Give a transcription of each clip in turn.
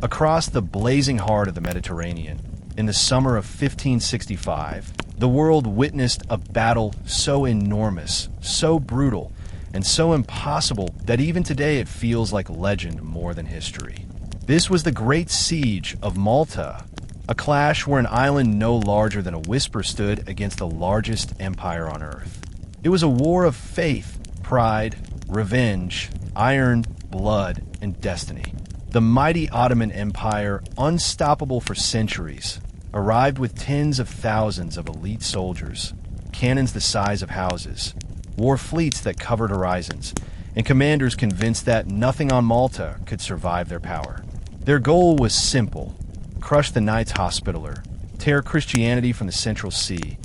Across the blazing heart of the Mediterranean, in the summer of 1565, the world witnessed a battle so enormous, so brutal, and so impossible that even today it feels like legend more than history. This was the Great Siege of Malta, a clash where an island no larger than a whisper stood against the largest empire on earth. It was a war of faith, pride, revenge, iron, blood, and destiny. The mighty Ottoman Empire, unstoppable for centuries, arrived with tens of thousands of elite soldiers, cannons the size of houses, war fleets that covered horizons, and commanders convinced that nothing on Malta could survive their power. Their goal was simple: crush the Knights Hospitaller, tear Christianity from the Central Sea,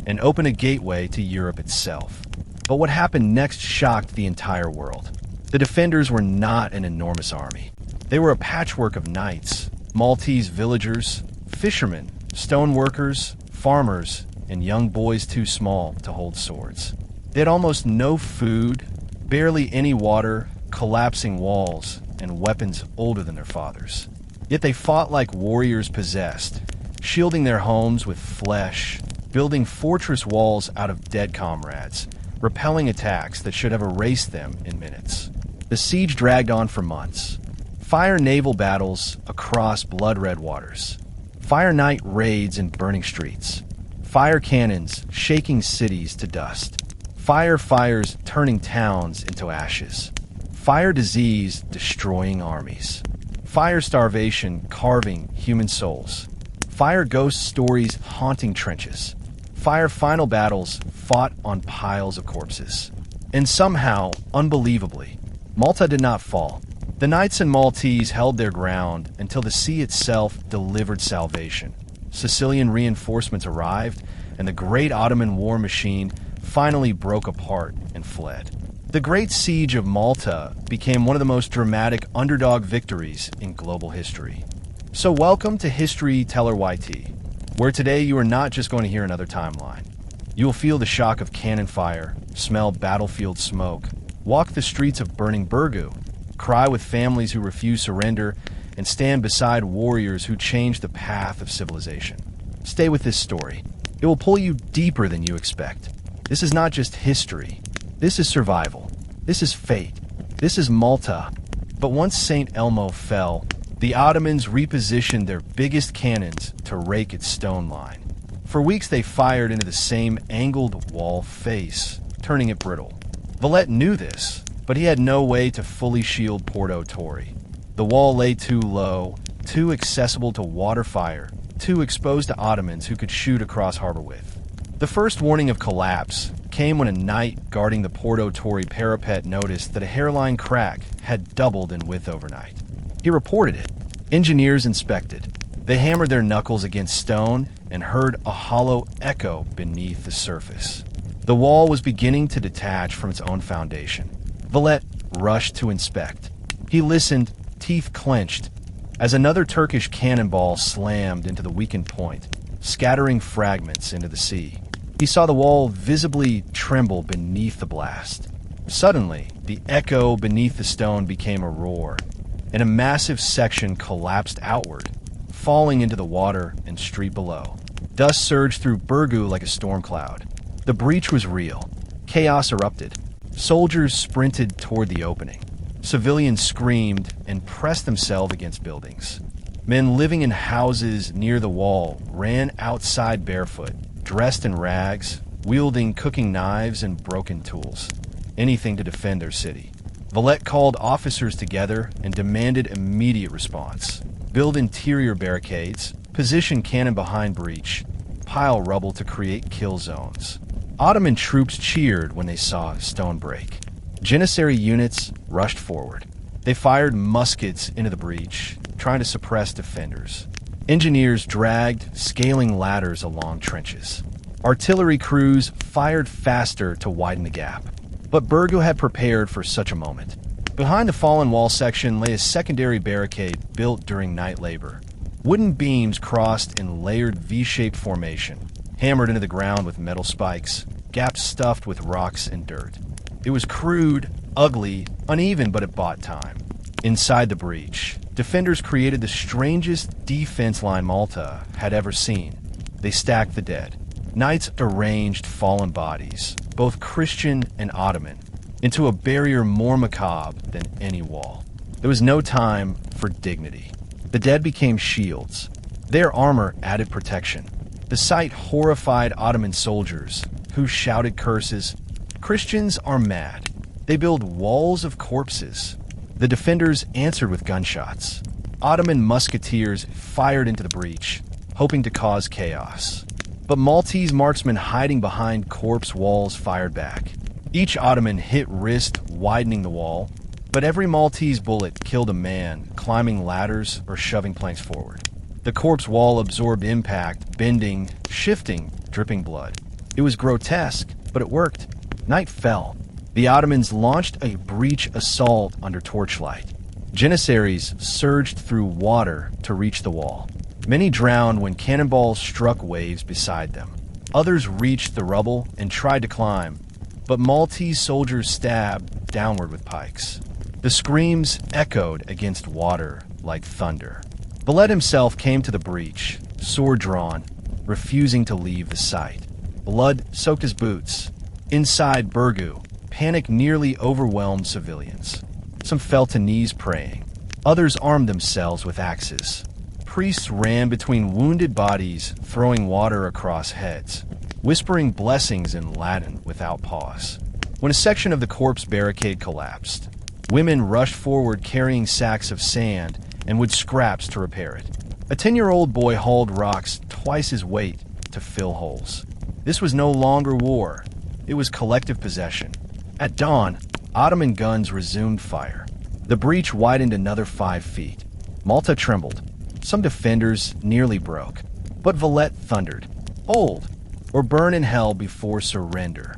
and open a gateway to Europe itself. But what happened next shocked the entire world. The defenders were not an enormous army. They were a patchwork of knights, Maltese villagers, fishermen, stoneworkers, farmers, and young boys too small to hold swords. They had almost no food, barely any water, collapsing walls, and weapons older than their fathers. Yet they fought like warriors possessed, shielding their homes with flesh, building fortress walls out of dead comrades, repelling attacks that should have erased them in minutes. The siege dragged on for months. Fire naval battles across blood-red waters. Fire night raids in burning streets. Fire cannons shaking cities to dust. Fires turning towns into ashes. Fire disease destroying armies. Fire starvation carving human souls. Fire ghost stories haunting trenches. Fire final battles fought on piles of corpses. And somehow, unbelievably, Malta did not fall. The Knights and Maltese held their ground until the sea itself delivered salvation. Sicilian reinforcements arrived, and the great Ottoman war machine finally broke apart and fled. The Great Siege of Malta became one of the most dramatic underdog victories in global history. So welcome to History Teller YT, where today you are not just going to hear another timeline. You will feel the shock of cannon fire, smell battlefield smoke, walk the streets of burning Burgu, cry with families who refuse surrender, and stand beside warriors who changed the path of civilization. Stay with this story. It will pull you deeper than you expect. This is not just history. This is survival. This is fate. This is Malta. But once St. Elmo fell, the Ottomans repositioned their biggest cannons to rake its stone line. For weeks they fired into the same angled wall face, turning it brittle. Valette knew this, but he had no way to fully shield Porto Torre. The wall lay too low, too accessible to water fire, too exposed to Ottomans who could shoot across harbor width. The first warning of collapse came when a knight guarding the Porto Torre parapet noticed that a hairline crack had doubled in width overnight. He reported it. Engineers inspected. They hammered their knuckles against stone and heard a hollow echo beneath the surface. The wall was beginning to detach from its own foundation. Valette rushed to inspect. He listened, teeth clenched, as another Turkish cannonball slammed into the weakened point, scattering fragments into the sea. He saw the wall visibly tremble beneath the blast. Suddenly, the echo beneath the stone became a roar, and a massive section collapsed outward, falling into the water and street below. Dust surged through Burgu like a storm cloud. The breach was real. Chaos erupted. Soldiers sprinted toward the opening. Civilians screamed and pressed themselves against buildings. Men living in houses near the wall ran outside barefoot, dressed in rags, wielding cooking knives and broken tools. Anything to defend their city. Valette called officers together and demanded immediate response. Build interior barricades, position cannon behind breach, pile rubble to create kill zones. Ottoman troops cheered when they saw stone break. Janissary units rushed forward. They fired muskets into the breach, trying to suppress defenders. Engineers dragged scaling ladders along trenches. Artillery crews fired faster to widen the gap. But Burgu had prepared for such a moment. Behind the fallen wall section lay a secondary barricade built during night labor. Wooden beams crossed in layered V-shaped formation, hammered into the ground with metal spikes, gaps stuffed with rocks and dirt. It was crude, ugly, uneven, but it bought time. Inside the breach, defenders created the strangest defense line Malta had ever seen. They stacked the dead. Knights arranged fallen bodies, both Christian and Ottoman, into a barrier more macabre than any wall. There was no time for dignity. The dead became shields. Their armor added protection. The sight horrified Ottoman soldiers, who shouted curses. Christians are mad. They build walls of corpses. The defenders answered with gunshots. Ottoman musketeers fired into the breach, hoping to cause chaos. But Maltese marksmen hiding behind corpse walls fired back. Each Ottoman hit wrist, widening the wall, but every Maltese bullet killed a man climbing ladders or shoving planks forward. The corpse wall absorbed impact, bending, shifting, dripping blood. It was grotesque, but it worked. Night fell. The Ottomans launched a breach assault under torchlight. Janissaries surged through water to reach the wall. Many drowned when cannonballs struck waves beside them. Others reached the rubble and tried to climb, but Maltese soldiers stabbed downward with pikes. The screams echoed against water like thunder. Valette himself came to the breach, sword drawn, refusing to leave the site. Blood soaked his boots. Inside Burgu, panic nearly overwhelmed civilians. Some fell to knees praying. Others armed themselves with axes. Priests ran between wounded bodies, throwing water across heads, whispering blessings in Latin without pause. When a section of the corpse barricade collapsed, women rushed forward carrying sacks of sand and wood scraps to repair it. A 10-year-old boy hauled rocks twice his weight to fill holes. This was no longer war. It was collective possession. At dawn, Ottoman guns resumed fire. The breach widened another 5 feet. Malta trembled. Some defenders nearly broke. But Valette thundered, "Hold, or burn in hell before surrender."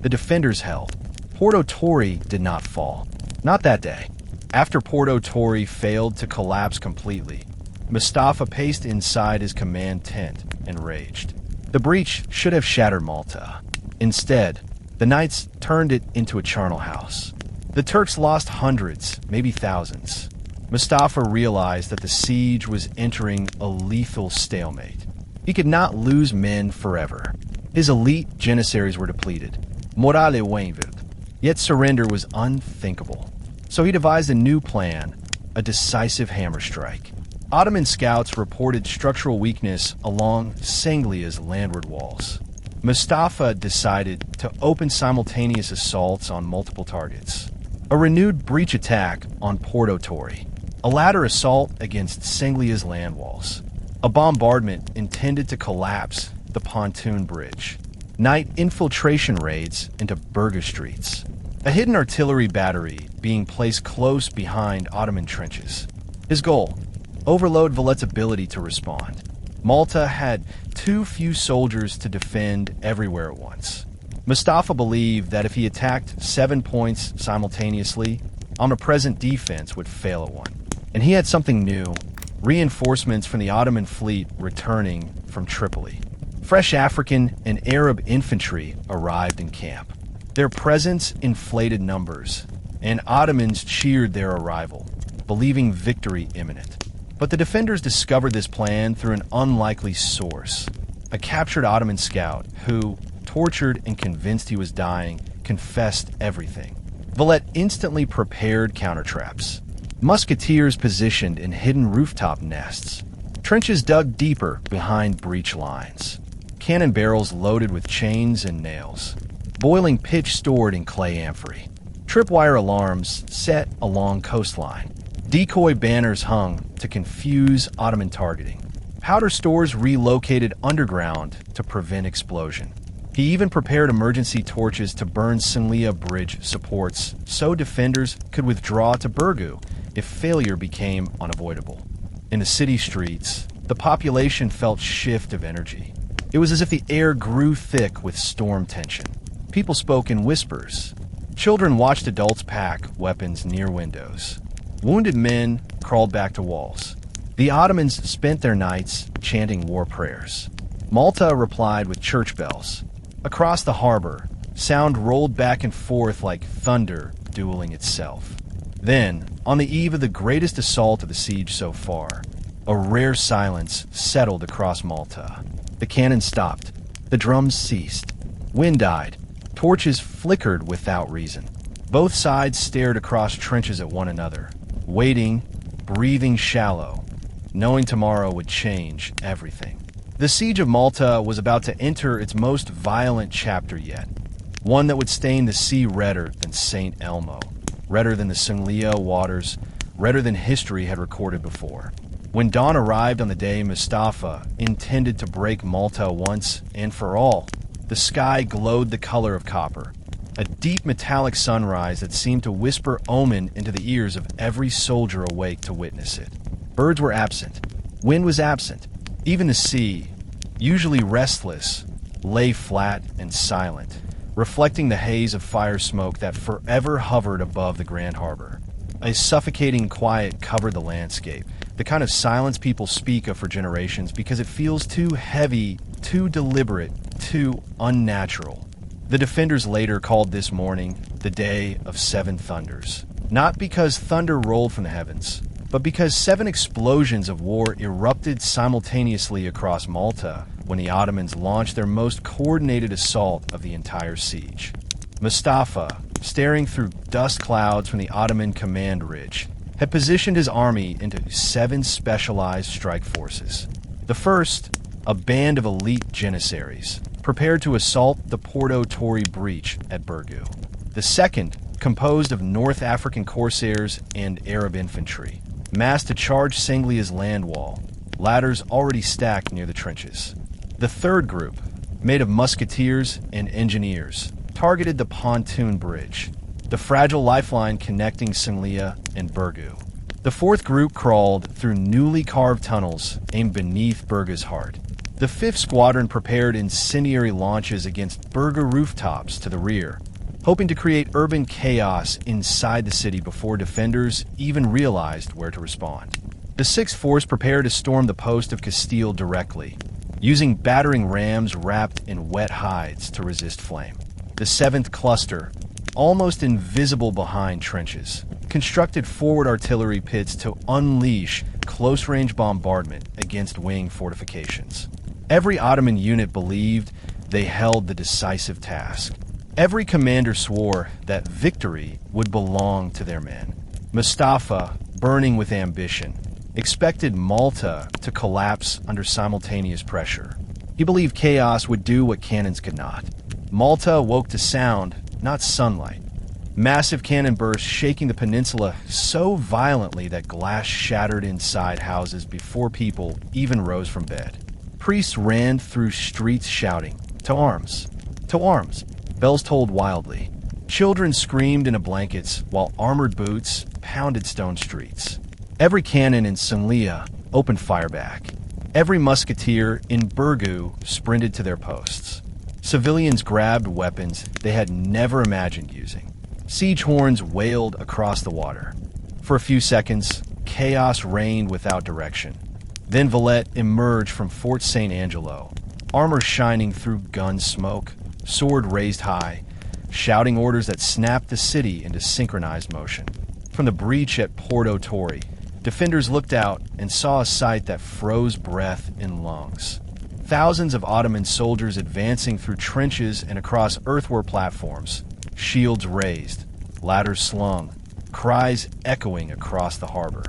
The defenders held. Porto Torre did not fall. Not that day. After Porto Torre failed to collapse completely, Mustafa paced inside his command tent and raged. The breach should have shattered Malta. Instead, the Knights turned it into a charnel house. The Turks lost hundreds, maybe thousands. Mustafa realized that the siege was entering a lethal stalemate. He could not lose men forever. His elite Janissaries were depleted. Morale wavered. Yet surrender was unthinkable. So he devised a new plan, a decisive hammer strike. Ottoman scouts reported structural weakness along Sanglia's landward walls. Mustafa decided to open simultaneous assaults on multiple targets. A renewed breach attack on Porto Torre. A latter assault against Sanglia's land walls. A bombardment intended to collapse the pontoon bridge. Night infiltration raids into Burgu streets. A hidden artillery battery being placed close behind Ottoman trenches. His goal: overload Valette's ability to respond. Malta had too few soldiers to defend everywhere at once. Mustafa believed that if he attacked 7 points simultaneously, omnipresent defense would fail at one. And he had something new: reinforcements from the Ottoman fleet returning from Tripoli. Fresh African and Arab infantry arrived in camp. Their presence inflated numbers, and Ottomans cheered their arrival, believing victory imminent. But the defenders discovered this plan through an unlikely source: a captured Ottoman scout who, tortured and convinced he was dying, confessed everything. Valette instantly prepared counter-traps. Musketeers positioned in hidden rooftop nests. Trenches dug deeper behind breach lines. Cannon barrels loaded with chains and nails. Boiling pitch stored in clay amphory. Tripwire alarms set along coastline. Decoy banners hung to confuse Ottoman targeting. Powder stores relocated underground to prevent explosion. He even prepared emergency torches to burn Sanglia Bridge supports so defenders could withdraw to Burgu if failure became unavoidable. In the city streets, the population felt shift of energy. It was as if the air grew thick with storm tension. People spoke in whispers. Children watched adults pack weapons near windows. Wounded men crawled back to walls. The Ottomans spent their nights chanting war prayers. Malta replied with church bells. Across the harbor, sound rolled back and forth like thunder dueling itself. Then, on the eve of the greatest assault of the siege so far, a rare silence settled across Malta. The cannon stopped. The drums ceased. Wind died. Torches flickered without reason. Both sides stared across trenches at one another, waiting, breathing shallow, knowing tomorrow would change everything. The Siege of Malta was about to enter its most violent chapter yet, one that would stain the sea redder than St. Elmo, redder than the Sanglia waters, redder than history had recorded before. When dawn arrived on the day Mustafa intended to break Malta once and for all, the sky glowed the color of copper, a deep metallic sunrise that seemed to whisper omen into the ears of every soldier awake to witness it. Birds were absent. Wind was absent. Even the sea, usually restless, lay flat and silent, reflecting the haze of fire smoke that forever hovered above the Grand Harbor. A suffocating quiet covered the landscape, the kind of silence people speak of for generations because it feels too heavy, too deliberate, too unnatural. The defenders later called this morning the Day of Seven Thunders, not because thunder rolled from the heavens, but because 7 explosions of war erupted simultaneously across Malta when the Ottomans launched their most coordinated assault of the entire siege. Mustafa, staring through dust clouds from the Ottoman command ridge, had positioned his army into 7 specialized strike forces. The first, a band of elite janissaries, prepared to assault the Porto Torre breach at Burgu. The second, composed of North African corsairs and Arab infantry, massed to charge Sanglia's land wall, ladders already stacked near the trenches. The third group, made of musketeers and engineers, targeted the pontoon bridge, the fragile lifeline connecting Sanglia and Burgu. The fourth group crawled through newly carved tunnels aimed beneath Burga's heart. The fifth squadron prepared incendiary launches against Burga rooftops to the rear, hoping to create urban chaos inside the city before defenders even realized where to respond. The sixth force prepared to storm the post of Castile directly, using battering rams wrapped in wet hides to resist flame. The seventh cluster, almost invisible behind trenches, constructed forward artillery pits to unleash close-range bombardment against wing fortifications. Every Ottoman unit believed they held the decisive task. Every commander swore that victory would belong to their men. Mustafa, burning with ambition, expected Malta to collapse under simultaneous pressure. He believed chaos would do what cannons could not. Malta awoke to sound, not sunlight. Massive cannon bursts shaking the peninsula so violently that glass shattered inside houses before people even rose from bed. Priests ran through streets shouting, "To arms! To arms!" Bells tolled wildly. Children screamed into blankets while armored boots pounded stone streets. Every cannon in Sanglia opened fire back. Every musketeer in Burgu sprinted to their posts. Civilians grabbed weapons they had never imagined using. Siege horns wailed across the water. For a few seconds, chaos reigned without direction. Then Valette emerged from Fort St. Angelo, armor shining through gun smoke, sword raised high, shouting orders that snapped the city into synchronized motion. From the breach at Porto Torre, defenders looked out and saw a sight that froze breath in lungs. Thousands of Ottoman soldiers advancing through trenches and across earthwork platforms, shields raised, ladders slung, cries echoing across the harbor.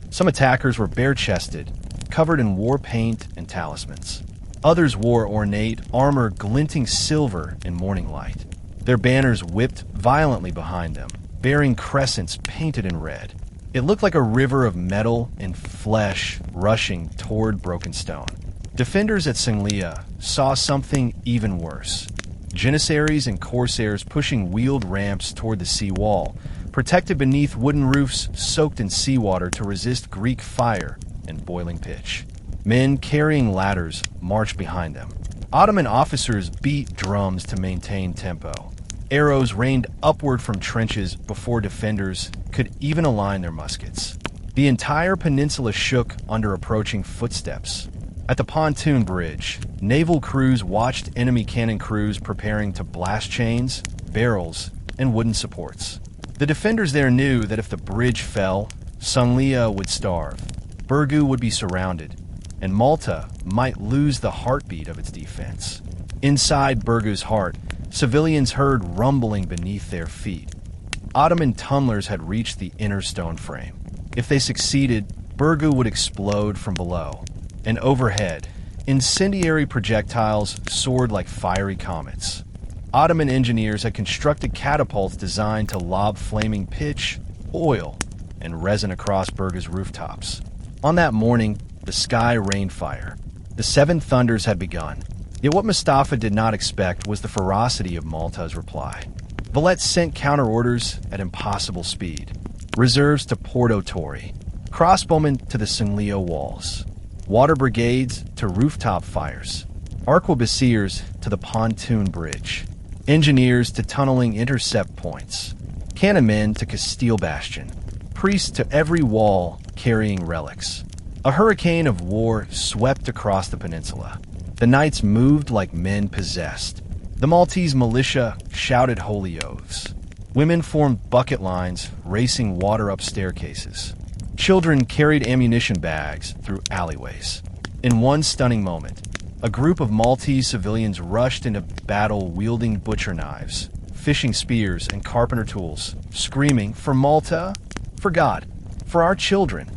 Some attackers were bare-chested, covered in war paint and talismans. Others wore ornate armor glinting silver in morning light. Their banners whipped violently behind them, bearing crescents painted in red. It looked like a river of metal and flesh rushing toward broken stone. Defenders at Sanglia saw something even worse. Janissaries and corsairs pushing wheeled ramps toward the sea wall, protected beneath wooden roofs soaked in seawater to resist Greek fire and boiling pitch. Men carrying ladders marched behind them. Ottoman officers beat drums to maintain tempo. Arrows rained upward from trenches before defenders could even align their muskets. The entire peninsula shook under approaching footsteps. At the pontoon bridge, naval crews watched enemy cannon crews preparing to blast chains, barrels, and wooden supports. The defenders there knew that if the bridge fell, Sanglia would starve, Birgu would be surrounded, and Malta might lose the heartbeat of its defense. Inside Birgu's heart, civilians heard rumbling beneath their feet. Ottoman tunnelers had reached the inner stone frame. If they succeeded, Birgu would explode from below, and overhead, incendiary projectiles soared like fiery comets. Ottoman engineers had constructed catapults designed to lob flaming pitch, oil, and resin across Birgu's rooftops. On that morning, the sky rained fire. The seven thunders had begun. Yet what Mustafa did not expect was the ferocity of Malta's reply. Valette sent counter-orders at impossible speed. Reserves to Porto Torre, crossbowmen to the Sanglia walls, water brigades to rooftop fires, arquebusiers to the pontoon bridge, engineers to tunneling intercept points, cannonmen to Castile Bastion, priests to every wall carrying relics. A hurricane of war swept across the peninsula. The knights moved like men possessed. The Maltese militia shouted holy oaths. Women formed bucket lines, racing water up staircases. Children carried ammunition bags through alleyways. In one stunning moment, a group of Maltese civilians rushed into battle wielding butcher knives, fishing spears, and carpenter tools, screaming, "For Malta, for God, for our children."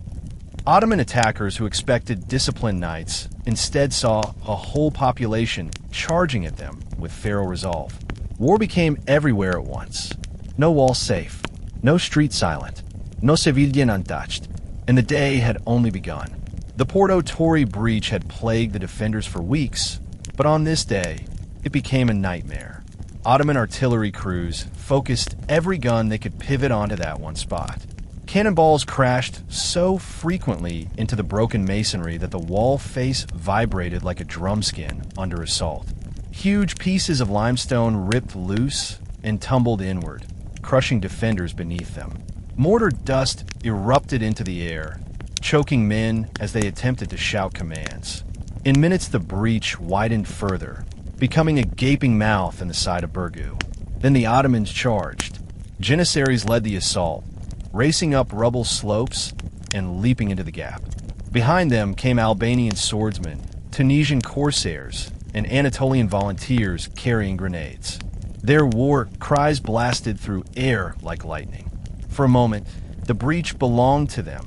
Ottoman attackers who expected disciplined knights instead saw a whole population charging at them with feral resolve. War became everywhere at once. No wall safe, no street silent, no civilian untouched, and the day had only begun. The Porto Torre breach had plagued the defenders for weeks, but on this day, it became a nightmare. Ottoman artillery crews focused every gun they could pivot onto that one spot. Cannonballs crashed so frequently into the broken masonry that the wall face vibrated like a drumskin under assault. Huge pieces of limestone ripped loose and tumbled inward, crushing defenders beneath them. Mortar dust erupted into the air, choking men as they attempted to shout commands. In minutes, the breach widened further, becoming a gaping mouth in the side of Birgu. Then the Ottomans charged. Janissaries led the assault, racing up rubble slopes and leaping into the gap. Behind them came Albanian swordsmen, Tunisian corsairs, and Anatolian volunteers carrying grenades. Their war cries blasted through air like lightning. For a moment, the breach belonged to them.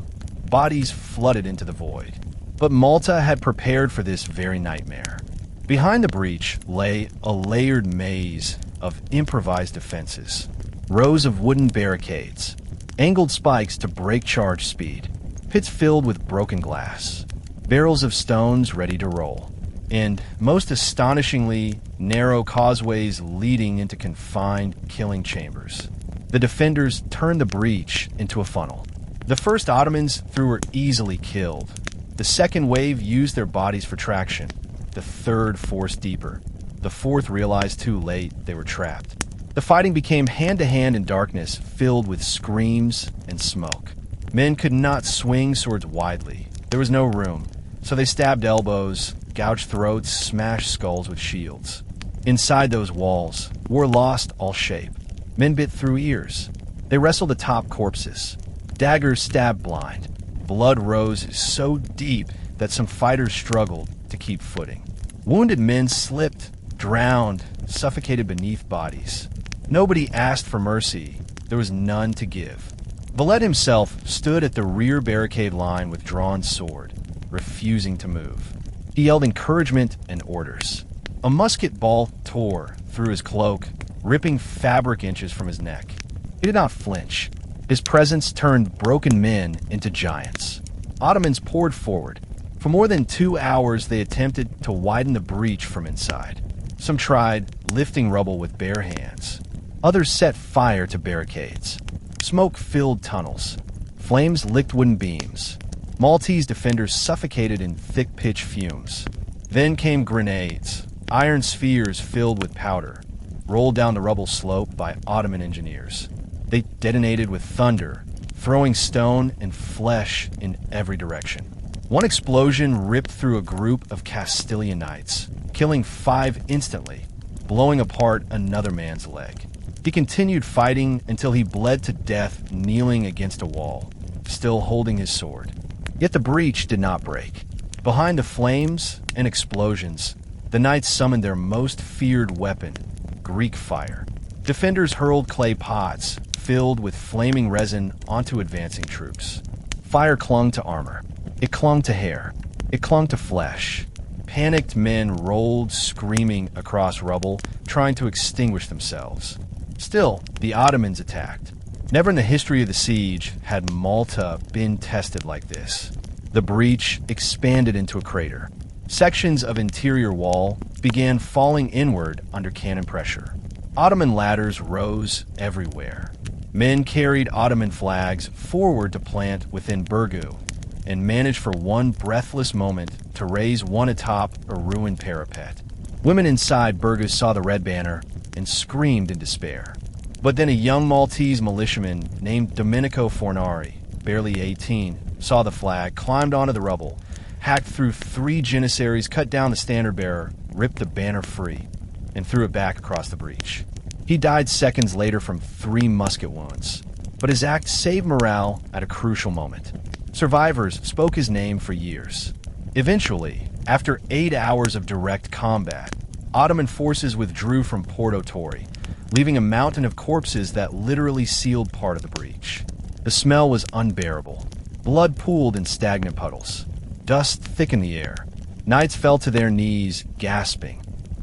Bodies flooded into the void. But Malta had prepared for this very nightmare. Behind the breach lay a layered maze of improvised defenses. Rows of wooden barricades, angled spikes to break charge speed, pits filled with broken glass, barrels of stones ready to roll, and, most astonishingly, narrow causeways leading into confined killing chambers. The defenders turned the breach into a funnel. The first Ottomans were easily killed. The second wave used their bodies for traction. The third forced deeper. The fourth realized too late they were trapped. The fighting became hand-to-hand in darkness filled with screams and smoke. Men could not swing swords widely. There was no room, so they stabbed elbows, gouged throats, smashed skulls with shields. Inside those walls, war lost all shape. Men bit through ears. They wrestled atop corpses. Daggers stabbed blind. Blood rose so deep that some fighters struggled to keep footing. Wounded men slipped, drowned, suffocated beneath bodies. Nobody asked for mercy. There was none to give. Valette himself stood at the rear barricade line with drawn sword, refusing to move. He yelled encouragement and orders. A musket ball tore through his cloak, ripping fabric inches from his neck. He did not flinch. His presence turned broken men into giants. Ottomans poured forward. For more than 2 hours, they attempted to widen the breach from inside. Some tried, lifting rubble with bare hands. Others set fire to barricades. Smoke filled tunnels. Flames licked wooden beams. Maltese defenders suffocated in thick pitch fumes. Then came grenades, iron spheres filled with powder, rolled down the rubble slope by Ottoman engineers. They detonated with thunder, throwing stone and flesh in every direction. One explosion ripped through a group of Castilian knights, killing 5 instantly, blowing apart another man's leg. He continued fighting until he bled to death kneeling against a wall, still holding his sword. Yet the breach did not break. Behind the flames and explosions, the knights summoned their most feared weapon, Greek fire. Defenders hurled clay pots filled with flaming resin onto advancing troops. Fire clung to armor. It clung to hair. It clung to flesh. Panicked men rolled screaming across rubble, trying to extinguish themselves. Still, the Ottomans attacked. Never in the history of the siege had Malta been tested like this. The breach expanded into a crater. Sections of interior wall began falling inward under cannon pressure. Ottoman ladders rose everywhere. Men carried Ottoman flags forward to plant within Burgu and managed for one breathless moment to raise one atop a ruined parapet. Women inside Burgu saw the red banner and screamed in despair. But then a young Maltese militiaman named Domenico Fornari, barely 18, saw the flag, climbed onto the rubble, hacked through 3 janissaries, cut down the standard bearer, ripped the banner free, and threw it back across the breach. He died seconds later from 3 musket wounds, but his act saved morale at a crucial moment. Survivors spoke his name for years. Eventually, after 8 hours of direct combat, Ottoman forces withdrew from Porto Torre, leaving a mountain of corpses that literally sealed part of the breach. The smell was unbearable. Blood pooled in stagnant puddles. Dust thickened the air. Knights fell to their knees, gasping,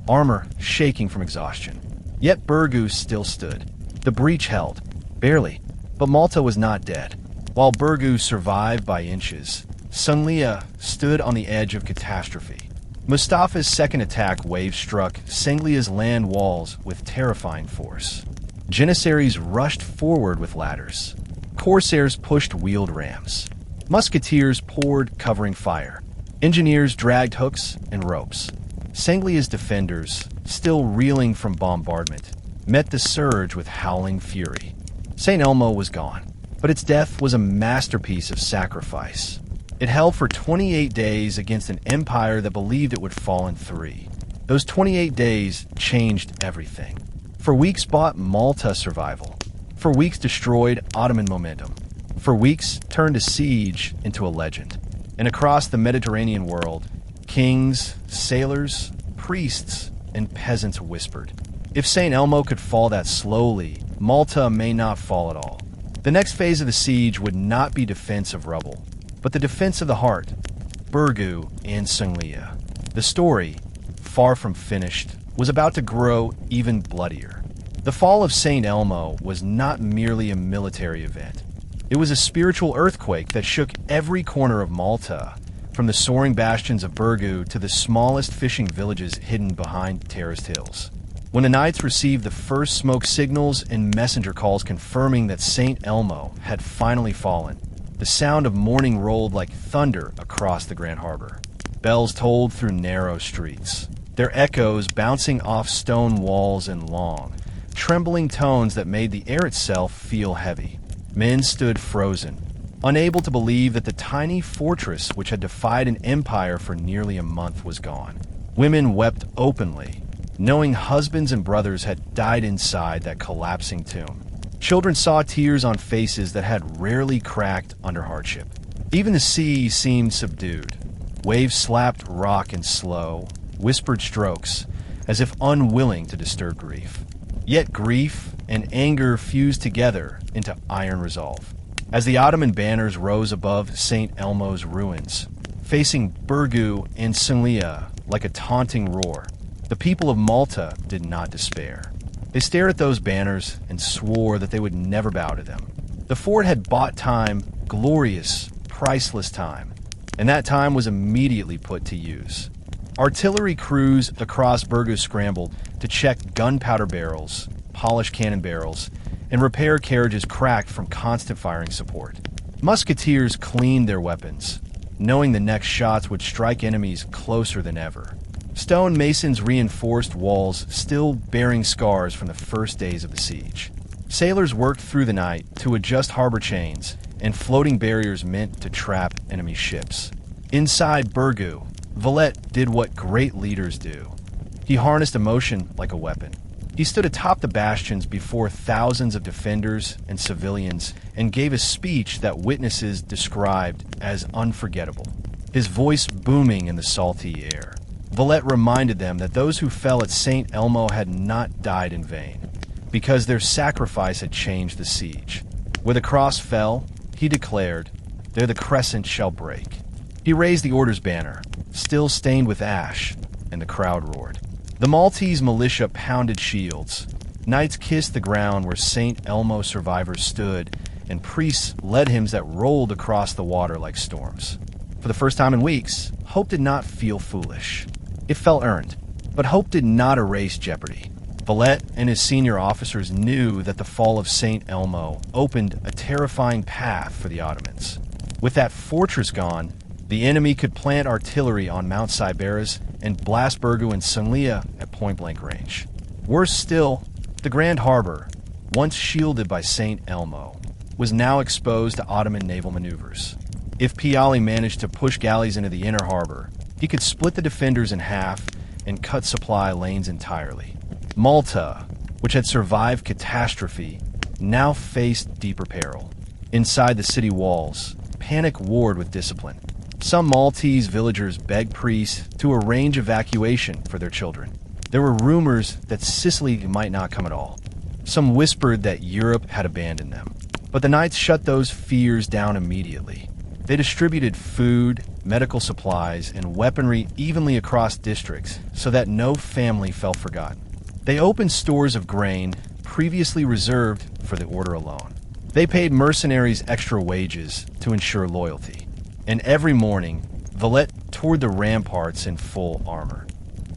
armor shaking from exhaustion. Yet Burgu still stood. The breach held, barely, but Malta was not dead. While Burgu survived by inches, Sanglia stood on the edge of catastrophe. Mustafa's second attack wave struck Sanglia's land walls with terrifying force. Janissaries rushed forward with ladders. Corsairs pushed wheeled rams. Musketeers poured covering fire. Engineers dragged hooks and ropes. Sanglia's defenders, still reeling from bombardment, met the surge with howling fury. St. Elmo was gone, but its death was a masterpiece of sacrifice. It held for 28 days against an empire that believed it would fall in 3. Those 28 days changed everything. For weeks bought Malta survival. For weeks destroyed Ottoman momentum. For weeks turned a siege into a legend. And across the Mediterranean world, kings, sailors, priests, and peasants whispered, if St. Elmo could fall that slowly, Malta may not fall at all. The next phase of the siege would not be defense of rubble, but the defense of the heart, Burgu and Sanglia. The story, far from finished, was about to grow even bloodier. The fall of St. Elmo was not merely a military event. It was a spiritual earthquake that shook every corner of Malta, from the soaring bastions of Burgu to the smallest fishing villages hidden behind terraced hills. When the knights received the first smoke signals and messenger calls confirming that St. Elmo had finally fallen, the sound of mourning rolled like thunder across the Grand Harbor. Bells tolled through narrow streets, their echoes bouncing off stone walls in long, trembling tones that made the air itself feel heavy. Men stood frozen, unable to believe that the tiny fortress which had defied an empire for nearly a month was gone. Women wept openly, knowing husbands and brothers had died inside that collapsing tomb. Children saw tears on faces that had rarely cracked under hardship. Even the sea seemed subdued. Waves slapped rock in slow, whispered strokes, as if unwilling to disturb grief. Yet grief and anger fused together into iron resolve. As the Ottoman banners rose above St. Elmo's ruins, facing Burgu and Sanglia like a taunting roar, the people of Malta did not despair. They stared at those banners and swore that they would never bow to them. The fort had bought time, glorious, priceless time, and that time was immediately put to use. Artillery crews across Burgu scrambled to check gunpowder barrels, polish cannon barrels, and repair carriages cracked from constant firing support. Musketeers cleaned their weapons, knowing the next shots would strike enemies closer than ever. Stone masons reinforced walls still bearing scars from the first days of the siege. Sailors worked through the night to adjust harbor chains and floating barriers meant to trap enemy ships. Inside Burgu, Valette did what great leaders do. He harnessed emotion like a weapon. He stood atop the bastions before thousands of defenders and civilians and gave a speech that witnesses described as unforgettable, his voice booming in the salty air. Valette reminded them that those who fell at St. Elmo had not died in vain, because their sacrifice had changed the siege. Where the cross fell, he declared, there the crescent shall break. He raised the order's banner, still stained with ash, and the crowd roared. The Maltese militia pounded shields. Knights kissed the ground where St. Elmo survivors stood, and priests led hymns that rolled across the water like storms. For the first time in weeks, hope did not feel foolish. It felt earned, but hope did not erase jeopardy. Valette and his senior officers knew that the fall of St. Elmo opened a terrifying path for the Ottomans. With that fortress gone, the enemy could plant artillery on Mount Siberis and blast Burgu and Senlia at point-blank range. Worse still, the Grand Harbor, once shielded by St. Elmo, was now exposed to Ottoman naval maneuvers. If Piali managed to push galleys into the inner harbor, he could split the defenders in half and cut supply lanes entirely. Malta, which had survived catastrophe, now faced deeper peril. Inside the city walls, panic warred with discipline. Some Maltese villagers begged priests to arrange evacuation for their children. There were rumors that Sicily might not come at all. Some whispered that Europe had abandoned them. But the Knights shut those fears down immediately. They distributed food, medical supplies, and weaponry evenly across districts so that no family felt forgotten. They opened stores of grain previously reserved for the order alone. They paid mercenaries extra wages to ensure loyalty. And every morning, Valette toured the ramparts in full armor.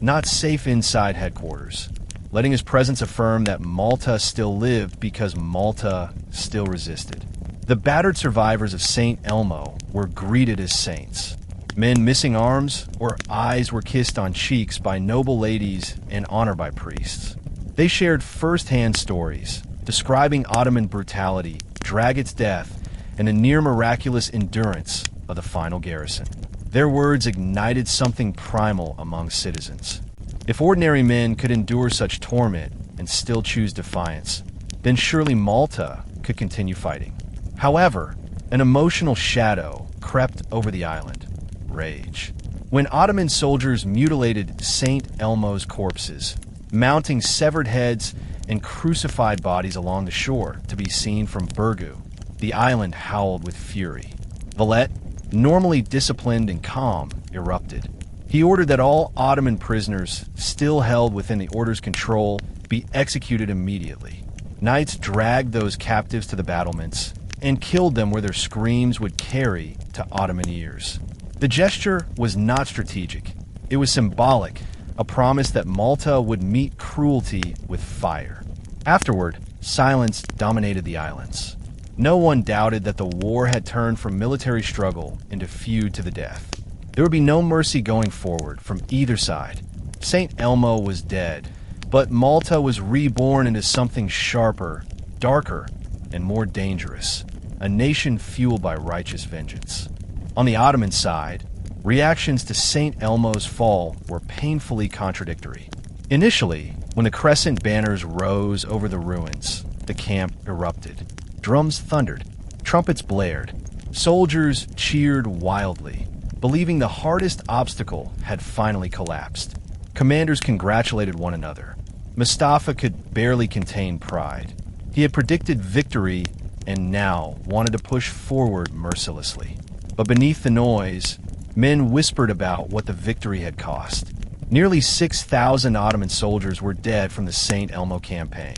Not safe inside headquarters, letting his presence affirm that Malta still lived because Malta still resisted. The battered survivors of St. Elmo were greeted as saints. Men missing arms or eyes were kissed on cheeks by noble ladies and honored by priests. They shared first-hand stories, describing Ottoman brutality, Dragut's death, and the near-miraculous endurance of the final garrison. Their words ignited something primal among citizens. If ordinary men could endure such torment and still choose defiance, then surely Malta could continue fighting. However, an emotional shadow crept over the island: rage. When Ottoman soldiers mutilated St. Elmo's corpses, mounting severed heads and crucified bodies along the shore to be seen from Burgu, the island howled with fury. Valette, normally disciplined and calm, erupted. He ordered that all Ottoman prisoners still held within the order's control be executed immediately. Knights dragged those captives to the battlements and killed them where their screams would carry to Ottoman ears. The gesture was not strategic. It was symbolic, a promise that Malta would meet cruelty with fire. Afterward, silence dominated the islands. No one doubted that the war had turned from military struggle into feud to the death. There would be no mercy going forward from either side. St. Elmo was dead, but Malta was reborn into something sharper, darker, and more dangerous, a nation fueled by righteous vengeance. On the Ottoman side, reactions to St. Elmo's fall were painfully contradictory. Initially, when the crescent banners rose over the ruins, the camp erupted. Drums thundered, trumpets blared, soldiers cheered wildly, believing the hardest obstacle had finally collapsed. Commanders congratulated one another. Mustafa could barely contain pride. He had predicted victory and now wanted to push forward mercilessly. But beneath the noise, men whispered about what the victory had cost. Nearly 6,000 Ottoman soldiers were dead from the St. Elmo campaign.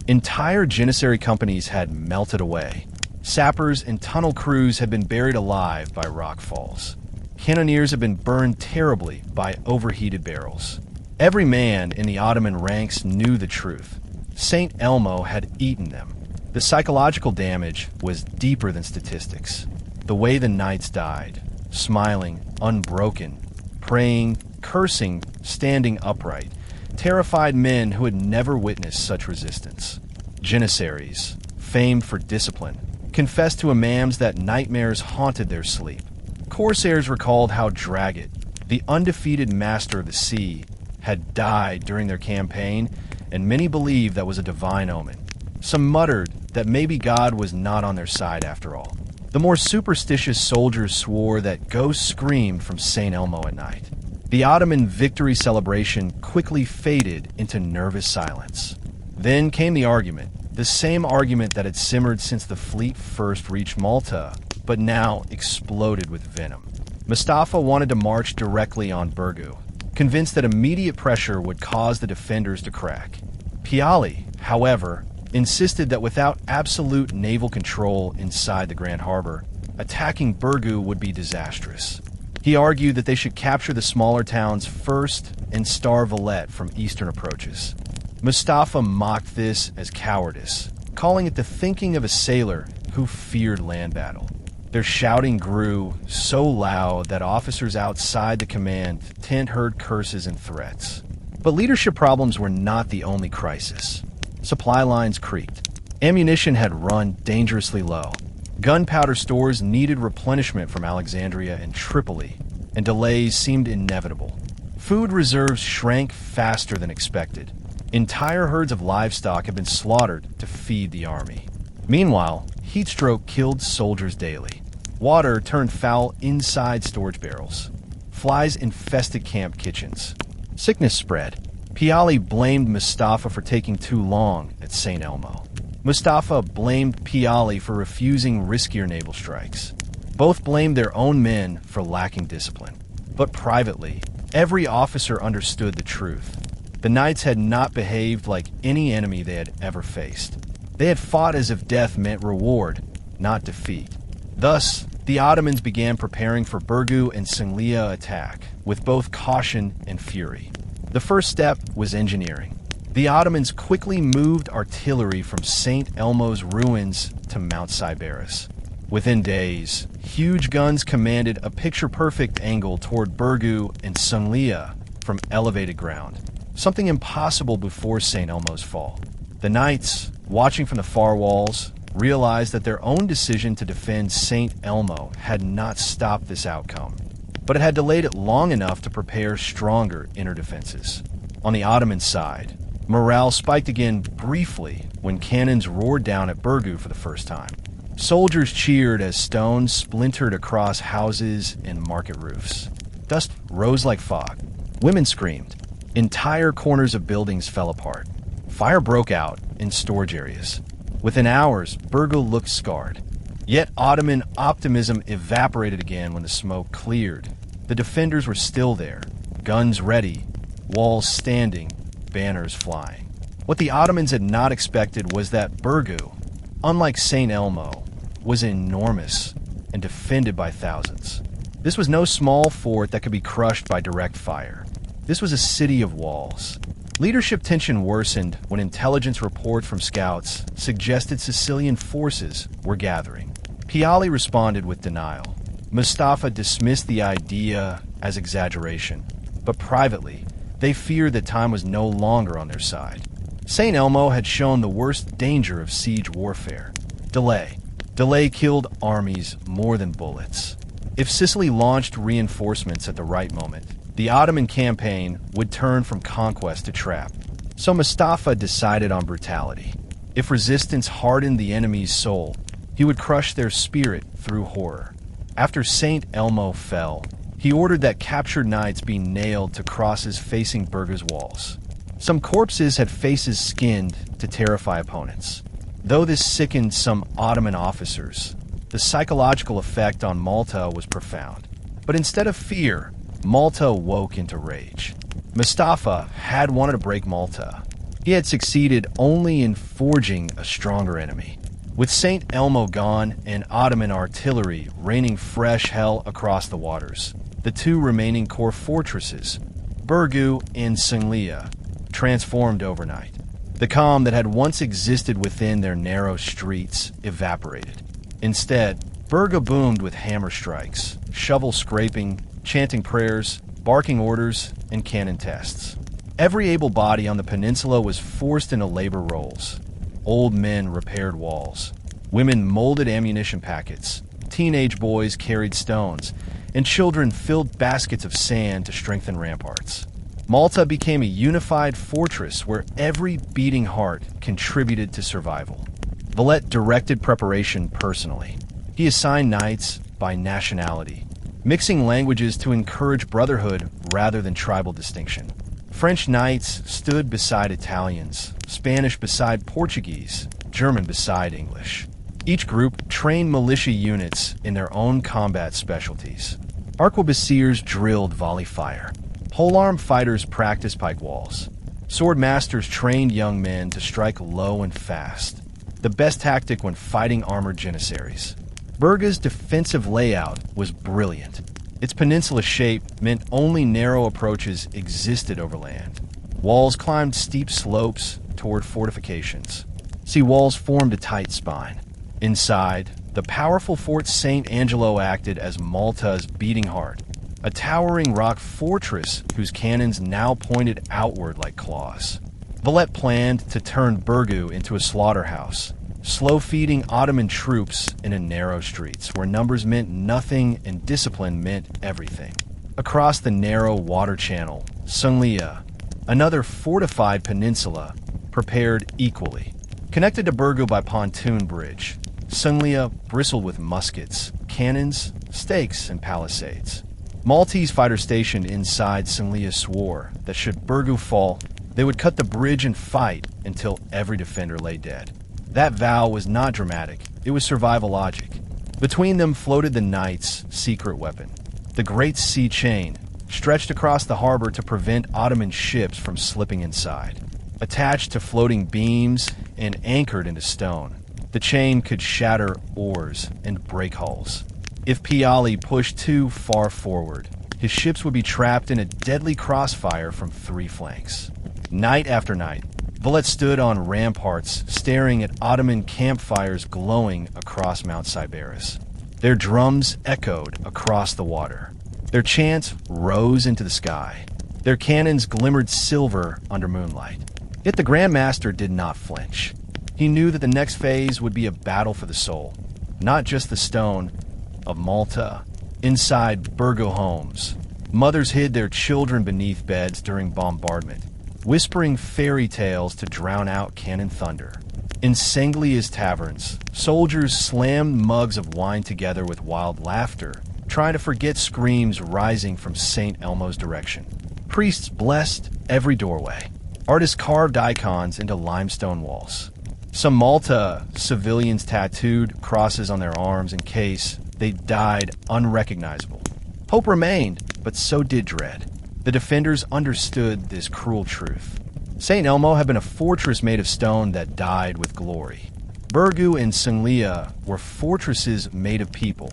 Entire Janissary companies had melted away. Sappers and tunnel crews had been buried alive by rock falls. Cannoneers had been burned terribly by overheated barrels. Every man in the Ottoman ranks knew the truth. St. Elmo had eaten them. The psychological damage was deeper than statistics. The way the knights died, smiling, unbroken, praying, cursing, standing upright, terrified men who had never witnessed such resistance. Janissaries, famed for discipline, confessed to imams that nightmares haunted their sleep. Corsairs recalled how Dragut, the undefeated master of the sea, had died during their campaign and many believed that was a divine omen. Some muttered that maybe God was not on their side after all. The more superstitious soldiers swore that ghosts screamed from St. Elmo at night. The Ottoman victory celebration quickly faded into nervous silence. Then came the argument, the same argument that had simmered since the fleet first reached Malta, but now exploded with venom. Mustafa wanted to march directly on Burgu, convinced that immediate pressure would cause the defenders to crack. Piali, however, insisted that without absolute naval control inside the Grand Harbor, attacking Burgu would be disastrous. He argued that they should capture the smaller towns first and starve Valette from eastern approaches. Mustafa mocked this as cowardice, calling it the thinking of a sailor who feared land battle. Their shouting grew so loud that officers outside the command tent heard curses and threats. But leadership problems were not the only crisis. Supply lines creaked. Ammunition had run dangerously low. Gunpowder stores needed replenishment from Alexandria and Tripoli, and delays seemed inevitable. Food reserves shrank faster than expected. Entire herds of livestock had been slaughtered to feed the army. Meanwhile, heat stroke killed soldiers daily. Water turned foul inside storage barrels. Flies infested camp kitchens. Sickness spread. Piali blamed Mustafa for taking too long at St. Elmo. Mustafa blamed Piali for refusing riskier naval strikes. Both blamed their own men for lacking discipline. But privately, every officer understood the truth. The knights had not behaved like any enemy they had ever faced. They had fought as if death meant reward, not defeat. Thus, the Ottomans began preparing for Burgu and Singlia attack, with both caution and fury. The first step was engineering. The Ottomans quickly moved artillery from St. Elmo's ruins to Mount Sybaris. Within days, huge guns commanded a picture-perfect angle toward Burgu and Singlia from elevated ground, something impossible before St. Elmo's fall. The knights, watching from the far walls, realized that their own decision to defend St. Elmo had not stopped this outcome, but it had delayed it long enough to prepare stronger inner defenses. On the Ottoman side, morale spiked again briefly when cannons roared down at Burgu for the first time. Soldiers cheered as stones splintered across houses and market roofs. Dust rose like fog. Women screamed. Entire corners of buildings fell apart. Fire broke out in storage areas. Within hours, Burgu looked scarred. Yet Ottoman optimism evaporated again when the smoke cleared. The defenders were still there, guns ready, walls standing, banners flying. What the Ottomans had not expected was that Burgu, unlike St. Elmo, was enormous and defended by thousands. This was no small fort that could be crushed by direct fire. This was a city of walls. Leadership tension worsened when intelligence reports from scouts suggested Sicilian forces were gathering. Piali responded with denial. Mustafa dismissed the idea as exaggeration, but privately, they feared that time was no longer on their side. St. Elmo had shown the worst danger of siege warfare: delay. Delay killed armies more than bullets. If Sicily launched reinforcements at the right moment, the Ottoman campaign would turn from conquest to trap. So Mustafa decided on brutality. If resistance hardened the enemy's soul, he would crush their spirit through horror. After St. Elmo fell, he ordered that captured knights be nailed to crosses facing Burgu's walls. Some corpses had faces skinned to terrify opponents. Though this sickened some Ottoman officers, the psychological effect on Malta was profound. But instead of fear, Malta woke into rage. Mustafa had wanted to break Malta. He had succeeded only in forging a stronger enemy. With St. Elmo gone and Ottoman artillery raining fresh hell across the waters, the two remaining core fortresses, Burgu and Singlia, transformed overnight. The calm that had once existed within their narrow streets evaporated. Instead, Burgu boomed with hammer strikes, shovel scraping, chanting prayers, barking orders, and cannon tests. Every able body on the peninsula was forced into labor roles. Old men repaired walls. Women molded ammunition packets. Teenage boys carried stones, and children filled baskets of sand to strengthen ramparts. Malta became a unified fortress where every beating heart contributed to survival. Valette directed preparation personally. He assigned knights by nationality, mixing languages to encourage brotherhood rather than tribal distinction. French knights stood beside Italians, Spanish beside Portuguese, German beside English. Each group trained militia units in their own combat specialties. Arquebusiers drilled volley fire. Polearm fighters practiced pike walls. Sword masters trained young men to strike low and fast, the best tactic when fighting armored janissaries. Berga's defensive layout was brilliant. Its peninsula shape meant only narrow approaches existed over land. Walls climbed steep slopes toward fortifications. Sea walls formed a tight spine. Inside, the powerful Fort St. Angelo acted as Malta's beating heart, a towering rock fortress whose cannons now pointed outward like claws. Valette planned to turn Birgu into a slaughterhouse, slow-feeding Ottoman troops into narrow streets where numbers meant nothing and discipline meant everything. Across the narrow water channel, Sunglia, another fortified peninsula, prepared equally. Connected to Birgu by pontoon bridge, Sunglia bristled with muskets, cannons, stakes, and palisades. Maltese fighters stationed inside Sunglia swore that should Birgu fall, they would cut the bridge and fight until every defender lay dead. That vow was not dramatic, it was survival logic. Between them floated the knight's secret weapon, the Great Sea Chain, stretched across the harbor to prevent Ottoman ships from slipping inside. Attached to floating beams and anchored into stone, the chain could shatter oars and break hulls. If Piali pushed too far forward, his ships would be trapped in a deadly crossfire from three flanks. Night after night, Valette stood on ramparts staring at Ottoman campfires glowing across Mount Sybaris. Their drums echoed across the water. Their chants rose into the sky. Their cannons glimmered silver under moonlight. Yet the Grand Master did not flinch. He knew that the next phase would be a battle for the soul, not just the stone of Malta. Inside Birgu homes, mothers hid their children beneath beds during bombardment, whispering fairy tales to drown out cannon thunder. In Sanglia's taverns, soldiers slammed mugs of wine together with wild laughter, trying to forget screams rising from St. Elmo's direction. Priests blessed every doorway. Artists carved icons into limestone walls. Some Malta civilians tattooed crosses on their arms in case they died unrecognizable. Hope remained, but so did dread. The defenders understood this cruel truth. St. Elmo had been a fortress made of stone that died with glory. Birgu and Sunglia were fortresses made of people,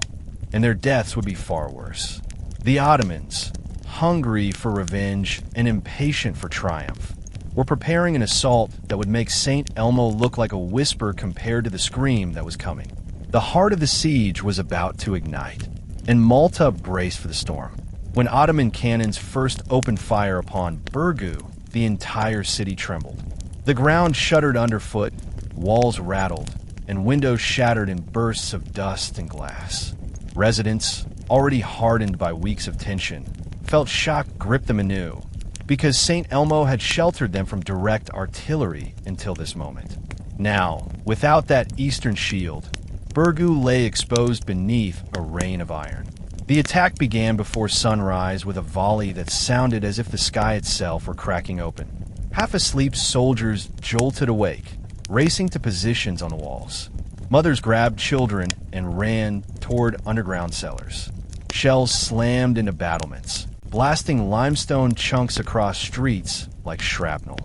and their deaths would be far worse. The Ottomans, hungry for revenge and impatient for triumph, were preparing an assault that would make St. Elmo look like a whisper compared to the scream that was coming. The heart of the siege was about to ignite, and Malta braced for the storm. When Ottoman cannons first opened fire upon Birgu, the entire city trembled. The ground shuddered underfoot, walls rattled, and windows shattered in bursts of dust and glass. Residents, already hardened by weeks of tension, felt shock grip them anew, because St. Elmo had sheltered them from direct artillery until this moment. Now, without that eastern shield, Birgu lay exposed beneath a rain of iron. The attack began before sunrise with a volley that sounded as if the sky itself were cracking open. Half asleep soldiers jolted awake, racing to positions on the walls. Mothers grabbed children and ran toward underground cellars. Shells slammed into battlements, blasting limestone chunks across streets like shrapnel.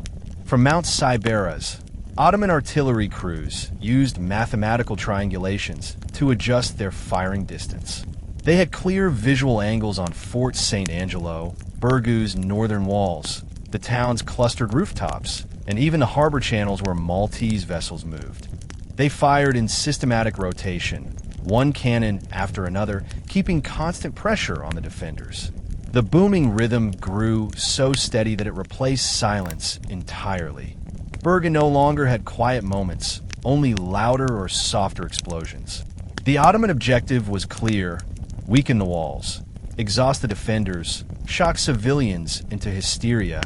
From Mount Sybaris, Ottoman artillery crews used mathematical triangulations to adjust their firing distance. They had clear visual angles on Fort St. Angelo, Birgu's northern walls, the town's clustered rooftops, and even the harbor channels where Maltese vessels moved. They fired in systematic rotation, one cannon after another, keeping constant pressure on the defenders. The booming rhythm grew so steady that it replaced silence entirely. Birgu no longer had quiet moments, only louder or softer explosions. The Ottoman objective was clear: weaken the walls, exhaust the defenders, shock civilians into hysteria,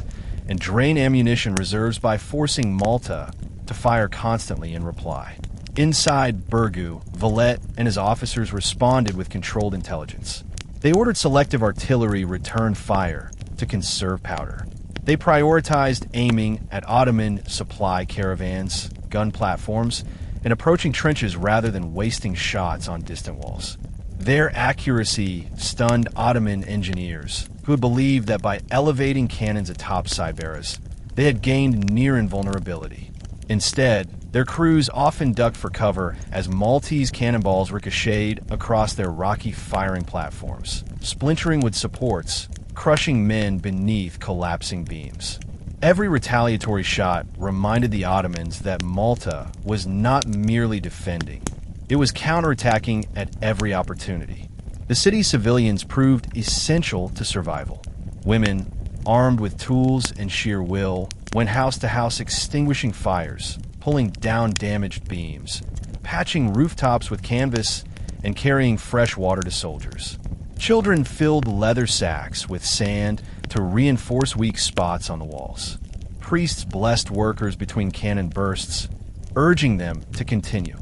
and drain ammunition reserves by forcing Malta to fire constantly in reply. Inside Burgu, Valette and his officers responded with controlled intelligence. They ordered selective artillery return fire to conserve powder. They prioritized aiming at Ottoman supply caravans, gun platforms, and approaching trenches rather than wasting shots on distant walls. Their accuracy stunned Ottoman engineers, who had believed that by elevating cannons atop Siberas, they had gained near invulnerability. Instead, their crews often ducked for cover as Maltese cannonballs ricocheted across their rocky firing platforms, splintering wood supports, crushing men beneath collapsing beams. Every retaliatory shot reminded the Ottomans that Malta was not merely defending. It was counterattacking at every opportunity. The city's civilians proved essential to survival. Women, armed with tools and sheer will, went house to house extinguishing fires, pulling down damaged beams, patching rooftops with canvas, and carrying fresh water to soldiers. Children filled leather sacks with sand to reinforce weak spots on the walls. Priests blessed workers between cannon bursts, urging them to continue.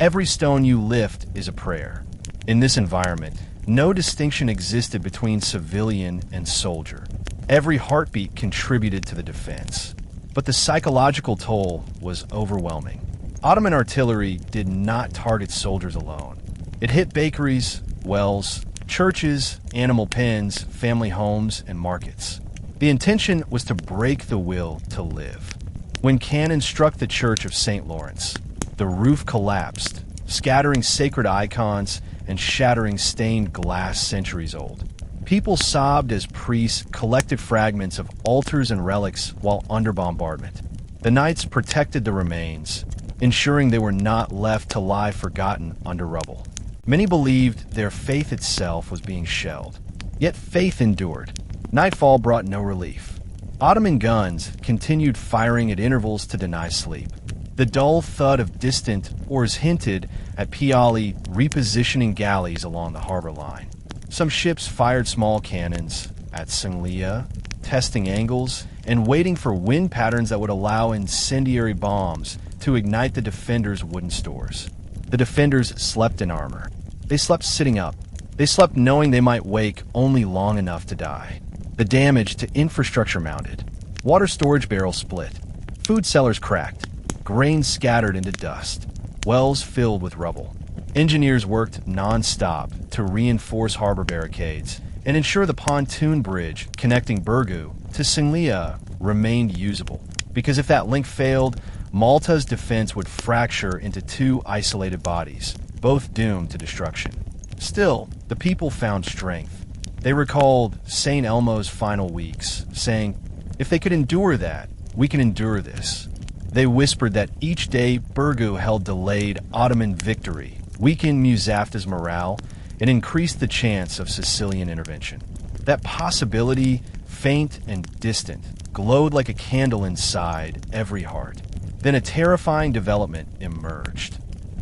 Every stone you lift is a prayer. In this environment, no distinction existed between civilian and soldier. Every heartbeat contributed to the defense. But the psychological toll was overwhelming. Ottoman artillery did not target soldiers alone. It hit bakeries, wells, churches, animal pens, family homes, and markets. The intention was to break the will to live. When cannon struck the church of St. Lawrence, the roof collapsed, scattering sacred icons and shattering stained glass centuries old. People sobbed as priests collected fragments of altars and relics while under bombardment. The knights protected the remains, ensuring they were not left to lie forgotten under rubble. Many believed their faith itself was being shelled. Yet faith endured. Nightfall brought no relief. Ottoman guns continued firing at intervals to deny sleep. The dull thud of distant oars hinted at Piali repositioning galleys along the harbor line. Some ships fired small cannons at Singlia, testing angles and waiting for wind patterns that would allow incendiary bombs to ignite the defenders' wooden stores. The defenders slept in armor. They slept sitting up. They slept knowing they might wake only long enough to die. The damage to infrastructure mounted. Water storage barrels split. Food cellars cracked. Grain scattered into dust. Wells filled with rubble. Engineers worked non-stop to reinforce harbor barricades and ensure the pontoon bridge connecting Burgu to Singlia remained usable. Because if that link failed, Malta's defense would fracture into two isolated bodies, both doomed to destruction. Still, the people found strength. They recalled St. Elmo's final weeks, saying, "If they could endure that, we can endure this." They whispered that each day Burgu held delayed Ottoman victory, weakened Mustafa's morale, and increased the chance of Sicilian intervention. That possibility, faint and distant, glowed like a candle inside every heart. Then a terrifying development emerged.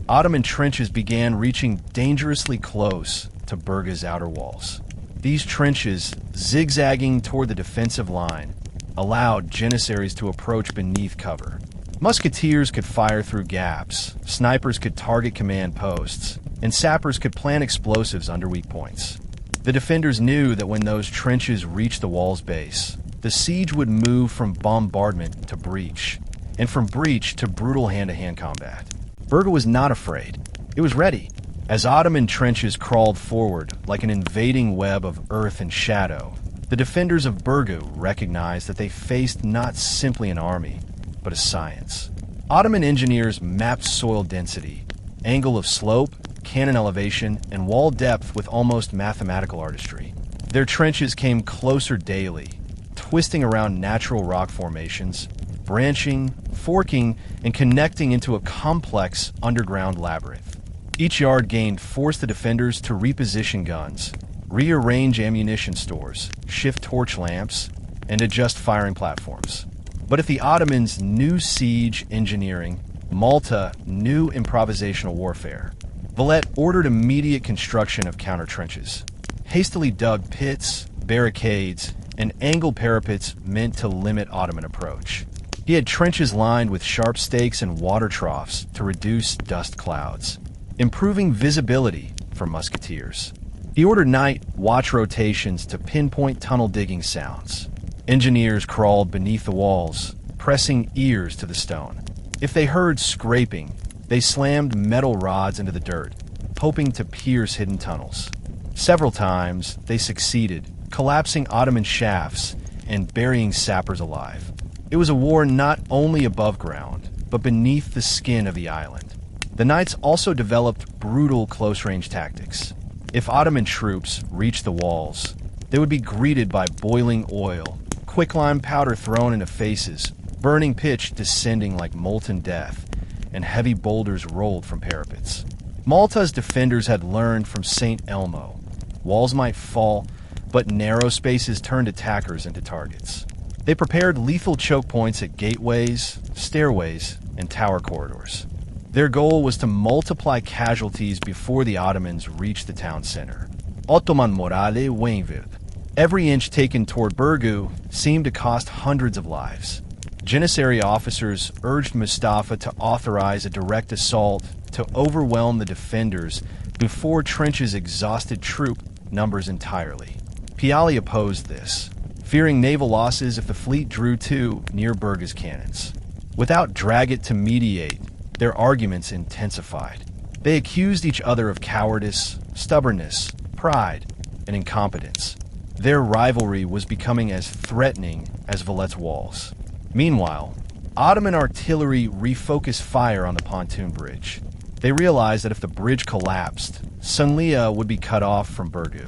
Ottoman trenches began reaching dangerously close to Burga's outer walls. These trenches, zigzagging toward the defensive line, allowed janissaries to approach beneath cover. Musketeers could fire through gaps, snipers could target command posts, and sappers could plant explosives under weak points. The defenders knew that when those trenches reached the wall's base, the siege would move from bombardment to breach, and from breach to brutal hand-to-hand combat. Burga was not afraid. It was ready. As Ottoman trenches crawled forward like an invading web of earth and shadow, the defenders of Burgu recognized that they faced not simply an army, but a science. Ottoman engineers mapped soil density, angle of slope, cannon elevation, and wall depth with almost mathematical artistry. Their trenches came closer daily, twisting around natural rock formations, branching, forking, and connecting into a complex underground labyrinth. Each yard gained forced the defenders to reposition guns, rearrange ammunition stores, shift torch lamps, and adjust firing platforms. But if the Ottomans knew siege engineering, Malta knew improvisational warfare. Valette ordered immediate construction of counter trenches. Hastily dug pits, barricades, and angled parapets meant to limit Ottoman approach. He had trenches lined with sharp stakes and water troughs to reduce dust clouds, improving visibility for musketeers. He ordered night watch rotations to pinpoint tunnel digging sounds. Engineers crawled beneath the walls, pressing ears to the stone. If they heard scraping, they slammed metal rods into the dirt, hoping to pierce hidden tunnels. Several times, they succeeded, collapsing Ottoman shafts and burying sappers alive. It was a war not only above ground, but beneath the skin of the island. The Knights also developed brutal close-range tactics. If Ottoman troops reached the walls, they would be greeted by boiling oil, quicklime powder thrown into faces, burning pitch descending like molten death, and heavy boulders rolled from parapets. Malta's defenders had learned from St. Elmo. Walls might fall, but narrow spaces turned attackers into targets. They prepared lethal choke points at gateways, stairways, and tower corridors. Their goal was to multiply casualties before the Ottomans reached the town center. Ottoman morale wavered. Every inch taken toward Burgu seemed to cost hundreds of lives. Janissary officers urged Mustafa to authorize a direct assault to overwhelm the defenders before Trench's exhausted troop numbers entirely. Piali opposed this, fearing naval losses if the fleet drew too near Burga's cannons. Without Dragut to mediate, their arguments intensified. They accused each other of cowardice, stubbornness, pride, and incompetence. Their rivalry was becoming as threatening as Valette's walls. Meanwhile, Ottoman artillery refocused fire on the pontoon bridge. They realized that if the bridge collapsed, Sunglia would be cut off from Burgu.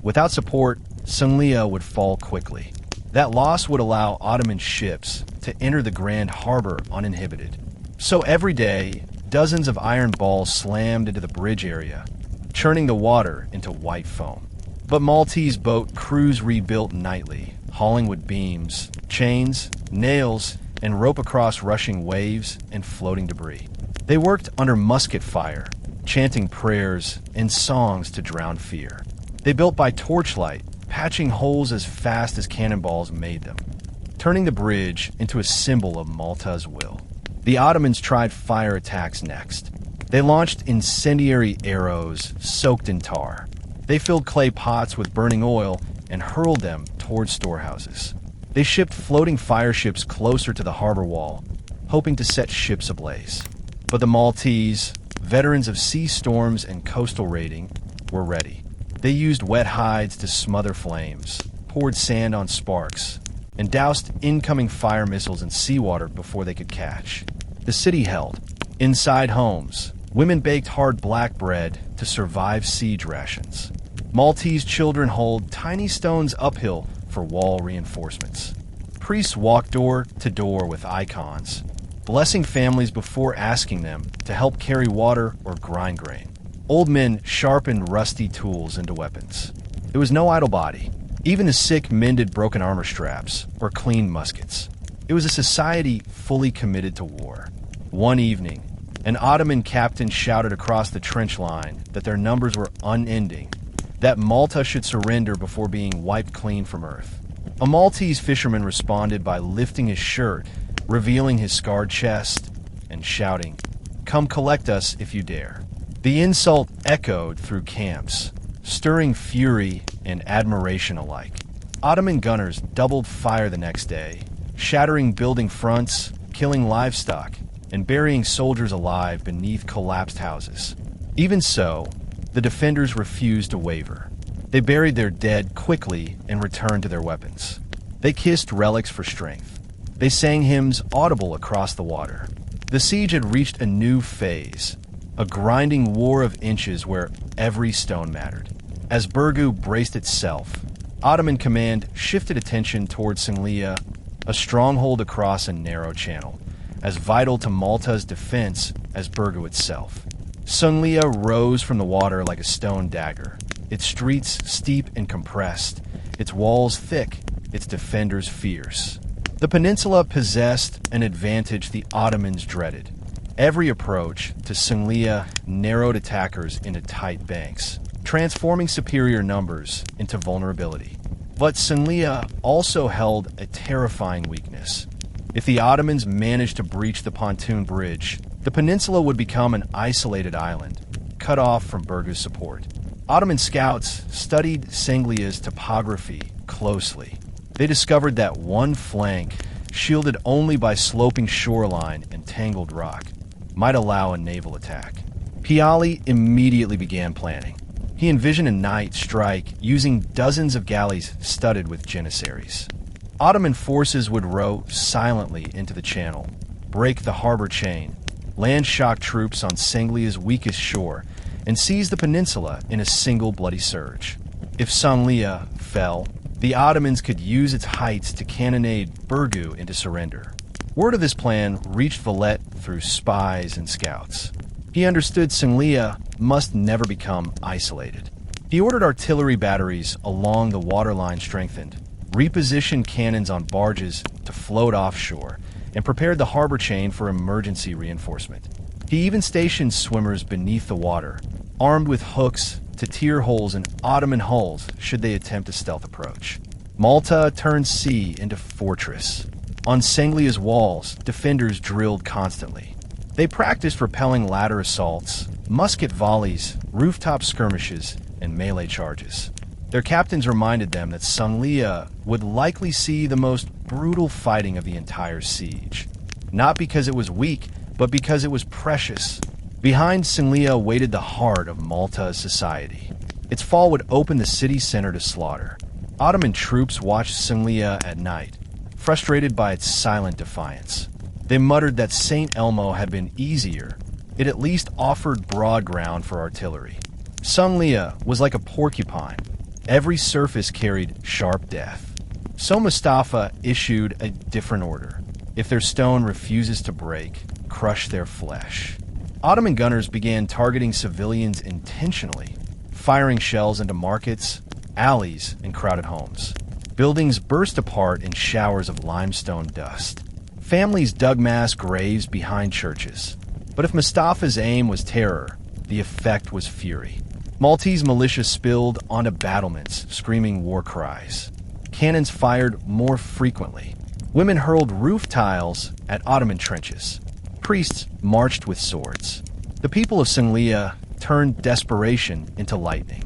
Without support, Sunglia would fall quickly. That loss would allow Ottoman ships to enter the Grand Harbor uninhibited. So every day, dozens of iron balls slammed into the bridge area, churning the water into white foam. But Maltese boat crews rebuilt nightly, hauling wood beams, chains, nails, and rope across rushing waves and floating debris. They worked under musket fire, chanting prayers and songs to drown fear. They built by torchlight, patching holes as fast as cannonballs made them, turning the bridge into a symbol of Malta's will. The Ottomans tried fire attacks next. They launched incendiary arrows soaked in tar. They filled clay pots with burning oil and hurled them toward storehouses. They shipped floating fire ships closer to the harbor wall, hoping to set ships ablaze. But the Maltese, veterans of sea storms and coastal raiding, were ready. They used wet hides to smother flames, poured sand on sparks, and doused incoming fire missiles in seawater before they could catch. The city held. Inside homes, women baked hard black bread to survive siege rations. Maltese children hauled tiny stones uphill for wall reinforcements. Priests walked door to door with icons, blessing families before asking them to help carry water or grind grain. Old men sharpened rusty tools into weapons. There was no idle body. Even the sick mended broken armor straps or cleaned muskets. It was a society fully committed to war. One evening, an Ottoman captain shouted across the trench line that their numbers were unending, that Malta should surrender before being wiped clean from earth. A Maltese fisherman responded by lifting his shirt, revealing his scarred chest, and shouting, "Come collect us if you dare." The insult echoed through camps, stirring fury and admiration alike. Ottoman gunners doubled fire the next day, shattering building fronts, killing livestock, and burying soldiers alive beneath collapsed houses. Even so, the defenders refused to waver. They buried their dead quickly and returned to their weapons. They kissed relics for strength. They sang hymns audible across the water. The siege had reached a new phase, a grinding war of inches where every stone mattered. As Burgu braced itself, Ottoman command shifted attention towards Singlia, a stronghold across a narrow channel, as vital to Malta's defense as Burgu itself. Sunglia rose from the water like a stone dagger, its streets steep and compressed, its walls thick, its defenders fierce. The peninsula possessed an advantage the Ottomans dreaded. Every approach to Sunglia narrowed attackers into tight banks, transforming superior numbers into vulnerability. But Sanglia also held a terrifying weakness. If the Ottomans managed to breach the pontoon bridge, the peninsula would become an isolated island, cut off from Burgu's support. Ottoman scouts studied Sanglia's topography closely. They discovered that one flank, shielded only by sloping shoreline and tangled rock, might allow a naval attack. Piali immediately began planning. He envisioned a night strike using dozens of galleys studded with janissaries. Ottoman forces would row silently into the channel, break the harbor chain, land shock troops on Sanglia's weakest shore, and seize the peninsula in a single bloody surge. If Sanglia fell, the Ottomans could use its heights to cannonade Burgu into surrender. Word of this plan reached Valette through spies and scouts. He understood Sanglia must never become isolated. He ordered artillery batteries along the waterline strengthened, repositioned cannons on barges to float offshore, and prepared the harbor chain for emergency reinforcement. He even stationed swimmers beneath the water, armed with hooks to tear holes in Ottoman hulls should they attempt a stealth approach. Malta turned sea into fortress. On Sanglia's walls, defenders drilled constantly. They practiced repelling ladder assaults, musket volleys, rooftop skirmishes, and melee charges. Their captains reminded them that Sanglia would likely see the most brutal fighting of the entire siege. Not because it was weak, but because it was precious. Behind Sanglia waited the heart of Malta's society. Its fall would open the city center to slaughter. Ottoman troops watched Sanglia at night, frustrated by its silent defiance. They muttered that St. Elmo had been easier. It at least offered broad ground for artillery. Sanglia was like a porcupine. Every surface carried sharp death. So Mustafa issued a different order. If their stone refuses to break, crush their flesh. Ottoman gunners began targeting civilians intentionally, firing shells into markets, alleys, and crowded homes. Buildings burst apart in showers of limestone dust. Families dug mass graves behind churches. But if Mustafa's aim was terror, the effect was fury. Maltese militia spilled onto battlements, screaming war cries. Cannons fired more frequently. Women hurled roof tiles at Ottoman trenches. Priests marched with swords. The people of Sanglia turned desperation into lightning.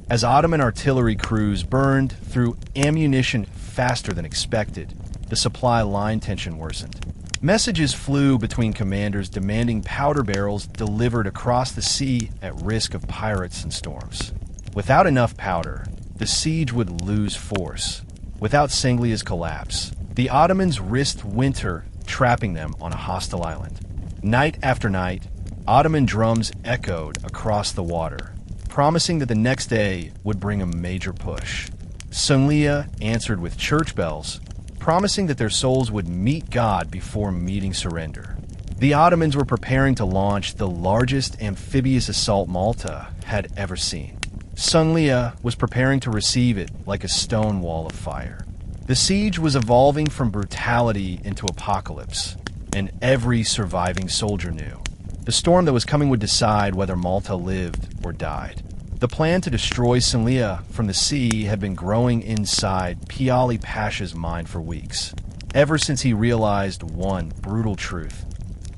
As Ottoman artillery crews burned through ammunition faster than expected, the supply line tension worsened. Messages flew between commanders demanding powder barrels delivered across the sea at risk of pirates and storms. Without enough powder, the siege would lose force. Without Sanglia's collapse, the Ottomans risked winter trapping them on a hostile island. Night after night, Ottoman drums echoed across the water, promising that the next day would bring a major push. Sanglia answered with church bells, promising that their souls would meet God before meeting surrender. The Ottomans were preparing to launch the largest amphibious assault Malta had ever seen. Sanglia was preparing to receive it like a stone wall of fire. The siege was evolving from brutality into apocalypse, and every surviving soldier knew. The storm that was coming would decide whether Malta lived or died. The plan to destroy Sanglia from the sea had been growing inside Piali Pasha's mind for weeks, ever since he realized one brutal truth.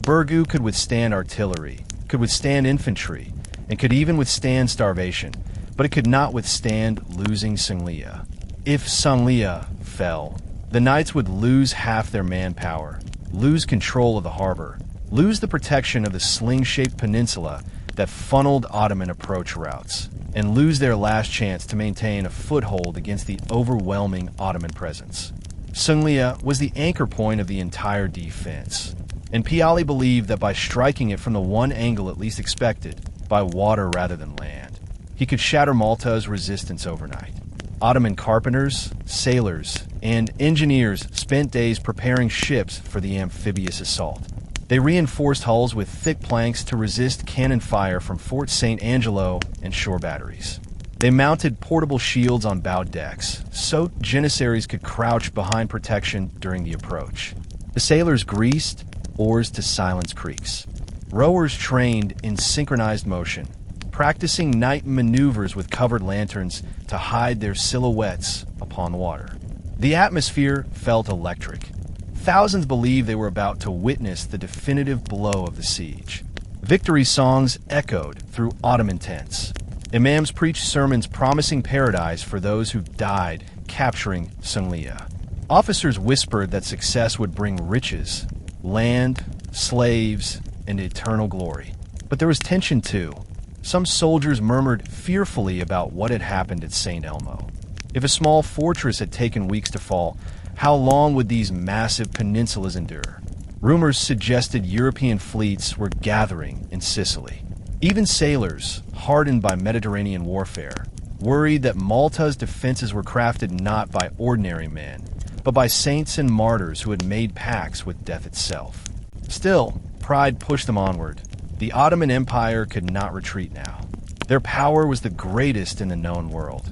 Burgu could withstand artillery, could withstand infantry, and could even withstand starvation, but it could not withstand losing Sanglia. If Sanglia fell, the knights would lose half their manpower, lose control of the harbor, lose the protection of the sling-shaped peninsula that funneled Ottoman approach routes, and lose their last chance to maintain a foothold against the overwhelming Ottoman presence. Sanglia was the anchor point of the entire defense, and Piali believed that by striking it from the one angle it least expected, by water rather than land, he could shatter Malta's resistance overnight. Ottoman carpenters, sailors, and engineers spent days preparing ships for the amphibious assault. They reinforced hulls with thick planks to resist cannon fire from Fort St. Angelo and shore batteries. They mounted portable shields on bow decks, so janissaries could crouch behind protection during the approach. The sailors greased oars to silence creaks. Rowers trained in synchronized motion, practicing night maneuvers with covered lanterns to hide their silhouettes upon the water. The atmosphere felt electric. Thousands believed they were about to witness the definitive blow of the siege. Victory songs echoed through Ottoman tents. Imams preached sermons promising paradise for those who died capturing Sunglia. Officers whispered that success would bring riches, land, slaves, and eternal glory. But there was tension too. Some soldiers murmured fearfully about what had happened at St. Elmo. If a small fortress had taken weeks to fall, how long would these massive peninsulas endure? Rumors suggested European fleets were gathering in Sicily. Even sailors, hardened by Mediterranean warfare, worried that Malta's defenses were crafted not by ordinary men, but by saints and martyrs who had made pacts with death itself. Still, pride pushed them onward. The Ottoman Empire could not retreat now. Their power was the greatest in the known world.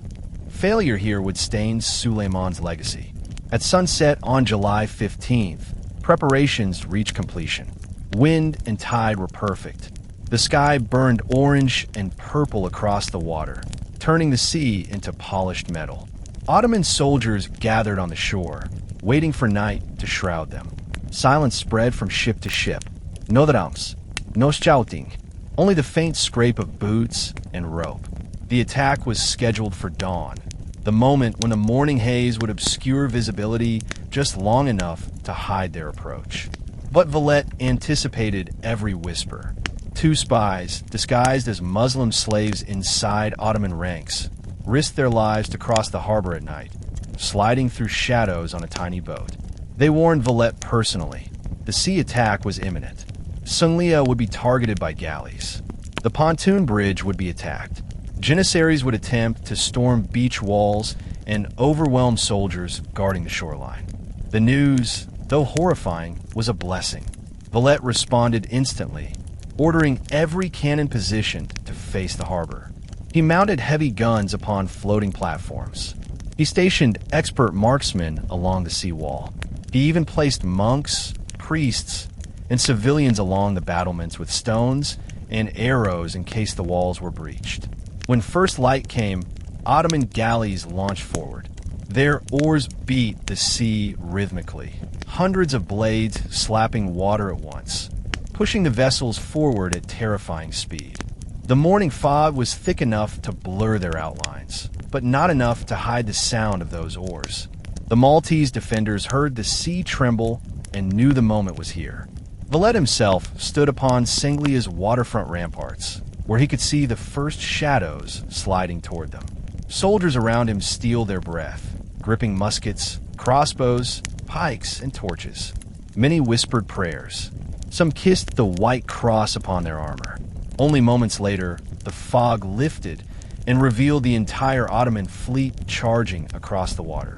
Failure here would stain Suleiman's legacy. At sunset on July 15th, preparations reached completion. Wind and tide were perfect. The sky burned orange and purple across the water, turning the sea into polished metal. Ottoman soldiers gathered on the shore, waiting for night to shroud them. Silence spread from ship to ship. No drums, no shouting, only the faint scrape of boots and rope. The attack was scheduled for dawn, the moment when the morning haze would obscure visibility just long enough to hide their approach. But Valette anticipated every whisper. 2 spies, disguised as Muslim slaves inside Ottoman ranks, risked their lives to cross the harbor at night, sliding through shadows on a tiny boat. They warned Valette personally. The sea attack was imminent. Sunglia would be targeted by galleys. The pontoon bridge would be attacked. Janissaries would attempt to storm beach walls and overwhelm soldiers guarding the shoreline. The news, though horrifying, was a blessing. Valette responded instantly, ordering every cannon positioned to face the harbor. He mounted heavy guns upon floating platforms. He stationed expert marksmen along the seawall. He even placed monks, priests, and civilians along the battlements with stones and arrows in case the walls were breached. When first light came, Ottoman galleys launched forward. Their oars beat the sea rhythmically, hundreds of blades slapping water at once, pushing the vessels forward at terrifying speed. The morning fog was thick enough to blur their outlines, but not enough to hide the sound of those oars. The Maltese defenders heard the sea tremble and knew the moment was here. Valette himself stood upon Singlia's waterfront ramparts, where he could see the first shadows sliding toward them. Soldiers around him steeled their breath, gripping muskets, crossbows, pikes, and torches. Many whispered prayers. Some kissed the white cross upon their armor. Only moments later, the fog lifted and revealed the entire Ottoman fleet charging across the water.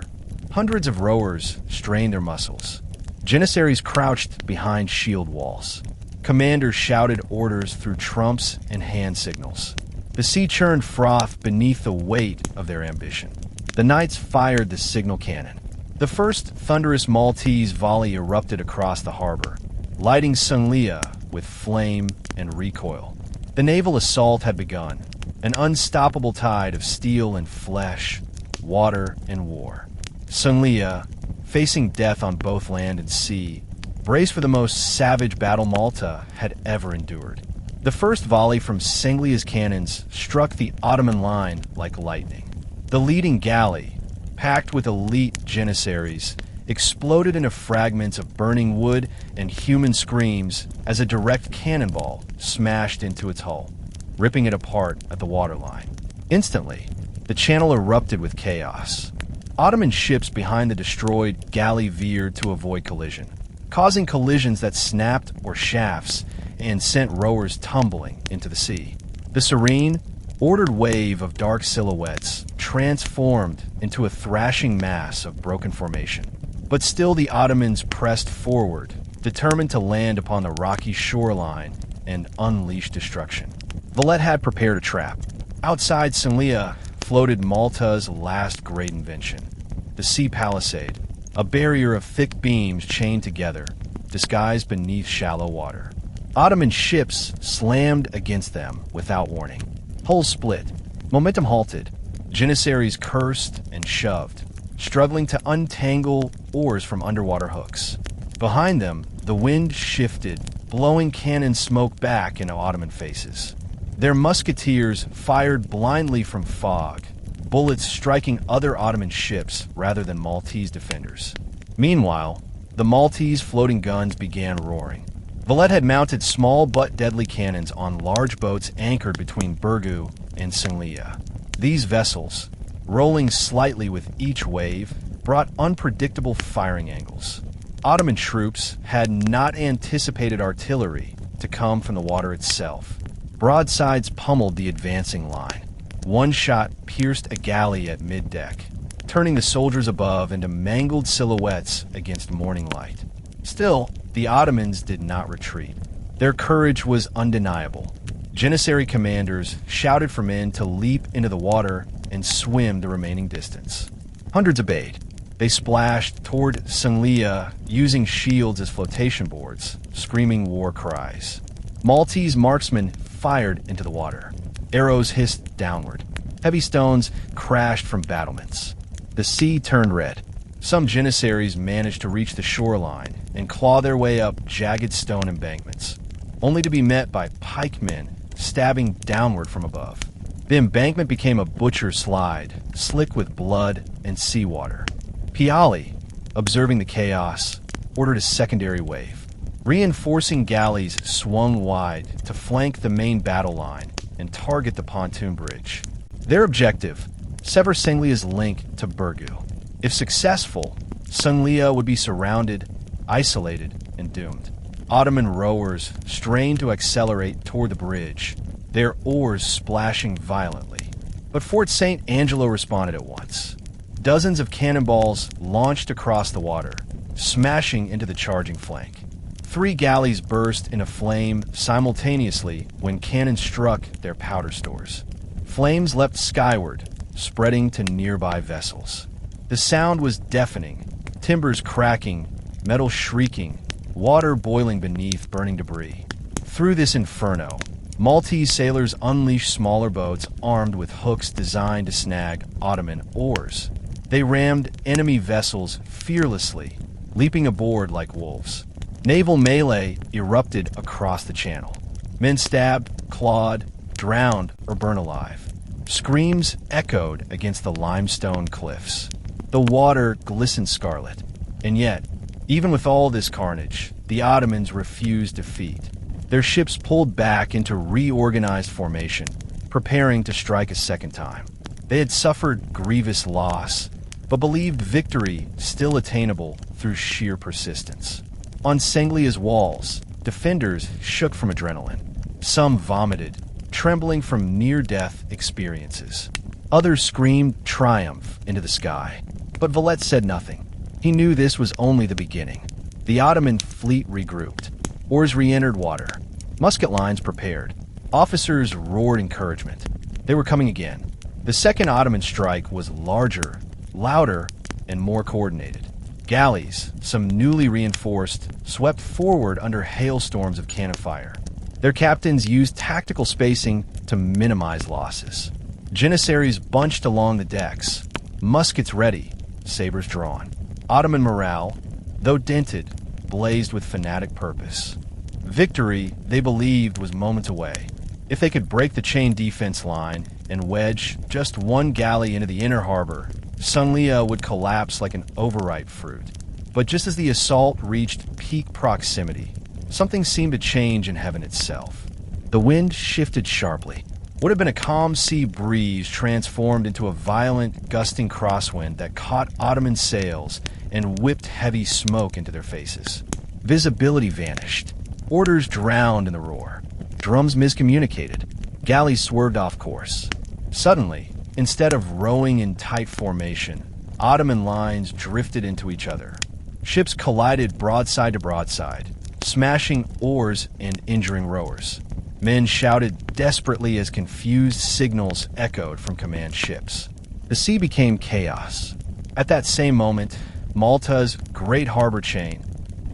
Hundreds of rowers strained their muscles. Janissaries crouched behind shield walls. Commanders shouted orders through trumps and hand signals. The sea churned froth beneath the weight of their ambition. The knights fired the signal cannon. The first thunderous Maltese volley erupted across the harbor, lighting Sunglia with flame and recoil. The naval assault had begun, an unstoppable tide of steel and flesh, water and war. Sunglia, facing death on both land and sea, braced for the most savage battle Malta had ever endured. The first volley from Singlia's cannons struck the Ottoman line like lightning. The leading galley, packed with elite janissaries, exploded into fragments of burning wood and human screams as a direct cannonball smashed into its hull, ripping it apart at the waterline. Instantly, the channel erupted with chaos. Ottoman ships behind the destroyed galley veered to avoid collision, causing collisions that snapped or shafts and sent rowers tumbling into the sea. The serene, ordered wave of dark silhouettes transformed into a thrashing mass of broken formation. But still the Ottomans pressed forward, determined to land upon the rocky shoreline and unleash destruction. Valette had prepared a trap. Outside Sunglia floated Malta's last great invention, the sea palisade, a barrier of thick beams chained together, disguised beneath shallow water. Ottoman ships slammed against them without warning. Hulls split. Momentum halted. Janissaries cursed and shoved, struggling to untangle oars from underwater hooks. Behind them, the wind shifted, blowing cannon smoke back into Ottoman faces. Their musketeers fired blindly from fog, bullets striking other Ottoman ships rather than Maltese defenders. Meanwhile, the Maltese floating guns began roaring. Valette had mounted small but deadly cannons on large boats anchored between Burgu and Singlia. These vessels, rolling slightly with each wave, brought unpredictable firing angles. Ottoman troops had not anticipated artillery to come from the water itself. Broadsides pummeled the advancing line. One shot pierced a galley at middeck, turning the soldiers above into mangled silhouettes against morning light. Still, the Ottomans did not retreat. Their courage was undeniable. Janissary commanders shouted for men to leap into the water and swim the remaining distance. Hundreds obeyed. They splashed toward Singlia using shields as flotation boards, screaming war cries. Maltese marksmen fired into the water. Arrows hissed downward. Heavy stones crashed from battlements. The sea turned red. Some Janissaries managed to reach the shoreline and claw their way up jagged stone embankments, only to be met by pikemen stabbing downward from above. The embankment became a butcher's slide, slick with blood and seawater. Piali, observing the chaos, ordered a secondary wave. Reinforcing galleys swung wide to flank the main battle line and target the pontoon bridge. Their objective, sever Singlia's link to Burgu. If successful, Singlia would be surrounded, isolated, and doomed. Ottoman rowers strained to accelerate toward the bridge, their oars splashing violently. But Fort St. Angelo responded at once. Dozens of cannonballs launched across the water, smashing into the charging flank. 3 galleys burst into flame simultaneously when cannon struck their powder stores. Flames leapt skyward, spreading to nearby vessels. The sound was deafening, timbers cracking, metal shrieking, water boiling beneath burning debris. Through this inferno, Maltese sailors unleashed smaller boats armed with hooks designed to snag Ottoman oars. They rammed enemy vessels fearlessly, leaping aboard like wolves. Naval melee erupted across the channel. Men stabbed, clawed, drowned, or burned alive. Screams echoed against the limestone cliffs. The water glistened scarlet. And yet, even with all this carnage, the Ottomans refused defeat. Their ships pulled back into reorganized formation, preparing to strike a second time. They had suffered grievous loss, but believed victory still attainable through sheer persistence. On Singlia's walls, defenders shook from adrenaline. Some vomited, trembling from near-death experiences. Others screamed triumph into the sky. But Valette said nothing. He knew this was only the beginning. The Ottoman fleet regrouped. Oars re-entered water. Musket lines prepared. Officers roared encouragement. They were coming again. The second Ottoman strike was larger, louder, and more coordinated. Galleys, some newly reinforced, swept forward under hailstorms of cannon fire. Their captains used tactical spacing to minimize losses. Janissaries bunched along the decks, muskets ready, sabers drawn. Ottoman morale, though dented, blazed with fanatic purpose. Victory, they believed, was moments away. If they could break the chain defense line and wedge just one galley into the inner harbor, Singlia would collapse like an overripe fruit. But just as the assault reached peak proximity, something seemed to change in heaven itself. The wind shifted sharply. What had been a calm sea breeze transformed into a violent, gusting crosswind that caught Ottoman sails and whipped heavy smoke into their faces. Visibility vanished. Orders drowned in the roar. Drums miscommunicated. Galleys swerved off course. Suddenly, instead of rowing in tight formation, Ottoman lines drifted into each other. Ships collided broadside to broadside, smashing oars and injuring rowers. Men shouted desperately as confused signals echoed from command ships. The sea became chaos. At that same moment, Malta's great harbor chain,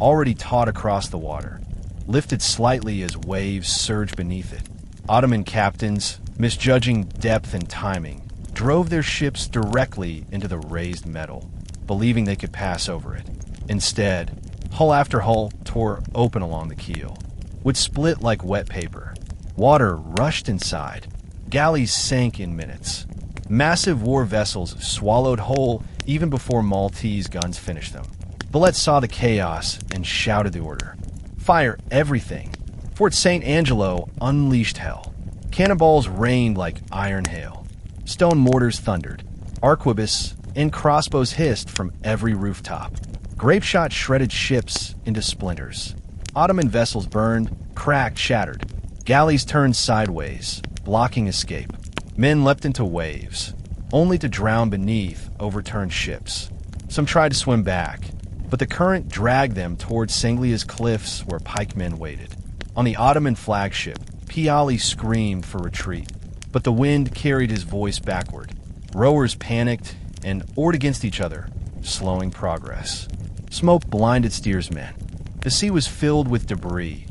already taut across the water, lifted slightly as waves surged beneath it. Ottoman captains, misjudging depth and timing, drove their ships directly into the raised metal, believing they could pass over it. Instead, hull after hull tore open along the keel, would split like wet paper. Water rushed inside. Galleys sank in minutes. Massive war vessels swallowed whole even before Maltese guns finished them. Valette saw the chaos and shouted the order. Fire everything! Fort St. Angelo unleashed hell. Cannonballs rained like iron hail. Stone mortars thundered. Arquebus and crossbows hissed from every rooftop. Grape shot shredded ships into splinters. Ottoman vessels burned, cracked, shattered. Galleys turned sideways, blocking escape. Men leapt into waves, only to drown beneath overturned ships. Some tried to swim back, but the current dragged them towards Sanglia's cliffs where pikemen waited. On the Ottoman flagship, Piali screamed for retreat, but the wind carried his voice backward. Rowers panicked and oared against each other, slowing progress. Smoke blinded steersmen. The sea was filled with debris,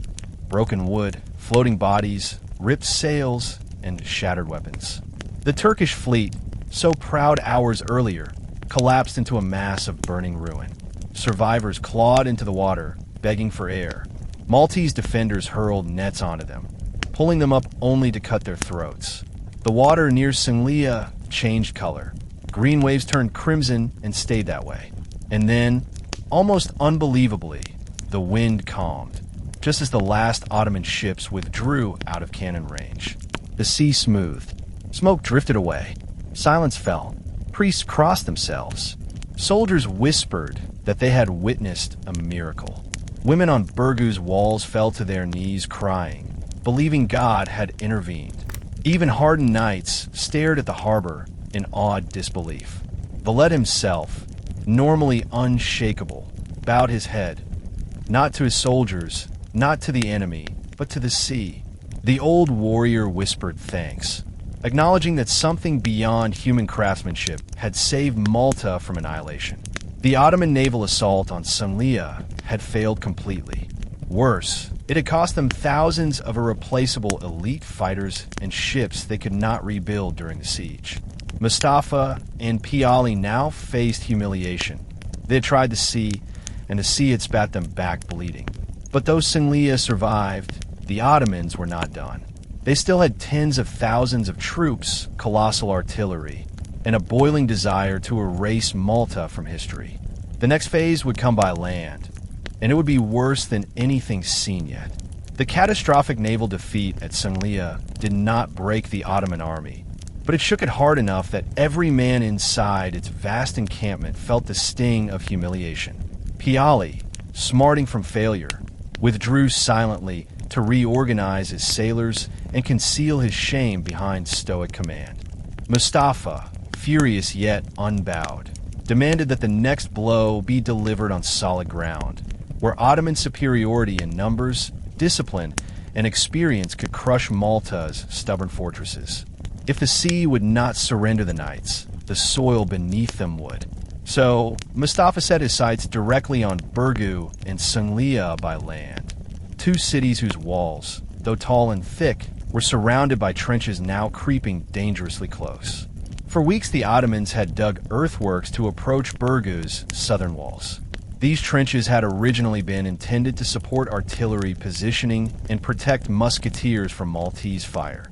broken wood, floating bodies, ripped sails, and shattered weapons. The Turkish fleet, so proud hours earlier, collapsed into a mass of burning ruin. Survivors clawed into the water, begging for air. Maltese defenders hurled nets onto them, pulling them up only to cut their throats. The water near Sanglia changed color. Green waves turned crimson and stayed that way. And then, almost unbelievably, the wind calmed, just as the last Ottoman ships withdrew out of cannon range. The sea smoothed. Smoke drifted away. Silence fell. Priests crossed themselves. Soldiers whispered that they had witnessed a miracle. Women on Burgu's walls fell to their knees crying, believing God had intervened. Even hardened knights stared at the harbor in awed disbelief. Valette himself, normally unshakable, bowed his head, not to his soldiers, not to the enemy, but to the sea. The old warrior whispered thanks, acknowledging that something beyond human craftsmanship had saved Malta from annihilation. The Ottoman naval assault on Sanglia had failed completely. Worse, it had cost them thousands of irreplaceable elite fighters and ships they could not rebuild during the siege. Mustafa and Piali now faced humiliation. They had tried the sea, and the sea had spat them back bleeding. But though Sanglia survived, the Ottomans were not done. They still had tens of thousands of troops, colossal artillery, and a boiling desire to erase Malta from history. The next phase would come by land, and it would be worse than anything seen yet. The catastrophic naval defeat at Sanglia did not break the Ottoman army, but it shook it hard enough that every man inside its vast encampment felt the sting of humiliation. Piali, smarting from failure, withdrew silently to reorganize his sailors and conceal his shame behind stoic command. Mustafa, furious yet unbowed, demanded that the next blow be delivered on solid ground, where Ottoman superiority in numbers, discipline, and experience could crush Malta's stubborn fortresses. If the sea would not surrender the knights, the soil beneath them would. So, Mustafa set his sights directly on Burgu and Sanglia by land, two cities whose walls, though tall and thick, were surrounded by trenches now creeping dangerously close. For weeks the Ottomans had dug earthworks to approach Burgu's southern walls. These trenches had originally been intended to support artillery positioning and protect musketeers from Maltese fire.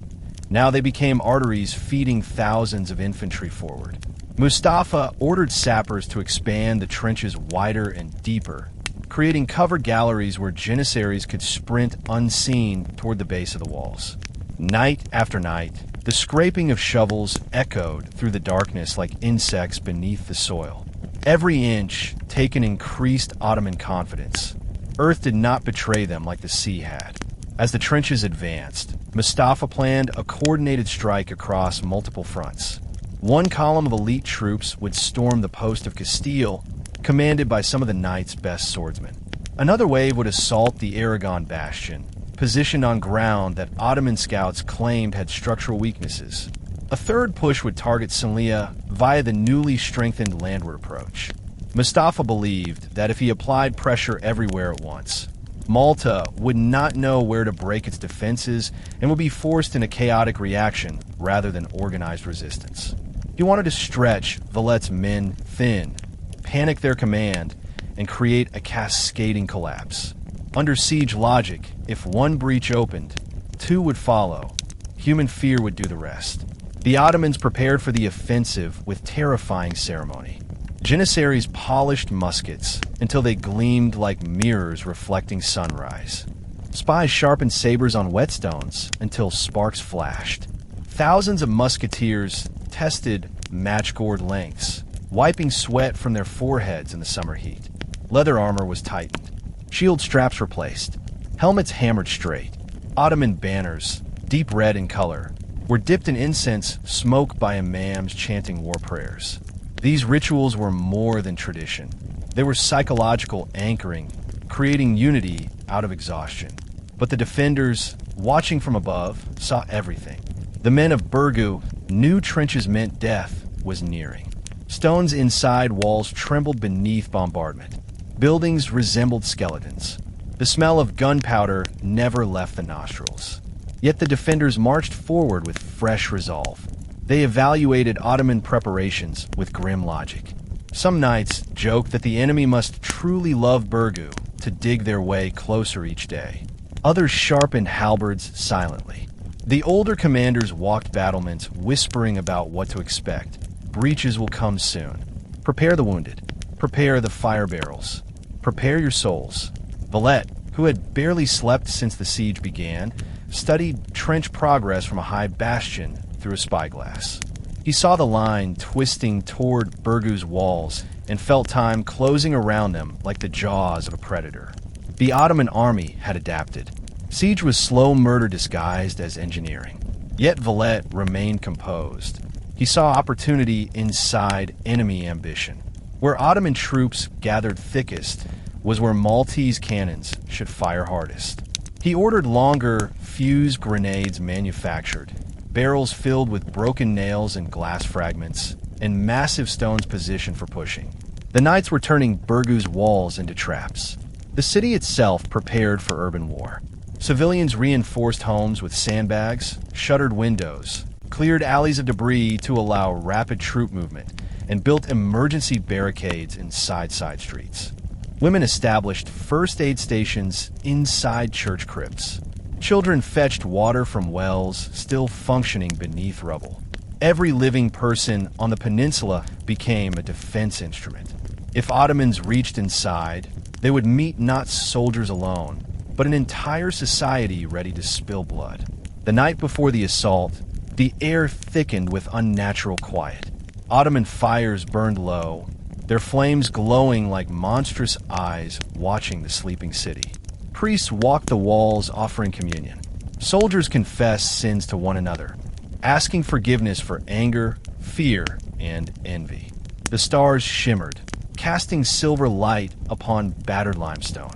Now they became arteries feeding thousands of infantry forward. Mustafa ordered sappers to expand the trenches wider and deeper, creating covered galleries where janissaries could sprint unseen toward the base of the walls. Night after night, the scraping of shovels echoed through the darkness like insects beneath the soil. Every inch taken increased Ottoman confidence. Earth did not betray them like the sea had. As the trenches advanced, Mustafa planned a coordinated strike across multiple fronts. One column of elite troops would storm the post of Castile, commanded by some of the knight's best swordsmen. Another wave would assault the Aragon bastion, positioned on ground that Ottoman scouts claimed had structural weaknesses. A third push would target Sanglia via the newly strengthened landward approach. Mustafa believed that if he applied pressure everywhere at once, Malta would not know where to break its defenses and would be forced in a chaotic reaction rather than organized resistance. He wanted to stretch Valette's men thin, panic their command, and create a cascading collapse. Under siege logic, if one breach opened, two would follow. Human fear would do the rest. The Ottomans prepared for the offensive with terrifying ceremony. Janissaries polished muskets until they gleamed like mirrors reflecting sunrise. Spies sharpened sabers on whetstones until sparks flashed. Thousands of musketeers tested match-gored lengths, wiping sweat from their foreheads in the summer heat. Leather armor was tightened, shield straps replaced, helmets hammered straight. Ottoman banners, deep red in color, were dipped in incense smoked by imams chanting war prayers. These rituals were more than tradition. They were psychological anchoring, creating unity out of exhaustion. But the defenders, watching from above, saw everything. The men of Burgu knew trenches meant death was nearing. Stones inside walls trembled beneath bombardment. Buildings resembled skeletons. The smell of gunpowder never left the nostrils. Yet the defenders marched forward with fresh resolve. They evaluated Ottoman preparations with grim logic. Some knights joked that the enemy must truly love Burgu to dig their way closer each day. Others sharpened halberds silently. The older commanders walked battlements whispering about what to expect. Breaches will come soon. Prepare the wounded. Prepare the fire barrels. Prepare your souls. Valette, who had barely slept since the siege began, studied trench progress from a high bastion through a spyglass. He saw the line twisting toward Burgu's walls and felt time closing around them like the jaws of a predator. The Ottoman army had adapted. Siege was slow murder disguised as engineering. Yet Valette remained composed. He saw opportunity inside enemy ambition. Where Ottoman troops gathered thickest was where Maltese cannons should fire hardest. He ordered longer fuse grenades manufactured, barrels filled with broken nails and glass fragments, and massive stones positioned for pushing. The knights were turning Burgu's walls into traps. The city itself prepared for urban war. Civilians reinforced homes with sandbags, shuttered windows, cleared alleys of debris to allow rapid troop movement, and built emergency barricades in side streets. Women established first aid stations inside church crypts. Children fetched water from wells still functioning beneath rubble. Every living person on the peninsula became a defense instrument. If Ottomans reached inside, they would meet not soldiers alone, but an entire society ready to spill blood. The night before the assault, the air thickened with unnatural quiet. Ottoman fires burned low, their flames glowing like monstrous eyes watching the sleeping city. Priests walked the walls offering communion. Soldiers confessed sins to one another, asking forgiveness for anger, fear, and envy. The stars shimmered, casting silver light upon battered limestone.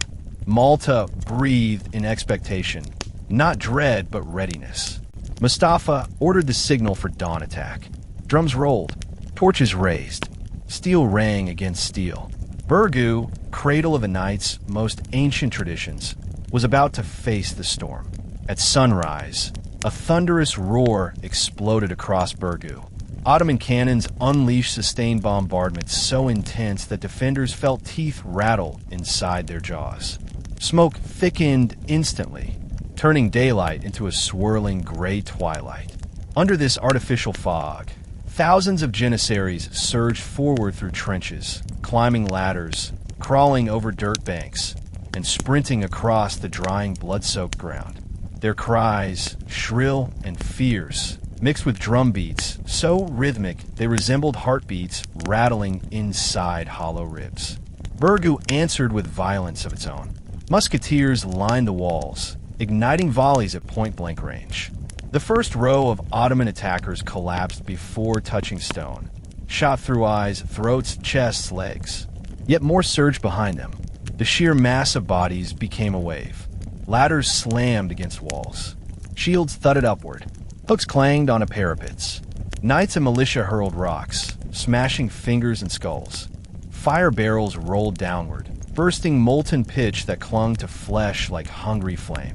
Malta breathed in expectation, not dread but readiness. Mustafa ordered the signal for dawn attack. Drums rolled, torches raised. Steel rang against steel. Burgu, cradle of the knight's most ancient traditions, was about to face the storm. At sunrise, a thunderous roar exploded across Burgu. Ottoman cannons unleashed sustained bombardments so intense that defenders felt teeth rattle inside their jaws. Smoke thickened instantly, turning daylight into a swirling gray twilight. Under this artificial fog, thousands of Janissaries surged forward through trenches, climbing ladders, crawling over dirt banks, and sprinting across the drying blood-soaked ground. Their cries, shrill and fierce, mixed with drum beats, so rhythmic they resembled heartbeats rattling inside hollow ribs. Burgu answered with violence of its own. Musketeers lined the walls, igniting volleys at point-blank range. The first row of Ottoman attackers collapsed before touching stone, shot through eyes, throats, chests, legs. Yet more surged behind them. The sheer mass of bodies became a wave. Ladders slammed against walls. Shields thudded upward. Hooks clanged on parapets. Knights and militia hurled rocks, smashing fingers and skulls. Fire barrels rolled downward, bursting molten pitch that clung to flesh like hungry flame.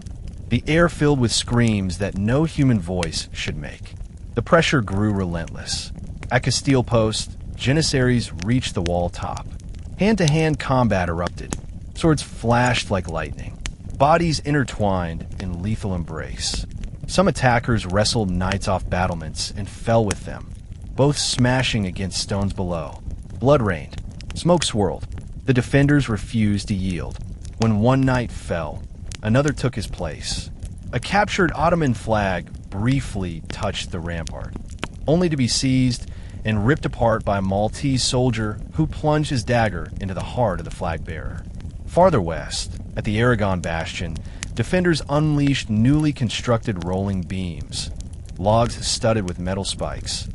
The air filled with screams that no human voice should make. The pressure grew relentless. At Castile Post, Janissaries reached the wall top. Hand-to-hand combat erupted. Swords flashed like lightning. Bodies intertwined in lethal embrace. Some attackers wrestled knights off battlements and fell with them, both smashing against stones below. Blood rained. Smoke swirled. The defenders refused to yield. When one knight fell, another took his place. A captured Ottoman flag briefly touched the rampart, only to be seized and ripped apart by a Maltese soldier who plunged his dagger into the heart of the flag bearer. Farther west, at the Aragon Bastion, defenders unleashed newly constructed rolling beams. Logs studded with metal spikes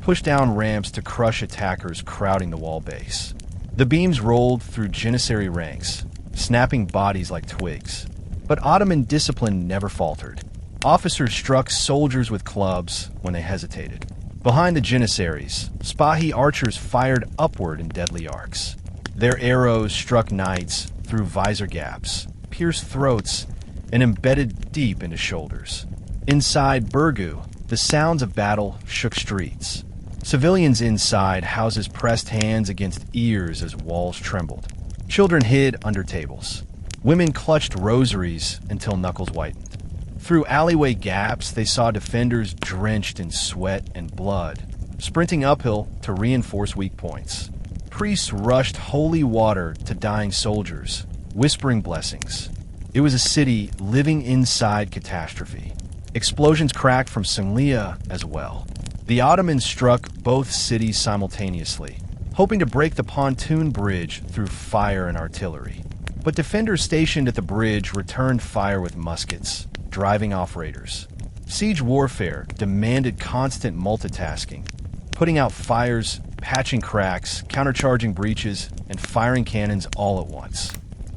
pushed down ramps to crush attackers crowding the wall base. The beams rolled through Janissary ranks, snapping bodies like twigs. But Ottoman discipline never faltered. Officers struck soldiers with clubs when they hesitated. Behind the Janissaries, Spahi archers fired upward in deadly arcs. Their arrows struck knights through visor gaps, pierced throats, and embedded deep into shoulders. Inside Burgu, the sounds of battle shook streets. Civilians inside houses pressed hands against ears as walls trembled. Children hid under tables. Women clutched rosaries until knuckles whitened. Through alleyway gaps, they saw defenders drenched in sweat and blood, sprinting uphill to reinforce weak points. Priests rushed holy water to dying soldiers, whispering blessings. It was a city living inside catastrophe. Explosions cracked from Sanglia as well. The Ottomans struck both cities simultaneously, hoping to break the pontoon bridge through fire and artillery. But defenders stationed at the bridge returned fire with muskets, driving off raiders. Siege warfare demanded constant multitasking, putting out fires, patching cracks, countercharging breaches, and firing cannons all at once.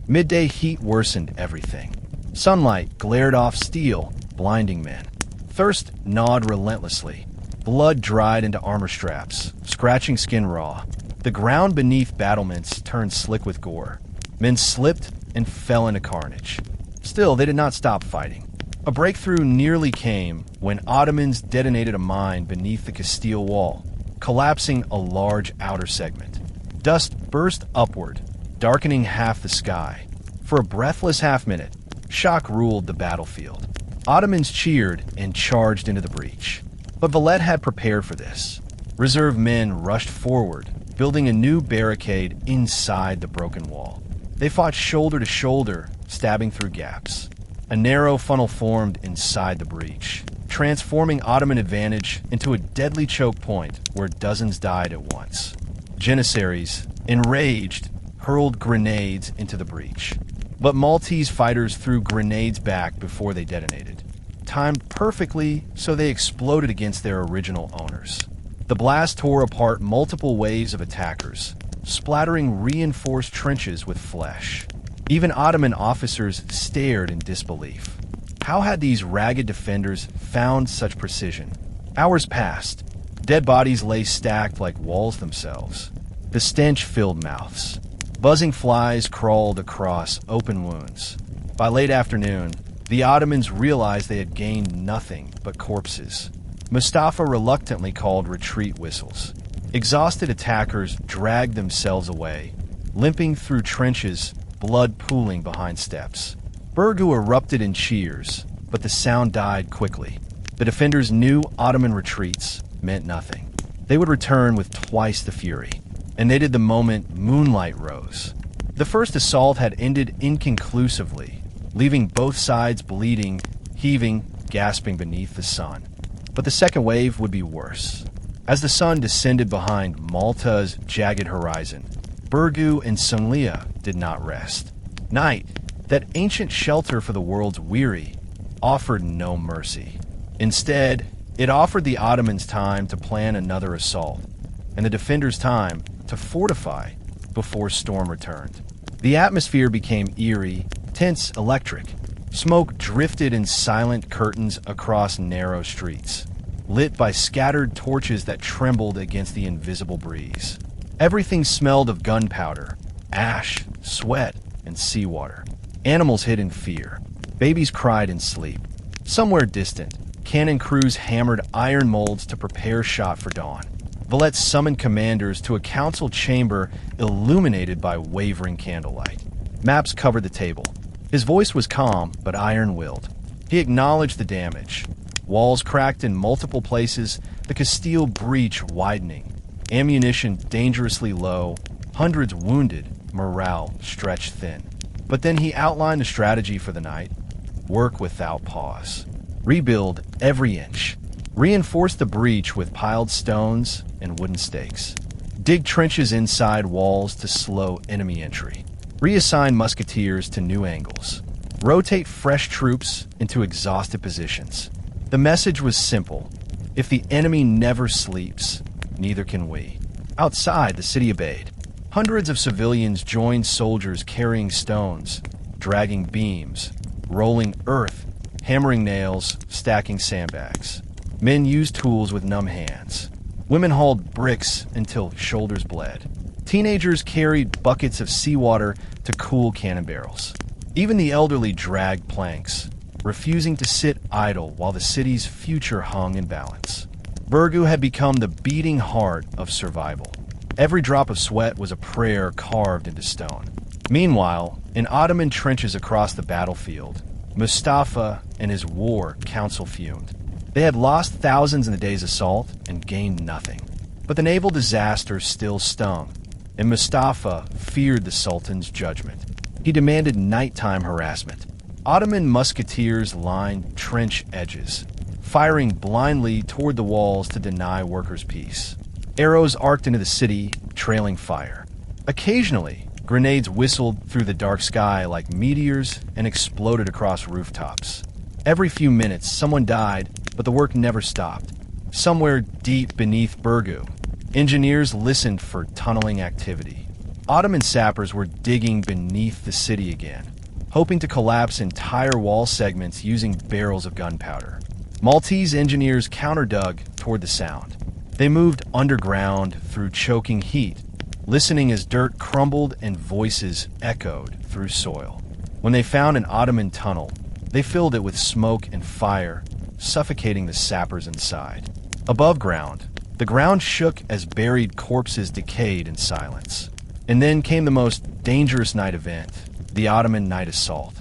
Midday heat worsened everything. Sunlight glared off steel, blinding men. Thirst gnawed relentlessly. Blood dried into armor straps, scratching skin raw. The ground beneath battlements turned slick with gore. Men slipped and fell into carnage. Still, they did not stop fighting. A breakthrough nearly came when Ottomans detonated a mine beneath the Castile wall, collapsing a large outer segment. Dust burst upward, darkening half the sky. For a breathless half-minute, shock ruled the battlefield. Ottomans cheered and charged into the breach. But Valette had prepared for this. Reserve men rushed forward, building a new barricade inside the broken wall. They fought shoulder to shoulder, stabbing through gaps. A narrow funnel formed inside the breach, transforming Ottoman advantage into a deadly choke point where dozens died at once. Janissaries, enraged, hurled grenades into the breach. But Maltese fighters threw grenades back before they detonated, timed perfectly so they exploded against their original owners. The blast tore apart multiple waves of attackers, splattering reinforced trenches with flesh. Even Ottoman officers stared in disbelief. How had these ragged defenders found such precision? Hours passed. Dead bodies lay stacked like walls themselves. The stench filled mouths. Buzzing flies crawled across open wounds. By late afternoon, the Ottomans realized they had gained nothing but corpses. Mustafa reluctantly called retreat whistles. Exhausted attackers dragged themselves away, limping through trenches, blood pooling behind steps. Burgu erupted in cheers, but the sound died quickly. The defenders knew Ottoman retreats meant nothing. They would return with twice the fury. And they did the moment moonlight rose. The first assault had ended inconclusively, leaving both sides bleeding, heaving, gasping beneath the sun. But the second wave would be worse. As the sun descended behind Malta's jagged horizon, Burgu and Sanglia did not rest. Night, that ancient shelter for the world's weary, offered no mercy. Instead, it offered the Ottomans time to plan another assault, and the defenders time to fortify before storm returned. The atmosphere became eerie, tense, electric. Smoke drifted in silent curtains across narrow streets, lit by scattered torches that trembled against the invisible breeze. Everything smelled of gunpowder, ash, sweat, and seawater. Animals hid in fear. Babies cried in sleep. Somewhere distant, cannon crews hammered iron molds to prepare shot for dawn. Valette summoned commanders to a council chamber illuminated by wavering candlelight. Maps covered the table. His voice was calm, but iron-willed. He acknowledged the damage. Walls cracked in multiple places, the Castile breach widening. Ammunition dangerously low, hundreds wounded, morale stretched thin. But then he outlined a strategy for the night. Work without pause. Rebuild every inch. Reinforce the breach with piled stones and wooden stakes. Dig trenches inside walls to slow enemy entry. Reassign musketeers to new angles. Rotate fresh troops into exhausted positions. The message was simple. If the enemy never sleeps, neither can we. Outside, the city obeyed. Hundreds of civilians joined soldiers carrying stones, dragging beams, rolling earth, hammering nails, stacking sandbags. Men used tools with numb hands. Women hauled bricks until shoulders bled. Teenagers carried buckets of seawater to cool cannon barrels. Even the elderly dragged planks, refusing to sit idle while the city's future hung in balance. Burgu had become the beating heart of survival. Every drop of sweat was a prayer carved into stone. Meanwhile, in Ottoman trenches across the battlefield, Mustafa and his war council fumed. They had lost thousands in the day's assault and gained nothing. But the naval disaster still stung, and Mustafa feared the Sultan's judgment. He demanded nighttime harassment. Ottoman musketeers lined trench edges, firing blindly toward the walls to deny workers peace. Arrows arced into the city, trailing fire. Occasionally, grenades whistled through the dark sky like meteors and exploded across rooftops. Every few minutes, someone died, but the work never stopped. Somewhere deep beneath Burgu, engineers listened for tunneling activity. Ottoman sappers were digging beneath the city again, hoping to collapse entire wall segments using barrels of gunpowder. Maltese engineers counterdug toward the sound. They moved underground through choking heat, listening as dirt crumbled and voices echoed through soil. When they found an Ottoman tunnel, they filled it with smoke and fire, suffocating the sappers inside. Above ground, the ground shook as buried corpses decayed in silence. And then came the most dangerous night event, the Ottoman night assault.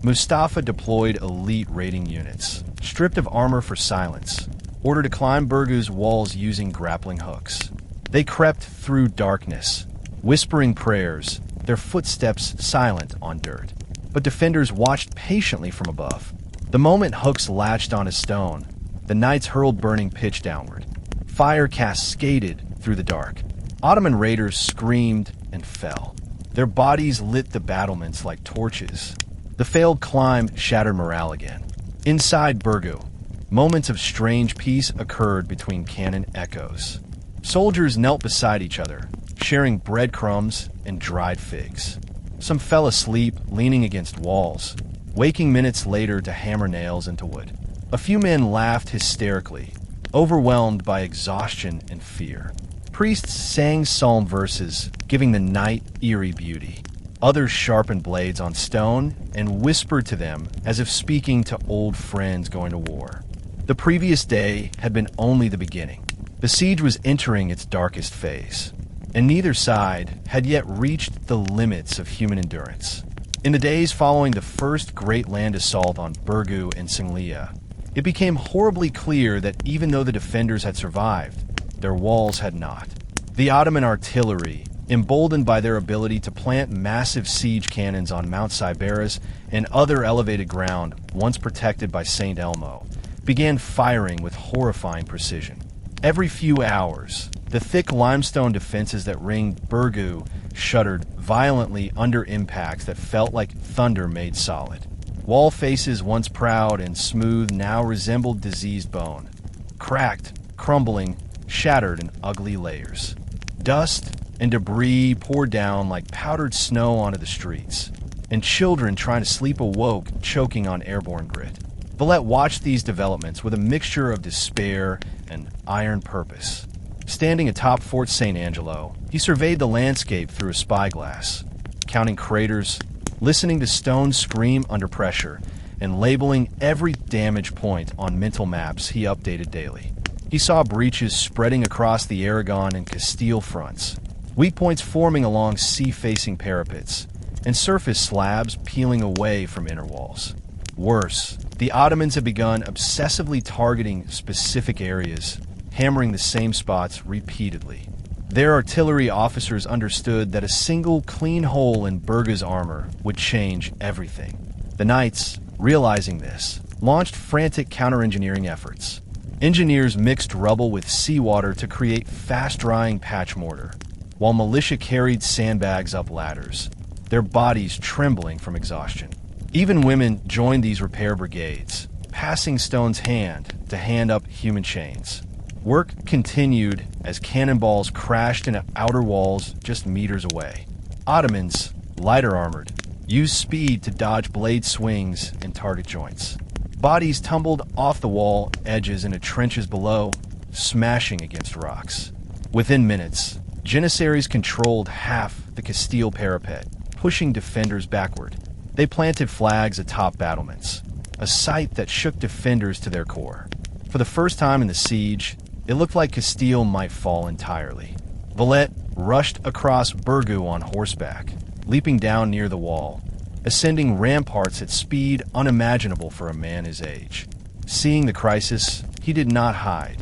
Mustafa deployed elite raiding units, stripped of armor for silence, ordered to climb Burgu's walls using grappling hooks. They crept through darkness, whispering prayers, their footsteps silent on dirt. But defenders watched patiently from above. The moment hooks latched on a stone, the knights hurled burning pitch downward. Fire cascaded through the dark. Ottoman raiders screamed and fell. Their bodies lit the battlements like torches. The failed climb shattered morale again. Inside Burgu, moments of strange peace occurred between cannon echoes. Soldiers knelt beside each other, sharing breadcrumbs and dried figs. Some fell asleep, leaning against walls, waking minutes later to hammer nails into wood. A few men laughed hysterically, overwhelmed by exhaustion and fear. Priests sang psalm verses, giving the night eerie beauty. Others sharpened blades on stone and whispered to them as if speaking to old friends going to war. The previous day had been only the beginning. The siege was entering its darkest phase, and neither side had yet reached the limits of human endurance. In the days following the first great land assault on Burgu and Singlia, it became horribly clear that even though the defenders had survived, their walls had not. The Ottoman artillery, emboldened by their ability to plant massive siege cannons on Mount Sybaris and other elevated ground once protected by St. Elmo, began firing with horrifying precision. Every few hours, the thick limestone defenses that ringed Burgu shuddered violently under impacts that felt like thunder made solid. Wall faces once proud and smooth now resembled diseased bone, cracked, crumbling, shattered in ugly layers. Dust and debris poured down like powdered snow onto the streets, and children trying to sleep awoke, choking on airborne grit. Valette watched these developments with a mixture of despair and iron purpose. Standing atop Fort St. Angelo, he surveyed the landscape through a spyglass. counting craters, listening to stones scream under pressure, and labeling every damage point on mental maps he updated daily. He saw breaches spreading across the Aragon and Castile fronts, weak points forming along sea-facing parapets, and surface slabs peeling away from inner walls. Worse, the Ottomans had begun obsessively targeting specific areas, hammering the same spots repeatedly. Their artillery officers understood that a single clean hole in Berga's armor would change everything. The knights, realizing this, launched frantic counter-engineering efforts. Engineers mixed rubble with seawater to create fast-drying patch mortar, while militia carried sandbags up ladders, their bodies trembling from exhaustion. Even women joined these repair brigades, passing stones hand to hand up human chains. Work continued as cannonballs crashed into outer walls just meters away. Ottomans, lighter armored, used speed to dodge blade swings and target joints. Bodies tumbled off the wall edges into trenches below, smashing against rocks. Within minutes, Janissaries controlled half the Castile parapet, pushing defenders backward. They planted flags atop battlements, a sight that shook defenders to their core. For the first time in the siege, it looked like Castile might fall entirely. Valette rushed across Burgoo on horseback, leaping down near the wall, ascending ramparts at speed unimaginable for a man his age. Seeing the crisis, he did not hide.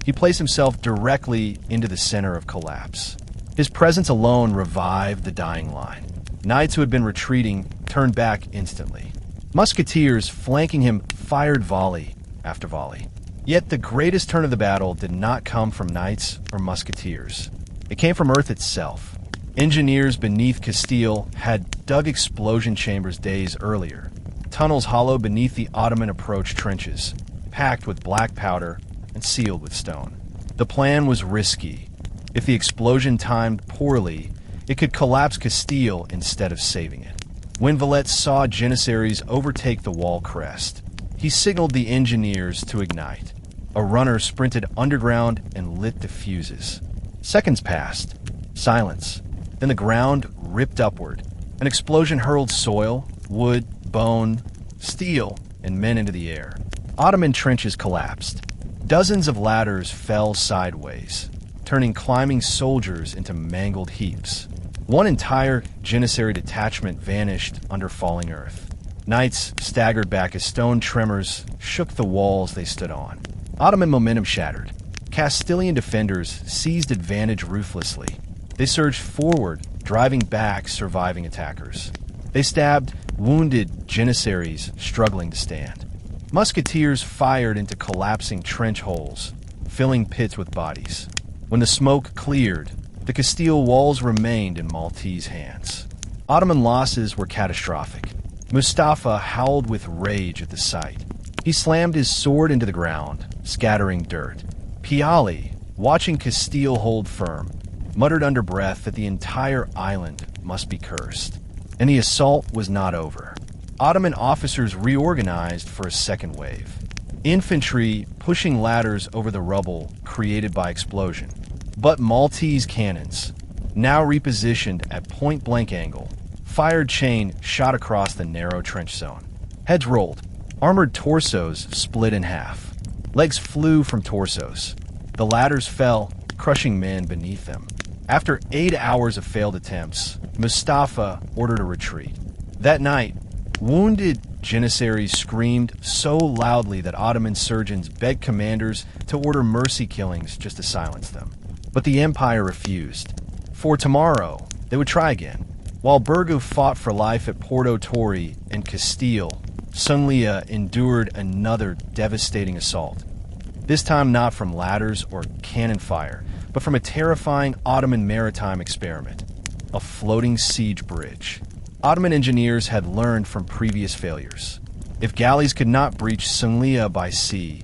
He placed himself directly into the center of collapse. His presence alone revived the dying line. Knights who had been retreating turned back instantly. Musketeers flanking him fired volley after volley. Yet the greatest turn of the battle did not come from knights or musketeers. It came from Earth itself. Engineers beneath Castile had dug explosion chambers days earlier, tunnels hollowed beneath the Ottoman approach trenches, packed with black powder and sealed with stone. The plan was risky. If the explosion timed poorly, it could collapse Castile instead of saving it. When Valette saw Janissaries overtake the wall crest, he signaled the engineers to ignite. A runner sprinted underground and lit the fuses. Seconds passed. Silence. Then the ground ripped upward. An explosion hurled soil, wood, bone, steel, and men into the air. Ottoman trenches collapsed. Dozens of ladders fell sideways, turning climbing soldiers into mangled heaps. One entire Janissary detachment vanished under falling earth. Knights staggered back as stone tremors shook the walls they stood on. Ottoman momentum shattered. Castilian defenders seized advantage ruthlessly. They surged forward, driving back surviving attackers. They stabbed wounded Janissaries struggling to stand. Musketeers fired into collapsing trench holes, filling pits with bodies. When the smoke cleared, the Castile walls remained in Maltese hands. Ottoman losses were catastrophic. Mustafa howled with rage at the sight. He slammed his sword into the ground, scattering dirt. Piali, watching Castile hold firm, muttered under breath that the entire island must be cursed. And the assault was not over. Ottoman officers reorganized for a second wave. Infantry pushing ladders over the rubble created by explosion. But Maltese cannons, now repositioned at point-blank angle, fired chain shot across the narrow trench zone. Heads rolled. Armored torsos split in half. Legs flew from torsos. The ladders fell, crushing men beneath them. After 8 hours of failed attempts, Mustafa ordered a retreat. That night, wounded Janissaries screamed so loudly that Ottoman surgeons begged commanders to order mercy killings just to silence them. But the empire refused. For tomorrow, they would try again. While Burgoo fought for life at Porto Torre and Castile, Sunglia endured another devastating assault. This time not from ladders or cannon fire, but from a terrifying Ottoman maritime experiment, a floating siege bridge. Ottoman engineers had learned from previous failures. If galleys could not breach Sunglia by sea,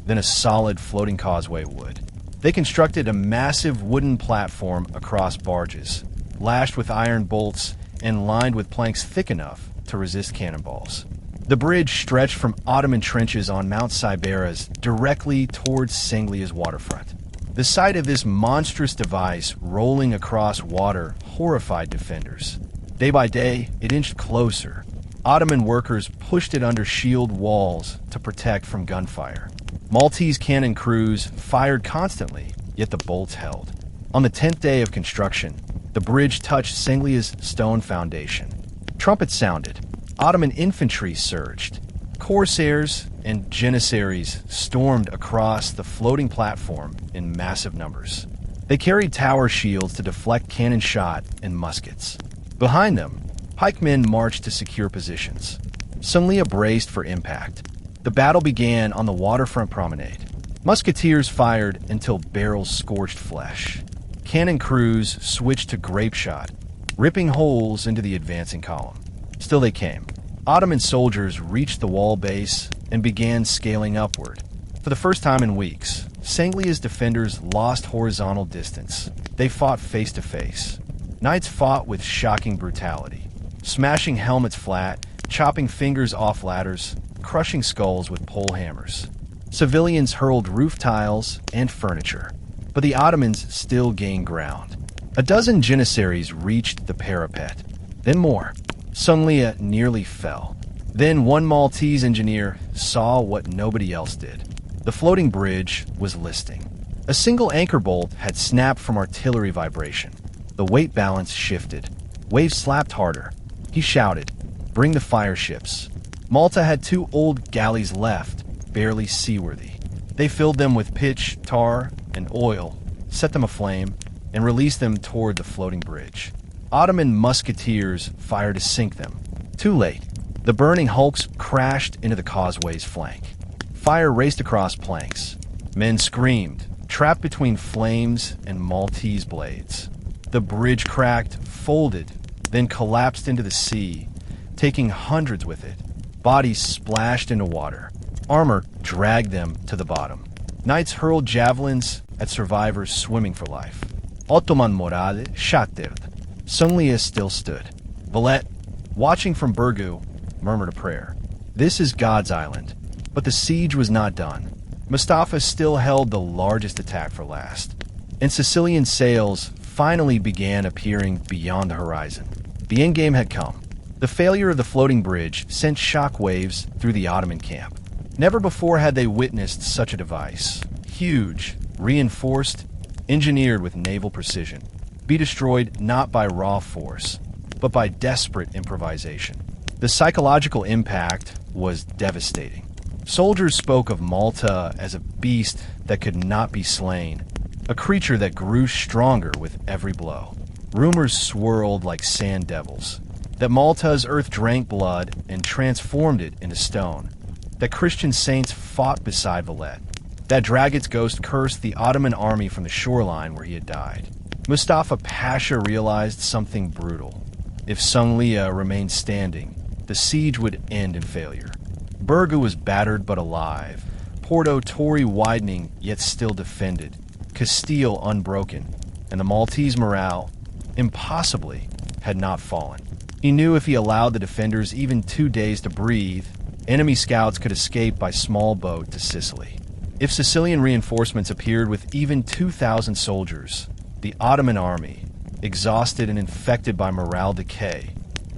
then a solid floating causeway would. They constructed a massive wooden platform across barges, lashed with iron bolts and lined with planks thick enough to resist cannonballs. The bridge stretched from Ottoman trenches on Mount Siberas directly towards Sanglia's waterfront. The sight of this monstrous device rolling across water horrified defenders. Day by day, it inched closer. Ottoman workers pushed it under shield walls to protect from gunfire. Maltese cannon crews fired constantly, yet the bolts held. On the 10th day of construction, the bridge touched Sanglia's stone foundation. Trumpets sounded. Ottoman infantry surged. Corsairs and janissaries stormed across the floating platform in massive numbers. They carried tower shields to deflect cannon shot and muskets. Behind them, pikemen marched to secure positions. Sanglia braced for impact. The battle began on the waterfront promenade. Musketeers fired until barrels scorched flesh. Cannon crews switched to grape shot, ripping holes into the advancing column. Still they came. Ottoman soldiers reached the wall base and began scaling upward. For the first time in weeks, Sanglia's defenders lost horizontal distance. They fought face to face. Knights fought with shocking brutality, smashing helmets flat, chopping fingers off ladders, crushing skulls with pole hammers. Civilians hurled roof tiles and furniture, but the Ottomans still gained ground. A dozen janissaries reached the parapet, then more. Sanglia nearly fell. Then one Maltese engineer saw what nobody else did. The floating bridge was listing. A single anchor bolt had snapped from artillery vibration. The weight balance shifted. Waves slapped harder. He shouted, "Bring the fire ships." Malta had 2 old galleys left, barely seaworthy. They filled them with pitch, tar, and oil, set them aflame, and released them toward the floating bridge. Ottoman musketeers fired to sink them. Too late. The burning hulks crashed into the causeway's flank. Fire raced across planks. Men screamed, trapped between flames and Maltese blades. The bridge cracked, folded, then collapsed into the sea, taking hundreds with it. Bodies splashed into water. Armor dragged them to the bottom. Knights hurled javelins at survivors swimming for life. Ottoman morale shattered. Sanglia still stood. Valette, watching from Burgu, murmured a prayer. This is God's island. But the siege was not done. Mustafa still held the largest attack for last. And Sicilian sails finally began appearing beyond the horizon. The endgame had come. The failure of the floating bridge sent shockwaves through the Ottoman camp. Never before had they witnessed such a device. Huge, reinforced, engineered with naval precision. Be destroyed not by raw force, but by desperate improvisation. The psychological impact was devastating. Soldiers spoke of Malta as a beast that could not be slain, a creature that grew stronger with every blow. Rumors swirled like sand devils, that Malta's earth drank blood and transformed it into stone, that Christian saints fought beside Valette, that Draget's ghost cursed the Ottoman army from the shoreline where he had died. Mustafa Pasha realized something brutal. If Sanglia remained standing, the siege would end in failure. Burgu was battered but alive, Porto Torre widening yet still defended, Castile unbroken, and the Maltese morale, impossibly, had not fallen. He knew if he allowed the defenders even 2 days to breathe, enemy scouts could escape by small boat to Sicily. If Sicilian reinforcements appeared with even 2,000 soldiers, the Ottoman army, exhausted and infected by morale decay,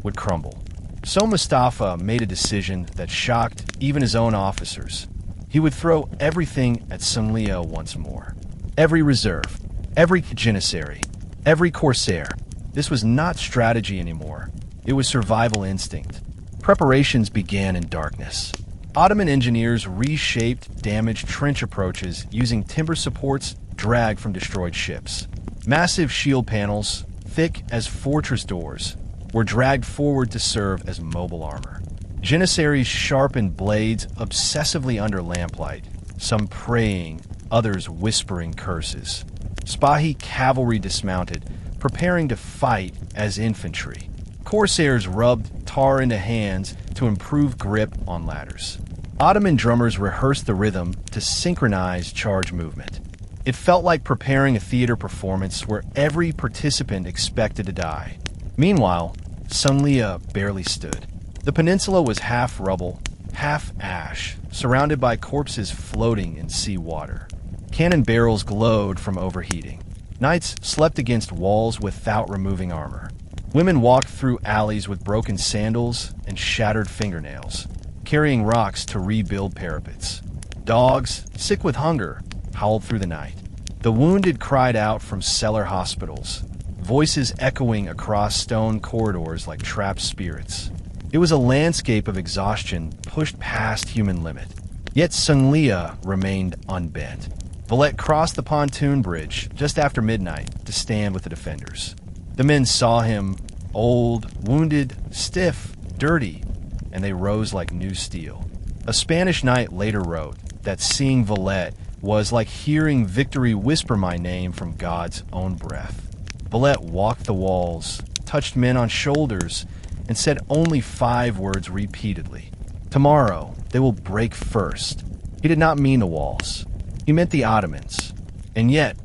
would crumble. So Mustafa made a decision that shocked even his own officers. He would throw everything at Sanglia once more. Every reserve, every janissary, every corsair. This was not strategy anymore. It was survival instinct. Preparations began in darkness. Ottoman engineers reshaped damaged trench approaches using timber supports dragged from destroyed ships. Massive shield panels, thick as fortress doors, were dragged forward to serve as mobile armor. Janissaries sharpened blades obsessively under lamplight, some praying, others whispering curses. Spahi cavalry dismounted, preparing to fight as infantry. Corsairs rubbed tar into hands to improve grip on ladders. Ottoman drummers rehearsed the rhythm to synchronize charge movement. It felt like preparing a theater performance where every participant expected to die. Meanwhile, Sanglia barely stood. The peninsula was half rubble, half ash, surrounded by corpses floating in sea water. Cannon barrels glowed from overheating. Knights slept against walls without removing armor. Women walked through alleys with broken sandals and shattered fingernails, carrying rocks to rebuild parapets. Dogs, sick with hunger, howled through the night. The wounded cried out from cellar hospitals, voices echoing across stone corridors like trapped spirits. It was a landscape of exhaustion pushed past human limit. Yet Sunglia remained unbent. Valette crossed the pontoon bridge just after midnight to stand with the defenders. The men saw him, old, wounded, stiff, dirty, and they rose like new steel. A Spanish knight later wrote that seeing Valette was like hearing victory whisper my name from God's own breath. Valette walked the walls, touched men on shoulders, and said only 5 words repeatedly. Tomorrow, they will break first. He did not mean the walls. He meant the Ottomans. And yet,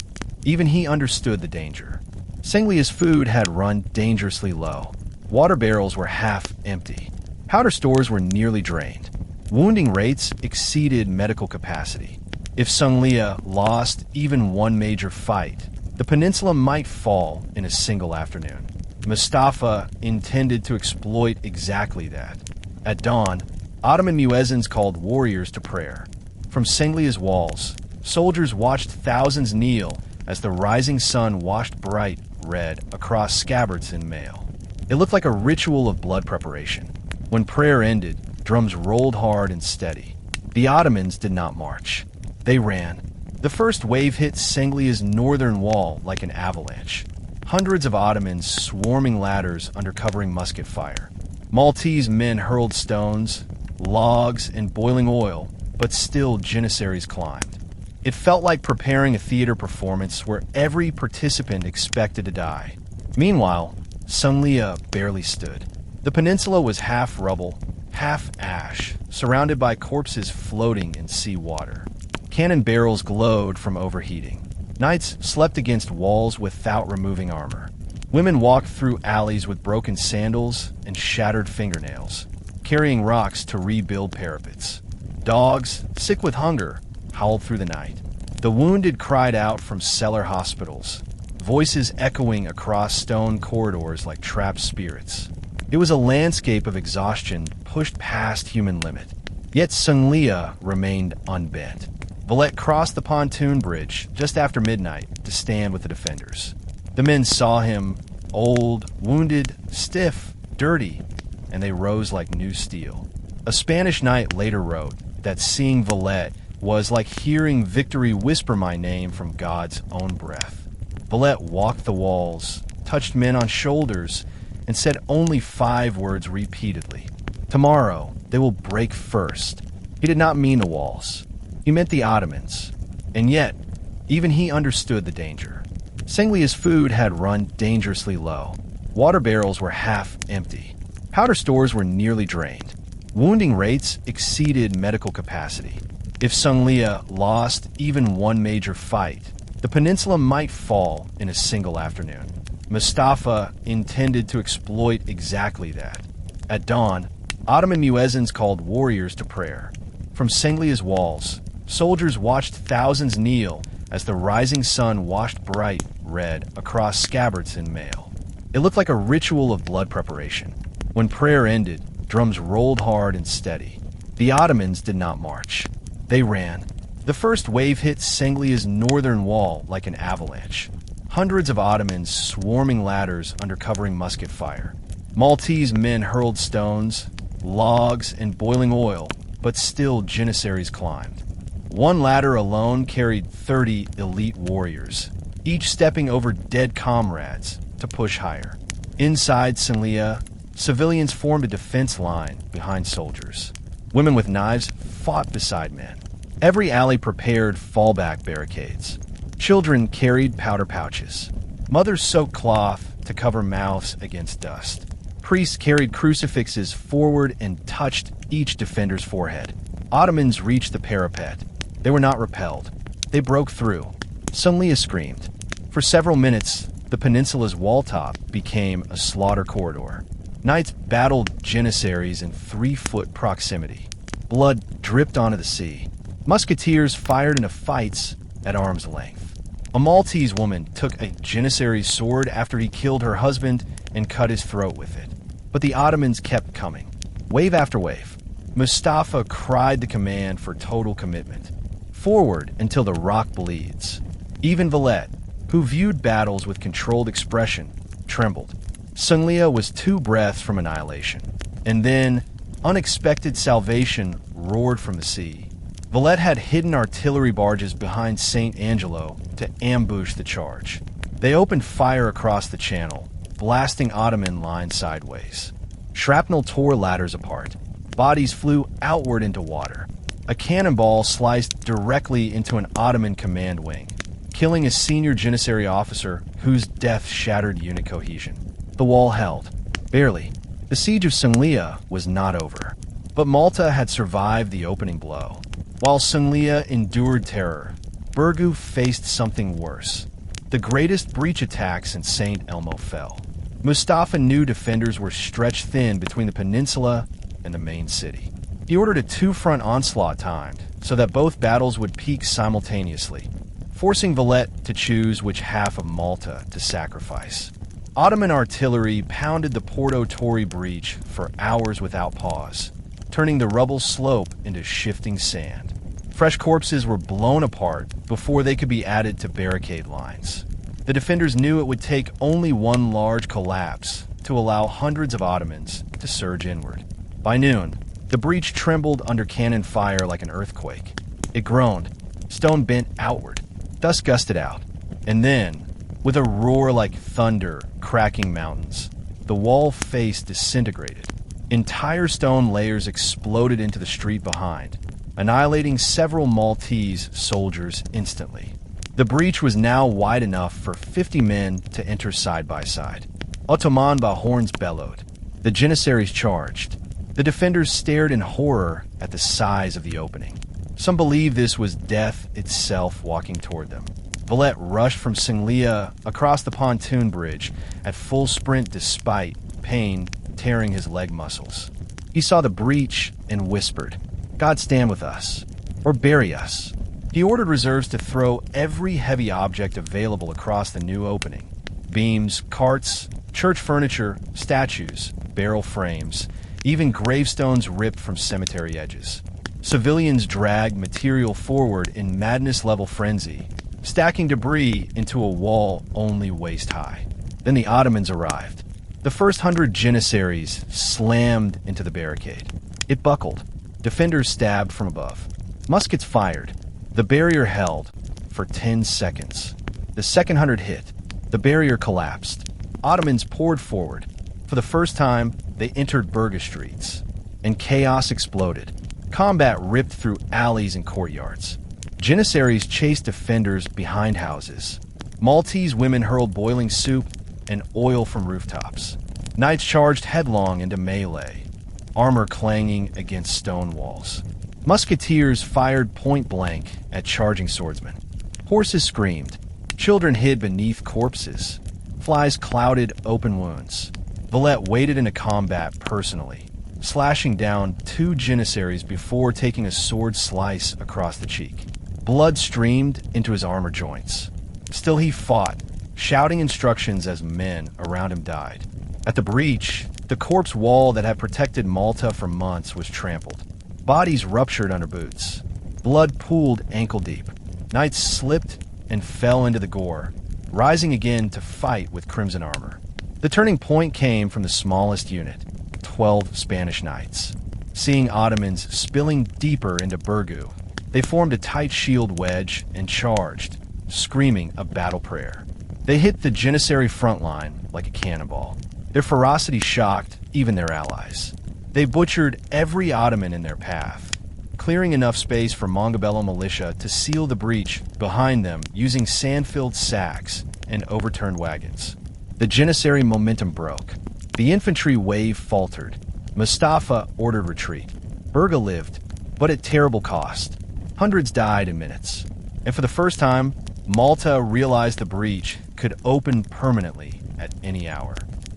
even he understood the danger. Senglia's food had run dangerously low. Water barrels were half empty. Powder stores were nearly drained. Wounding rates exceeded medical capacity. If Sunglia lost even one major fight, the peninsula might fall in a single afternoon. Mustafa intended to exploit exactly that. At dawn, Ottoman muezzins called warriors to prayer. From Senglia's walls, soldiers watched thousands kneel as the rising sun washed bright red across scabbards and mail. It looked like a ritual of blood preparation. When prayer ended, drums rolled hard and steady. The Ottomans did not march. They ran. The first wave hit Senglia's northern wall like an avalanche. Hundreds of Ottomans swarming ladders under covering musket fire. Maltese men hurled stones, logs, and boiling oil, but still janissaries climbed. It felt like preparing a theater performance where every participant expected to die. Meanwhile, Sunglia barely stood. The peninsula was half rubble, half ash, surrounded by corpses floating in sea water. Cannon barrels glowed from overheating. Knights slept against walls without removing armor. Women walked through alleys with broken sandals and shattered fingernails, carrying rocks to rebuild parapets. Dogs, sick with hunger, howled through the night. The wounded cried out from cellar hospitals, voices echoing across stone corridors like trapped spirits. It was a landscape of exhaustion pushed past human limit. Yet Sunglia remained unbent. Valette crossed the pontoon bridge just after midnight to stand with the defenders. The men saw him, old, wounded, stiff, dirty, and they rose like new steel. A Spanish knight later wrote that seeing Valette was like hearing victory whisper my name from God's own breath. Valette walked the walls, touched men on shoulders, and said only 5 words repeatedly. Tomorrow, they will break first. He did not mean the walls. He meant the Ottomans. And yet, even he understood the danger. Senglia's food had run dangerously low. Water barrels were half empty. Powder stores were nearly drained. Wounding rates exceeded medical capacity. If Sunglia lost even one major fight, the peninsula might fall in a single afternoon. Mustafa intended to exploit exactly that. At dawn, Ottoman muezzins called warriors to prayer. From Senglia's walls, soldiers watched thousands kneel as the rising sun washed bright red across scabbards and mail. It looked like a ritual of blood preparation. When prayer ended, drums rolled hard and steady. The Ottomans did not march. They ran. The first wave hit Senglia's northern wall like an avalanche. Hundreds of Ottomans swarming ladders under covering musket fire. Maltese men hurled stones, logs, and boiling oil, but still janissaries climbed. One ladder alone carried 30 elite warriors, each stepping over dead comrades to push higher. Inside Sunglia, civilians formed a defense line behind soldiers. Women with knives fought beside men. Every alley prepared fallback barricades. Children carried powder pouches. Mothers soaked cloth to cover mouths against dust. Priests carried crucifixes forward and touched each defender's forehead. Ottomans reached the parapet. They were not repelled. They broke through. Sunglia screamed. For several minutes, the peninsula's wall top became a slaughter corridor. Knights battled janissaries in 3-foot proximity. Blood dripped onto the sea. Musketeers fired into fights at arm's length. A Maltese woman took a janissary's sword after he killed her husband and cut his throat with it. But the Ottomans kept coming, wave after wave. Mustafa cried the command for total commitment. Forward until the rock bleeds. Even Valette, who viewed battles with controlled expression, trembled. Sunglia was 2 breaths from annihilation. And then, unexpected salvation roared from the sea. Valette had hidden artillery barges behind St. Angelo to ambush the charge. They opened fire across the channel, blasting Ottoman lines sideways. Shrapnel tore ladders apart. Bodies flew outward into water. A cannonball sliced directly into an Ottoman command wing, killing a senior Janissary officer whose death shattered unit cohesion. The wall held. Barely. The siege of Sunglia was not over. But Malta had survived the opening blow. While Sunglia endured terror, Burgu faced something worse. The greatest breach attack since St. Elmo fell. Mustafa knew defenders were stretched thin between the peninsula and the main city. He ordered a 2-front onslaught timed so that both battles would peak simultaneously, forcing Valette to choose which half of Malta to sacrifice. Ottoman artillery pounded the Porto Torre breach for hours without pause, turning the rubble slope into shifting sand. Fresh corpses were blown apart before they could be added to barricade lines. The defenders knew it would take only one large collapse to allow hundreds of Ottomans to surge inward. By noon, the breach trembled under cannon fire like an earthquake. It groaned, stone bent outward, dust gusted out, and then, with a roar like thunder cracking mountains, the wall face disintegrated. Entire stone layers exploded into the street behind, annihilating several Maltese soldiers instantly. The breach was now wide enough for 50 men to enter side by side. Ottoman horns bellowed. The Janissaries charged. The defenders stared in horror at the size of the opening. Some believed this was death itself walking toward them. Valette rushed from Sunglia across the pontoon bridge at full sprint despite pain tearing his leg muscles. He saw the breach and whispered, "God stand with us, or bury us." He ordered reserves to throw every heavy object available across the new opening. Beams, carts, church furniture, statues, barrel frames, even gravestones ripped from cemetery edges. Civilians dragged material forward in madness-level frenzy, stacking debris into a wall only waist-high. Then the Ottomans arrived. The first 100 Janissaries slammed into the barricade. It buckled. Defenders stabbed from above. Muskets fired. The barrier held for 10 seconds. The second 100 hit. The barrier collapsed. Ottomans poured forward. For the first time, they entered Burga streets. And chaos exploded. Combat ripped through alleys and courtyards. Janissaries chased defenders behind houses. Maltese women hurled boiling soup and oil from rooftops. Knights charged headlong into melee, armor clanging against stone walls. Musketeers fired point-blank at charging swordsmen. Horses screamed. Children hid beneath corpses. Flies clouded open wounds. Valette waded into combat personally, slashing down 2 Janissaries before taking a sword slice across the cheek. Blood streamed into his armor joints. Still he fought, shouting instructions as men around him died. At the breach, the corpse wall that had protected Malta for months was trampled. Bodies ruptured under boots. Blood pooled ankle-deep. Knights slipped and fell into the gore, rising again to fight with crimson armor. The turning point came from the smallest unit, 12 Spanish knights. Seeing Ottomans spilling deeper into Burgu, they formed a tight shield wedge and charged, screaming a battle prayer. They hit the Janissary front line like a cannonball. Their ferocity shocked even their allies. They butchered every Ottoman in their path, clearing enough space for Mongabello militia to seal the breach behind them using sand-filled sacks and overturned wagons. The Janissary momentum broke. The infantry wave faltered. Mustafa ordered retreat. Burga lived, but at terrible cost. Hundreds died in minutes. And for the first time, Malta realized the breach could open permanently at any hour.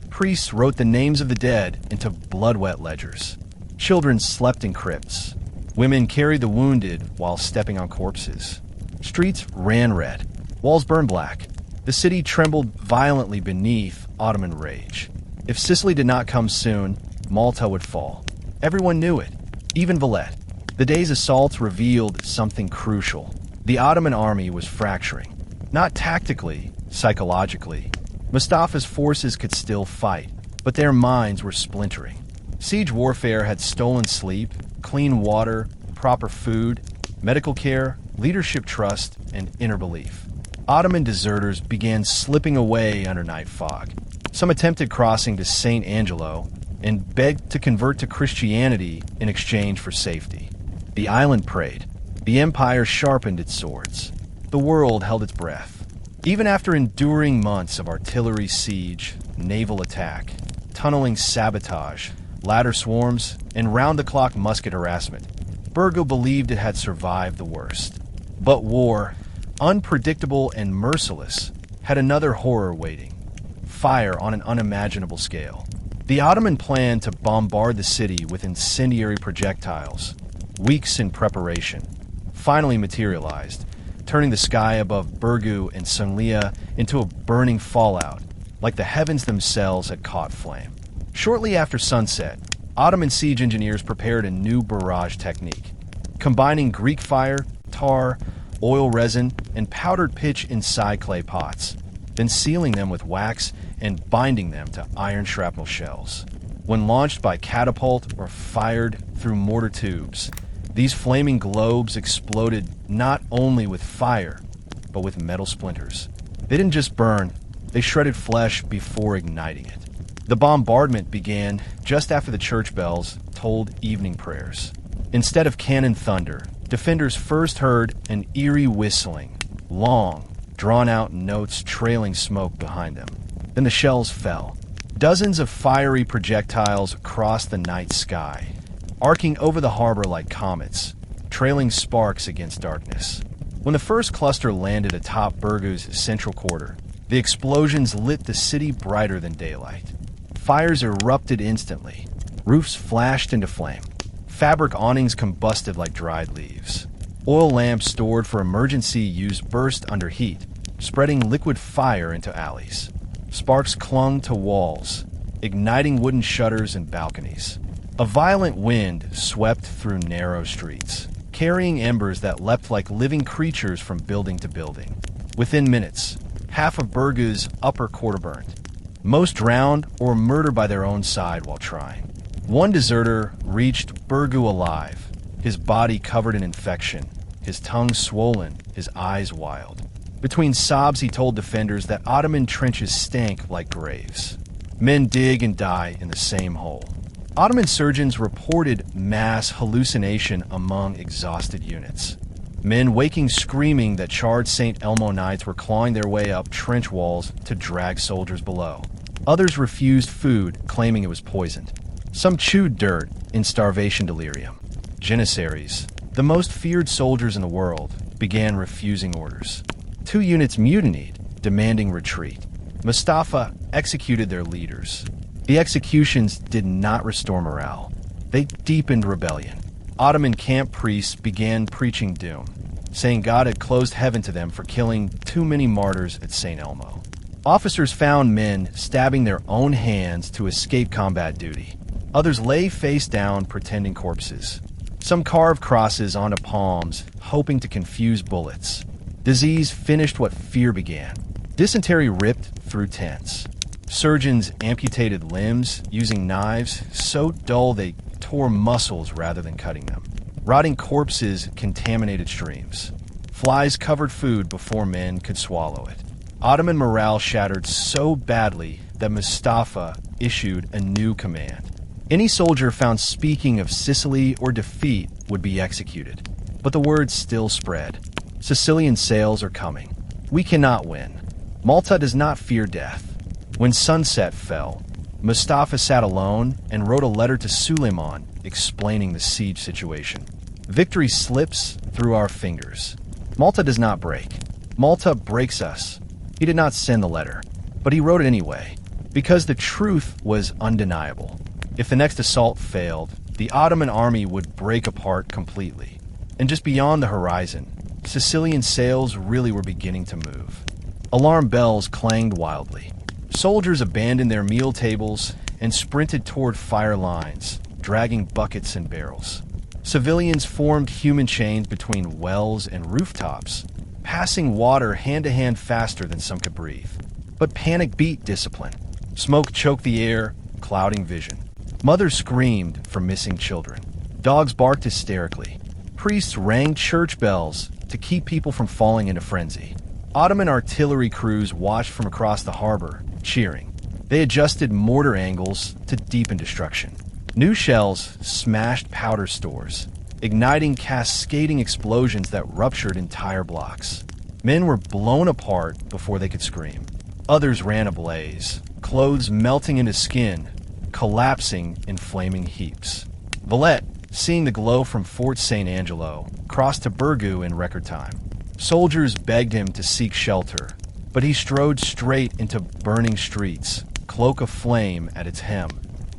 Priests wrote the names of the dead into blood-wet ledgers. Children slept in crypts. Women carried the wounded while stepping on corpses. Streets ran red. Walls burned black. The city trembled violently beneath Ottoman rage. If Sicily did not come soon, Malta would fall. Everyone knew it, even Valette. The day's assaults revealed something crucial. The Ottoman army was fracturing. Not tactically, psychologically. Mustafa's forces could still fight, but their minds were splintering. Siege warfare had stolen sleep, clean water, proper food, medical care, leadership trust, and inner belief. Ottoman deserters began slipping away under night fog. Some attempted crossing to St. Angelo and begged to convert to Christianity in exchange for safety. The island prayed. The empire sharpened its swords. The world held its breath. Even after enduring months of artillery siege, naval attack, tunneling sabotage, ladder swarms, and round-the-clock musket harassment, Burgo believed it had survived the worst. But war, unpredictable and merciless, had another horror waiting: fire on an unimaginable scale. The Ottoman plan to bombard the city with incendiary projectiles, weeks in preparation, finally materialized, turning the sky above Burgu and Sunglia into a burning fallout, like the heavens themselves had caught flame. Shortly after sunset, Ottoman siege engineers prepared a new barrage technique, combining Greek fire, tar, oil resin, and powdered pitch inside clay pots, then sealing them with wax and binding them to iron shrapnel shells. When launched by catapult or fired through mortar tubes, these flaming globes exploded not only with fire, but with metal splinters. They didn't just burn, they shredded flesh before igniting it. The bombardment began just after the church bells tolled evening prayers. Instead of cannon thunder, defenders first heard an eerie whistling, long, drawn-out notes trailing smoke behind them. Then the shells fell. Dozens of fiery projectiles crossed the night sky, arcing over the harbor like comets, trailing sparks against darkness. When the first cluster landed atop Burgu's central quarter, the explosions lit the city brighter than daylight. Fires erupted instantly. Roofs flashed into flame. Fabric awnings combusted like dried leaves. Oil lamps stored for emergency use burst under heat, spreading liquid fire into alleys. Sparks clung to walls, igniting wooden shutters and balconies. A violent wind swept through narrow streets, carrying embers that leapt like living creatures from building to building. Within minutes, half of Burgu's upper quarter burned. Most drowned or murdered by their own side while trying. One deserter reached Burgu alive, his body covered in infection, his tongue swollen, his eyes wild. Between sobs, he told defenders that Ottoman trenches stank like graves. Men dig and die in the same hole. Ottoman surgeons reported mass hallucination among exhausted units. Men waking screaming that charred St. Elmo Knights were clawing their way up trench walls to drag soldiers below. Others refused food, claiming it was poisoned. Some chewed dirt in starvation delirium. Janissaries, the most feared soldiers in the world, began refusing orders. 2 units mutinied, demanding retreat. Mustafa executed their leaders. The executions did not restore morale. They deepened rebellion. Ottoman camp priests began preaching doom, saying God had closed heaven to them for killing too many martyrs at St. Elmo. Officers found men stabbing their own hands to escape combat duty. Others lay face down, pretending corpses. Some carved crosses onto palms, hoping to confuse bullets. Disease finished what fear began. Dysentery ripped through tents. Surgeons amputated limbs using knives so dull they tore muscles rather than cutting them. Rotting corpses contaminated streams. Flies covered food before men could swallow it. Ottoman morale shattered so badly that Mustafa issued a new command. Any soldier found speaking of Sicily or defeat would be executed. But the word still spread. Sicilian sails are coming. We cannot win. Malta does not fear death. When sunset fell, Mustafa sat alone and wrote a letter to Suleiman explaining the siege situation. Victory slips through our fingers. Malta does not break. Malta breaks us. He did not send the letter, but he wrote it anyway, because the truth was undeniable. If the next assault failed, the Ottoman army would break apart completely. And just beyond the horizon, Sicilian sails really were beginning to move. Alarm bells clanged wildly. Soldiers abandoned their meal tables and sprinted toward fire lines, dragging buckets and barrels. Civilians formed human chains between wells and rooftops, passing water hand to hand faster than some could breathe. But panic beat discipline. Smoke choked the air, clouding vision. Mothers screamed for missing children. Dogs barked hysterically. Priests rang church bells to keep people from falling into frenzy. Ottoman artillery crews watched from across the harbor, cheering. They adjusted mortar angles to deepen destruction. New shells smashed powder stores, igniting cascading explosions that ruptured entire blocks. Men were blown apart before they could scream. Others ran ablaze, clothes melting into skin, collapsing in flaming heaps. Valette, seeing the glow from Fort St. Angelo, crossed to Burgoo in record time. Soldiers begged him to seek shelter, but he strode straight into burning streets, cloak of flame at its hem,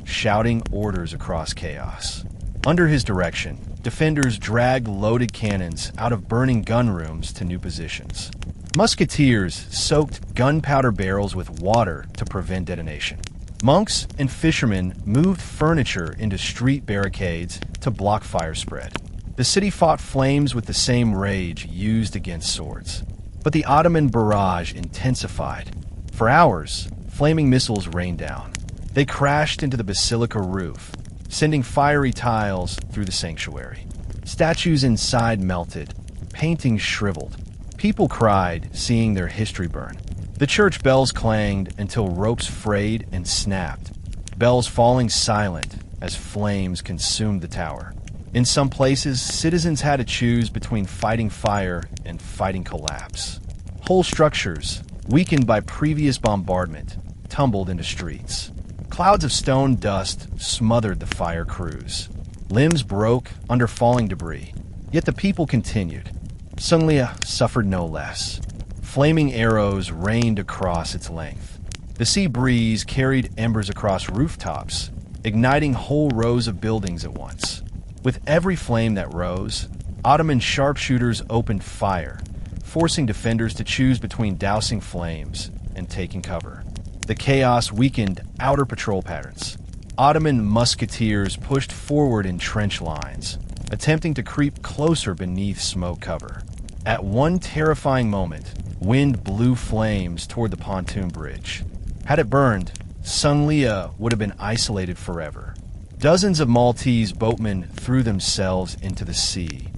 shouting orders across chaos. Under his direction, defenders dragged loaded cannons out of burning gun rooms to new positions. Musketeers soaked gunpowder barrels with water to prevent detonation. Monks and fishermen moved furniture into street barricades to block fire spread. The city fought flames with the same rage used against swords. But the Ottoman barrage intensified. For hours, flaming missiles rained down. They crashed into the basilica roof, sending fiery tiles through the sanctuary. Statues inside melted, paintings shriveled. People cried, seeing their history burn. The church bells clanged until ropes frayed and snapped, bells falling silent as flames consumed the tower. In some places, citizens had to choose between fighting fire and fighting collapse. Whole structures, weakened by previous bombardment, tumbled into streets. Clouds of stone dust smothered the fire crews. Limbs broke under falling debris. Yet the people continued. Sunglia suffered no less. Flaming arrows rained across its length. The sea breeze carried embers across rooftops, igniting whole rows of buildings at once. With every flame that rose, Ottoman sharpshooters opened fire, forcing defenders to choose between dousing flames and taking cover. The chaos weakened outer patrol patterns. Ottoman musketeers pushed forward in trench lines, attempting to creep closer beneath smoke cover. At one terrifying moment, wind blew flames toward the pontoon bridge. Had it burned, Sunglia would have been isolated forever. Dozens of Maltese boatmen threw themselves into the sea,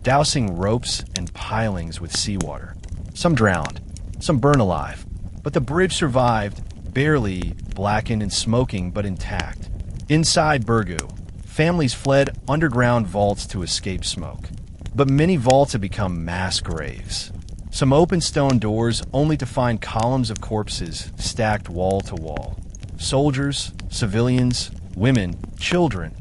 dousing ropes and pilings with seawater. Some drowned, some burned alive, but the bridge survived, barely blackened and smoking, but intact. Inside Burgoo, families fled underground vaults to escape smoke. But many vaults had become mass graves. Some open stone doors only to find columns of corpses stacked wall to wall. Soldiers, civilians, women, children,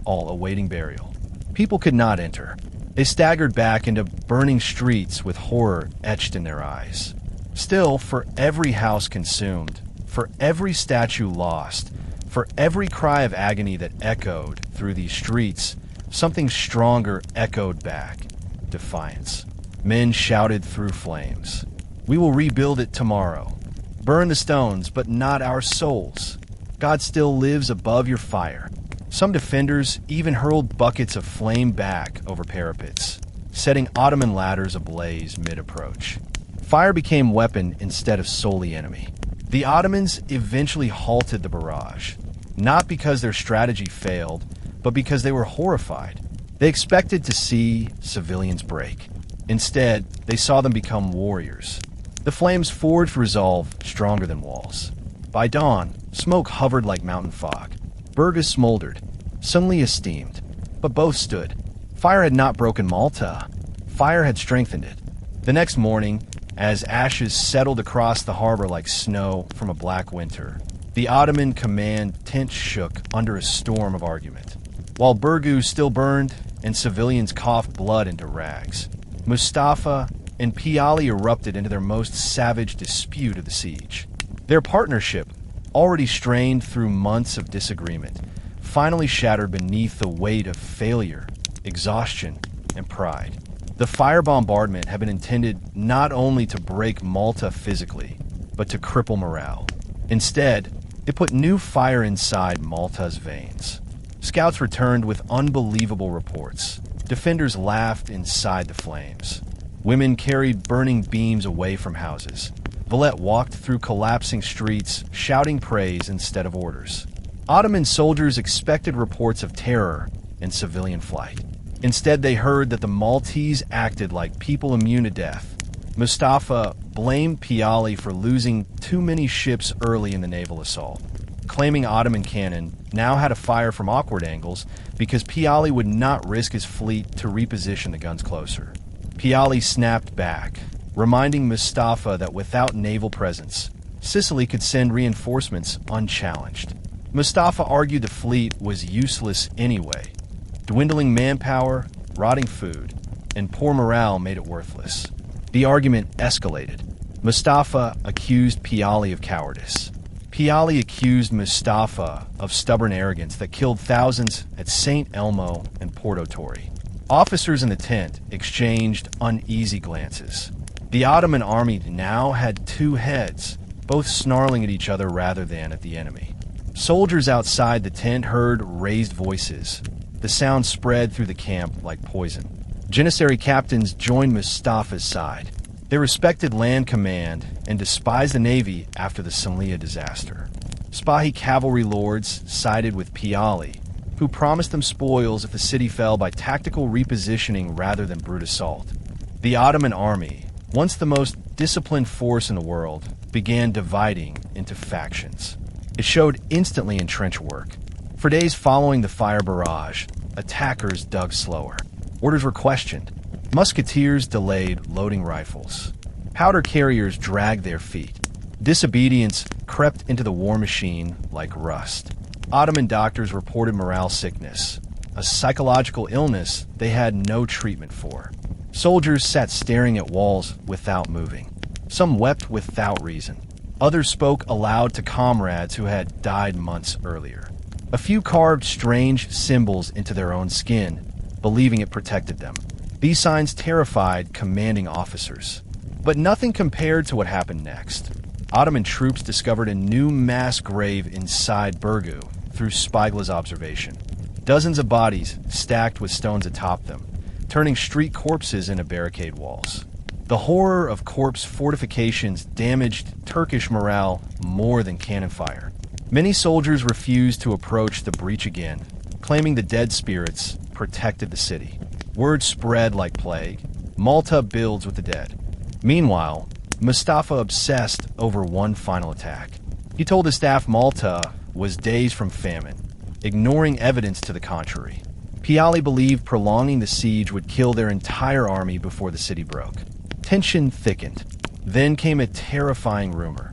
all awaiting burial. People could not enter. They staggered back into burning streets with horror etched in their eyes. Still, for every house consumed, for every statue lost, for every cry of agony that echoed through these streets, something stronger echoed back. Defiance. Men shouted through flames. We will rebuild it tomorrow. Burn the stones, but not our souls. God still lives above your fire. Some defenders even hurled buckets of flame back over parapets, setting Ottoman ladders ablaze mid-approach. Fire became weapon instead of solely enemy. The Ottomans eventually halted the barrage, not because their strategy failed, but because they were horrified. They expected to see civilians break. Instead, they saw them become warriors. The flames forged resolve stronger than walls. By dawn, smoke hovered like mountain fog. Burgos smoldered. Sunglia steamed. But both stood. Fire had not broken Malta. Fire had strengthened it. The next morning, as ashes settled across the harbor like snow from a black winter, the Ottoman command tent shook under a storm of argument. While Burgoo still burned and civilians coughed blood into rags, Mustafa and Piali erupted into their most savage dispute of the siege. Their partnership, already strained through months of disagreement, finally shattered beneath the weight of failure, exhaustion, and pride. The fire bombardment had been intended not only to break Malta physically, but to cripple morale. Instead, it put new fire inside Malta's veins. Scouts returned with unbelievable reports. Defenders laughed inside the flames. Women carried burning beams away from houses. Valette walked through collapsing streets, shouting praise instead of orders. Ottoman soldiers expected reports of terror and civilian flight. Instead, they heard that the Maltese acted like people immune to death. Mustafa blamed Piali for losing too many ships early in the naval assault, claiming Ottoman cannon now had to fire from awkward angles because Piali would not risk his fleet to reposition the guns closer. Piali snapped back, reminding Mustafa that without naval presence, Sicily could send reinforcements unchallenged. Mustafa argued the fleet was useless anyway. Dwindling manpower, rotting food, and poor morale made it worthless. The argument escalated. Mustafa accused Piali of cowardice. Piali accused Mustafa of stubborn arrogance that killed thousands at St. Elmo and Porto Torre. Officers in the tent exchanged uneasy glances. The Ottoman army now had two heads, both snarling at each other rather than at the enemy. Soldiers outside the tent heard raised voices. The sound spread through the camp like poison. Janissary captains joined Mustafa's side. They respected land command and despised the navy after the Senlia disaster. Spahi cavalry lords sided with Piali, who promised them spoils if the city fell by tactical repositioning rather than brute assault. The Ottoman army, once the most disciplined force in the world, began dividing into factions. It showed instantly in trench work. For days following the fire barrage, attackers dug slower. Orders were questioned. Musketeers delayed loading rifles. Powder carriers dragged their feet. Disobedience crept into the war machine like rust. Ottoman doctors reported morale sickness, a psychological illness they had no treatment for. Soldiers sat staring at walls without moving. Some wept without reason. Others spoke aloud to comrades who had died months earlier. A few carved strange symbols into their own skin, believing it protected them. These signs terrified commanding officers. But nothing compared to what happened next. Ottoman troops discovered a new mass grave inside Burgu through Spigla's observation. Dozens of bodies stacked with stones atop them, turning street corpses into barricade walls. The horror of corpse fortifications damaged Turkish morale more than cannon fire. Many soldiers refused to approach the breach again, claiming the dead spirits protected the city. Word spread like plague. Malta builds with the dead. Meanwhile, Mustafa obsessed over one final attack. He told his staff Malta was days from famine, ignoring evidence to the contrary. Piali believed prolonging the siege would kill their entire army before the city broke. Tension thickened. Then came a terrifying rumor.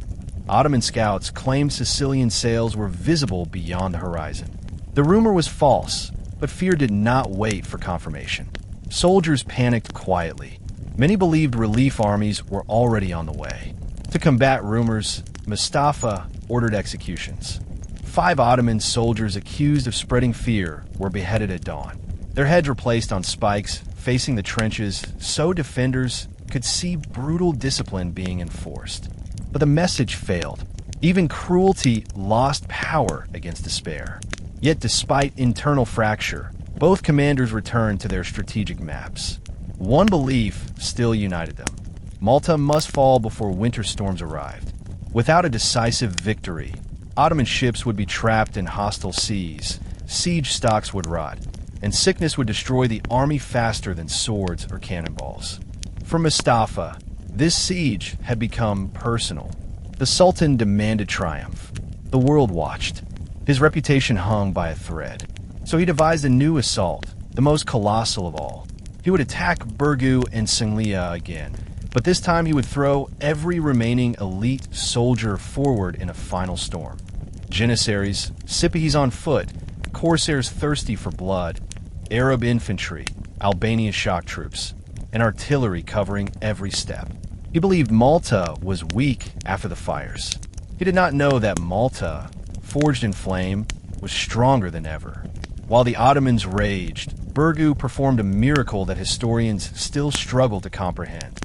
Ottoman scouts claimed Sicilian sails were visible beyond the horizon. The rumor was false, but fear did not wait for confirmation. Soldiers panicked quietly. Many believed relief armies were already on the way. To combat rumors, Mustafa ordered executions. 5 Ottoman soldiers accused of spreading fear were beheaded at dawn. Their heads were placed on spikes, facing the trenches, so defenders could see brutal discipline being enforced. But the message failed. Even cruelty lost power against despair. Yet despite internal fracture, both commanders returned to their strategic maps. One belief still united them. Malta must fall before winter storms arrived. Without a decisive victory, Ottoman ships would be trapped in hostile seas, siege stocks would rot, and sickness would destroy the army faster than swords or cannonballs. For Mustafa, this siege had become personal. The Sultan demanded triumph. The world watched. His reputation hung by a thread. So he devised a new assault, the most colossal of all. He would attack Burgu and Senlia again, but this time he would throw every remaining elite soldier forward in a final storm. Janissaries, Sipahis on foot, corsairs thirsty for blood, Arab infantry, Albanian shock troops, and artillery covering every step. He believed Malta was weak after the fires. He did not know that Malta, forged in flame, was stronger than ever. While the Ottomans raged, Burgu performed a miracle that historians still struggle to comprehend.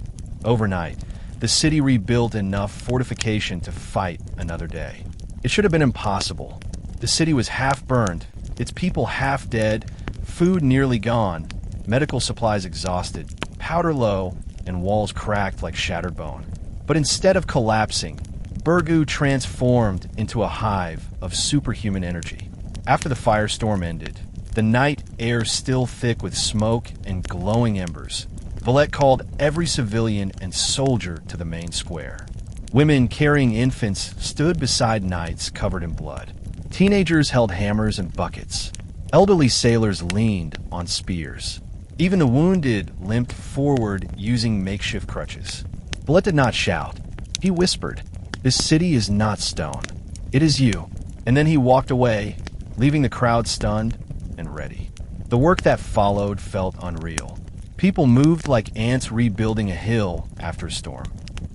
Overnight, the city rebuilt enough fortification to fight another day. It should have been impossible. The city was half burned, its people half dead, food nearly gone, medical supplies exhausted, powder low, and walls cracked like shattered bone. But instead of collapsing, Burgu transformed into a hive of superhuman energy. After the firestorm ended, the night air still thick with smoke and glowing embers, Valette called every civilian and soldier to the main square. Women carrying infants stood beside knights covered in blood. Teenagers held hammers and buckets. Elderly sailors leaned on spears. Even the wounded limped forward using makeshift crutches. Valette did not shout. He whispered, "This city is not stone. It is you." And then he walked away, leaving the crowd stunned and ready. The work that followed felt unreal. People moved like ants rebuilding a hill after a storm.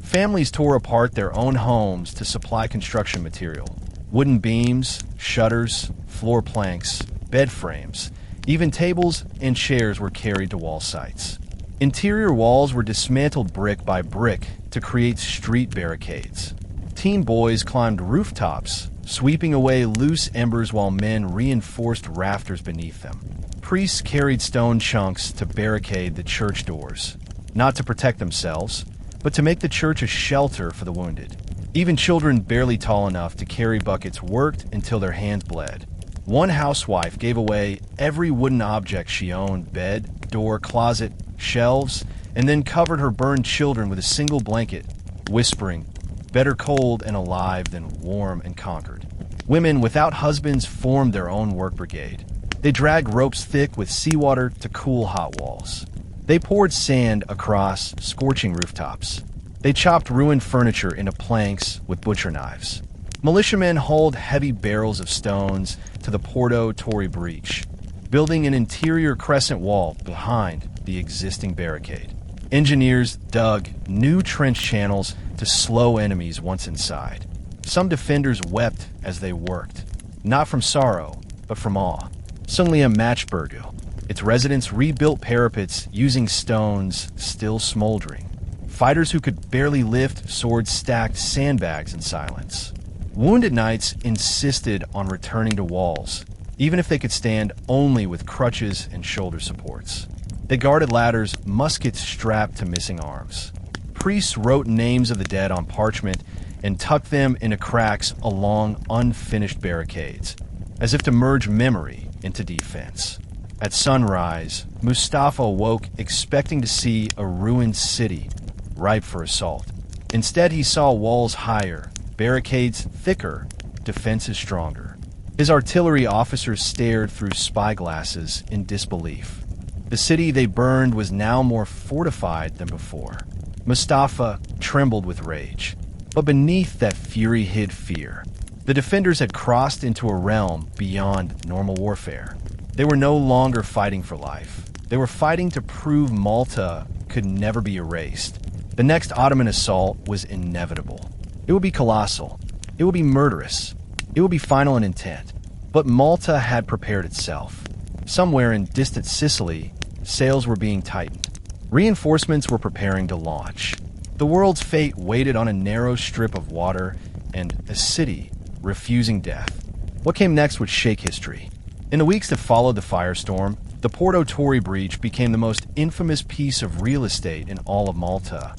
Families tore apart their own homes to supply construction material. Wooden beams, shutters, floor planks, bed frames, even tables and chairs were carried to wall sites. Interior walls were dismantled brick by brick to create street barricades. Teen boys climbed rooftops, sweeping away loose embers while men reinforced rafters beneath them. Priests carried stone chunks to barricade the church doors, not to protect themselves, but to make the church a shelter for the wounded. Even children barely tall enough to carry buckets worked until their hands bled. One housewife gave away every wooden object she owned, bed, door, closet, shelves, and then covered her burned children with a single blanket, whispering, "Better cold and alive than warm and conquered." Women without husbands formed their own work brigade. They dragged ropes thick with seawater to cool hot walls. They poured sand across scorching rooftops. They chopped ruined furniture into planks with butcher knives. Militiamen hauled heavy barrels of stones to the Porto Torre breach, building an interior crescent wall behind the existing barricade. Engineers dug new trench channels to slow enemies once inside. Some defenders wept as they worked, not from sorrow, but from awe. Suddenly a matched Burgu. Its residents rebuilt parapets using stones still smoldering. Fighters who could barely lift swords stacked sandbags in silence. Wounded knights insisted on returning to walls, even if they could stand only with crutches and shoulder supports. They guarded ladders, muskets strapped to missing arms. Priests wrote names of the dead on parchment and tucked them into cracks along unfinished barricades, as if to merge memory into defense. At sunrise, Mustafa woke expecting to see a ruined city ripe for assault. Instead, he saw walls higher, barricades thicker, defenses stronger. His artillery officers stared through spyglasses in disbelief. The city they burned was now more fortified than before. Mustafa trembled with rage, but beneath that fury hid fear. The defenders had crossed into a realm beyond normal warfare. They were no longer fighting for life. They were fighting to prove Malta could never be erased. The next Ottoman assault was inevitable. It would be colossal. It would be murderous. It would be final in intent. But Malta had prepared itself. Somewhere in distant Sicily, sails were being tightened. Reinforcements were preparing to launch. The world's fate waited on a narrow strip of water and a city refusing death. What came next would shake history. In the weeks that followed the firestorm, the Porto Torre breach became the most infamous piece of real estate in all of Malta,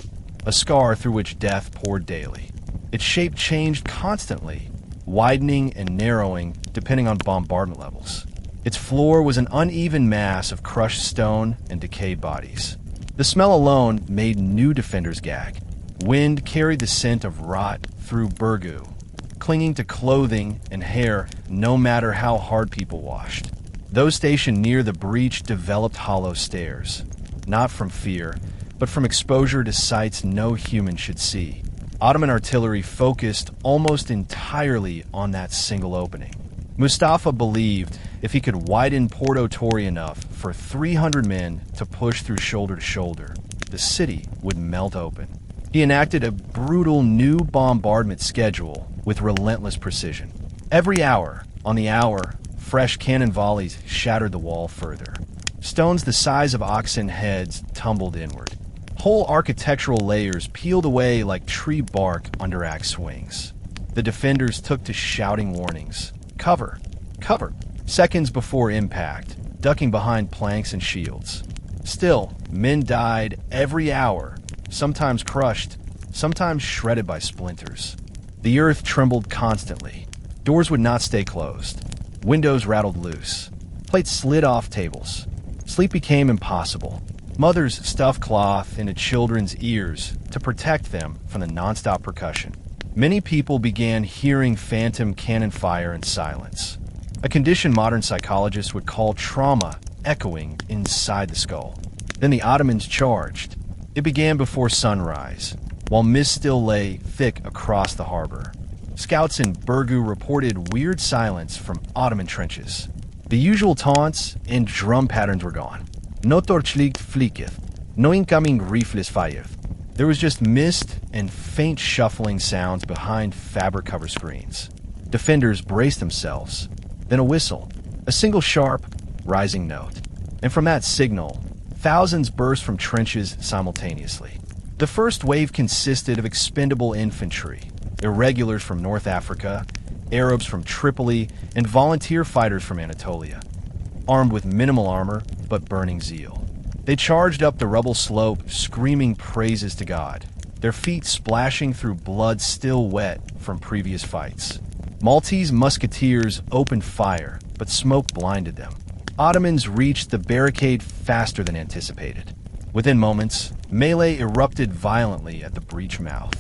a scar through which death poured daily. Its shape changed constantly, widening and narrowing depending on bombardment levels. Its floor was an uneven mass of crushed stone and decayed bodies. The smell alone made new defenders gag. Wind carried the scent of rot through Burgu, clinging to clothing and hair no matter how hard people washed. Those stationed near the breach developed hollow stares, not from fear, but from exposure to sights no human should see. Ottoman artillery focused almost entirely on that single opening. Mustafa believed if he could widen Porto Torre enough for 300 men to push through shoulder to shoulder, the city would melt open. He enacted a brutal new bombardment schedule with relentless precision. Every hour, on the hour, fresh cannon volleys shattered the wall further. Stones the size of oxen heads tumbled inward. Whole architectural layers peeled away like tree bark under axe swings. The defenders took to shouting warnings. Cover! Cover! Seconds before impact, ducking behind planks and shields. Still, men died every hour, sometimes crushed, sometimes shredded by splinters. The earth trembled constantly. Doors would not stay closed. Windows rattled loose. Plates slid off tables. Sleep became impossible. Mothers stuffed cloth into children's ears to protect them from the nonstop percussion. Many people began hearing phantom cannon fire in silence, a condition modern psychologists would call trauma echoing inside the skull. Then the Ottomans charged. It began before sunrise, while mist still lay thick across the harbor. Scouts in Burgu reported weird silence from Ottoman trenches. The usual taunts and drum patterns were gone. No torchlicht fliegt, no incoming rifles fired. There was just mist and faint shuffling sounds behind fabric cover screens. Defenders braced themselves. Then a whistle, a single sharp, rising note. And from that signal, thousands burst from trenches simultaneously. The first wave consisted of expendable infantry, irregulars from North Africa, Arabs from Tripoli, and volunteer fighters from Anatolia, armed with minimal armor but burning zeal. They charged up the rubble slope, screaming praises to God, their feet splashing through blood still wet from previous fights. Maltese musketeers opened fire, but smoke blinded them. Ottomans reached the barricade faster than anticipated. Within moments, melee erupted violently at the breach mouth.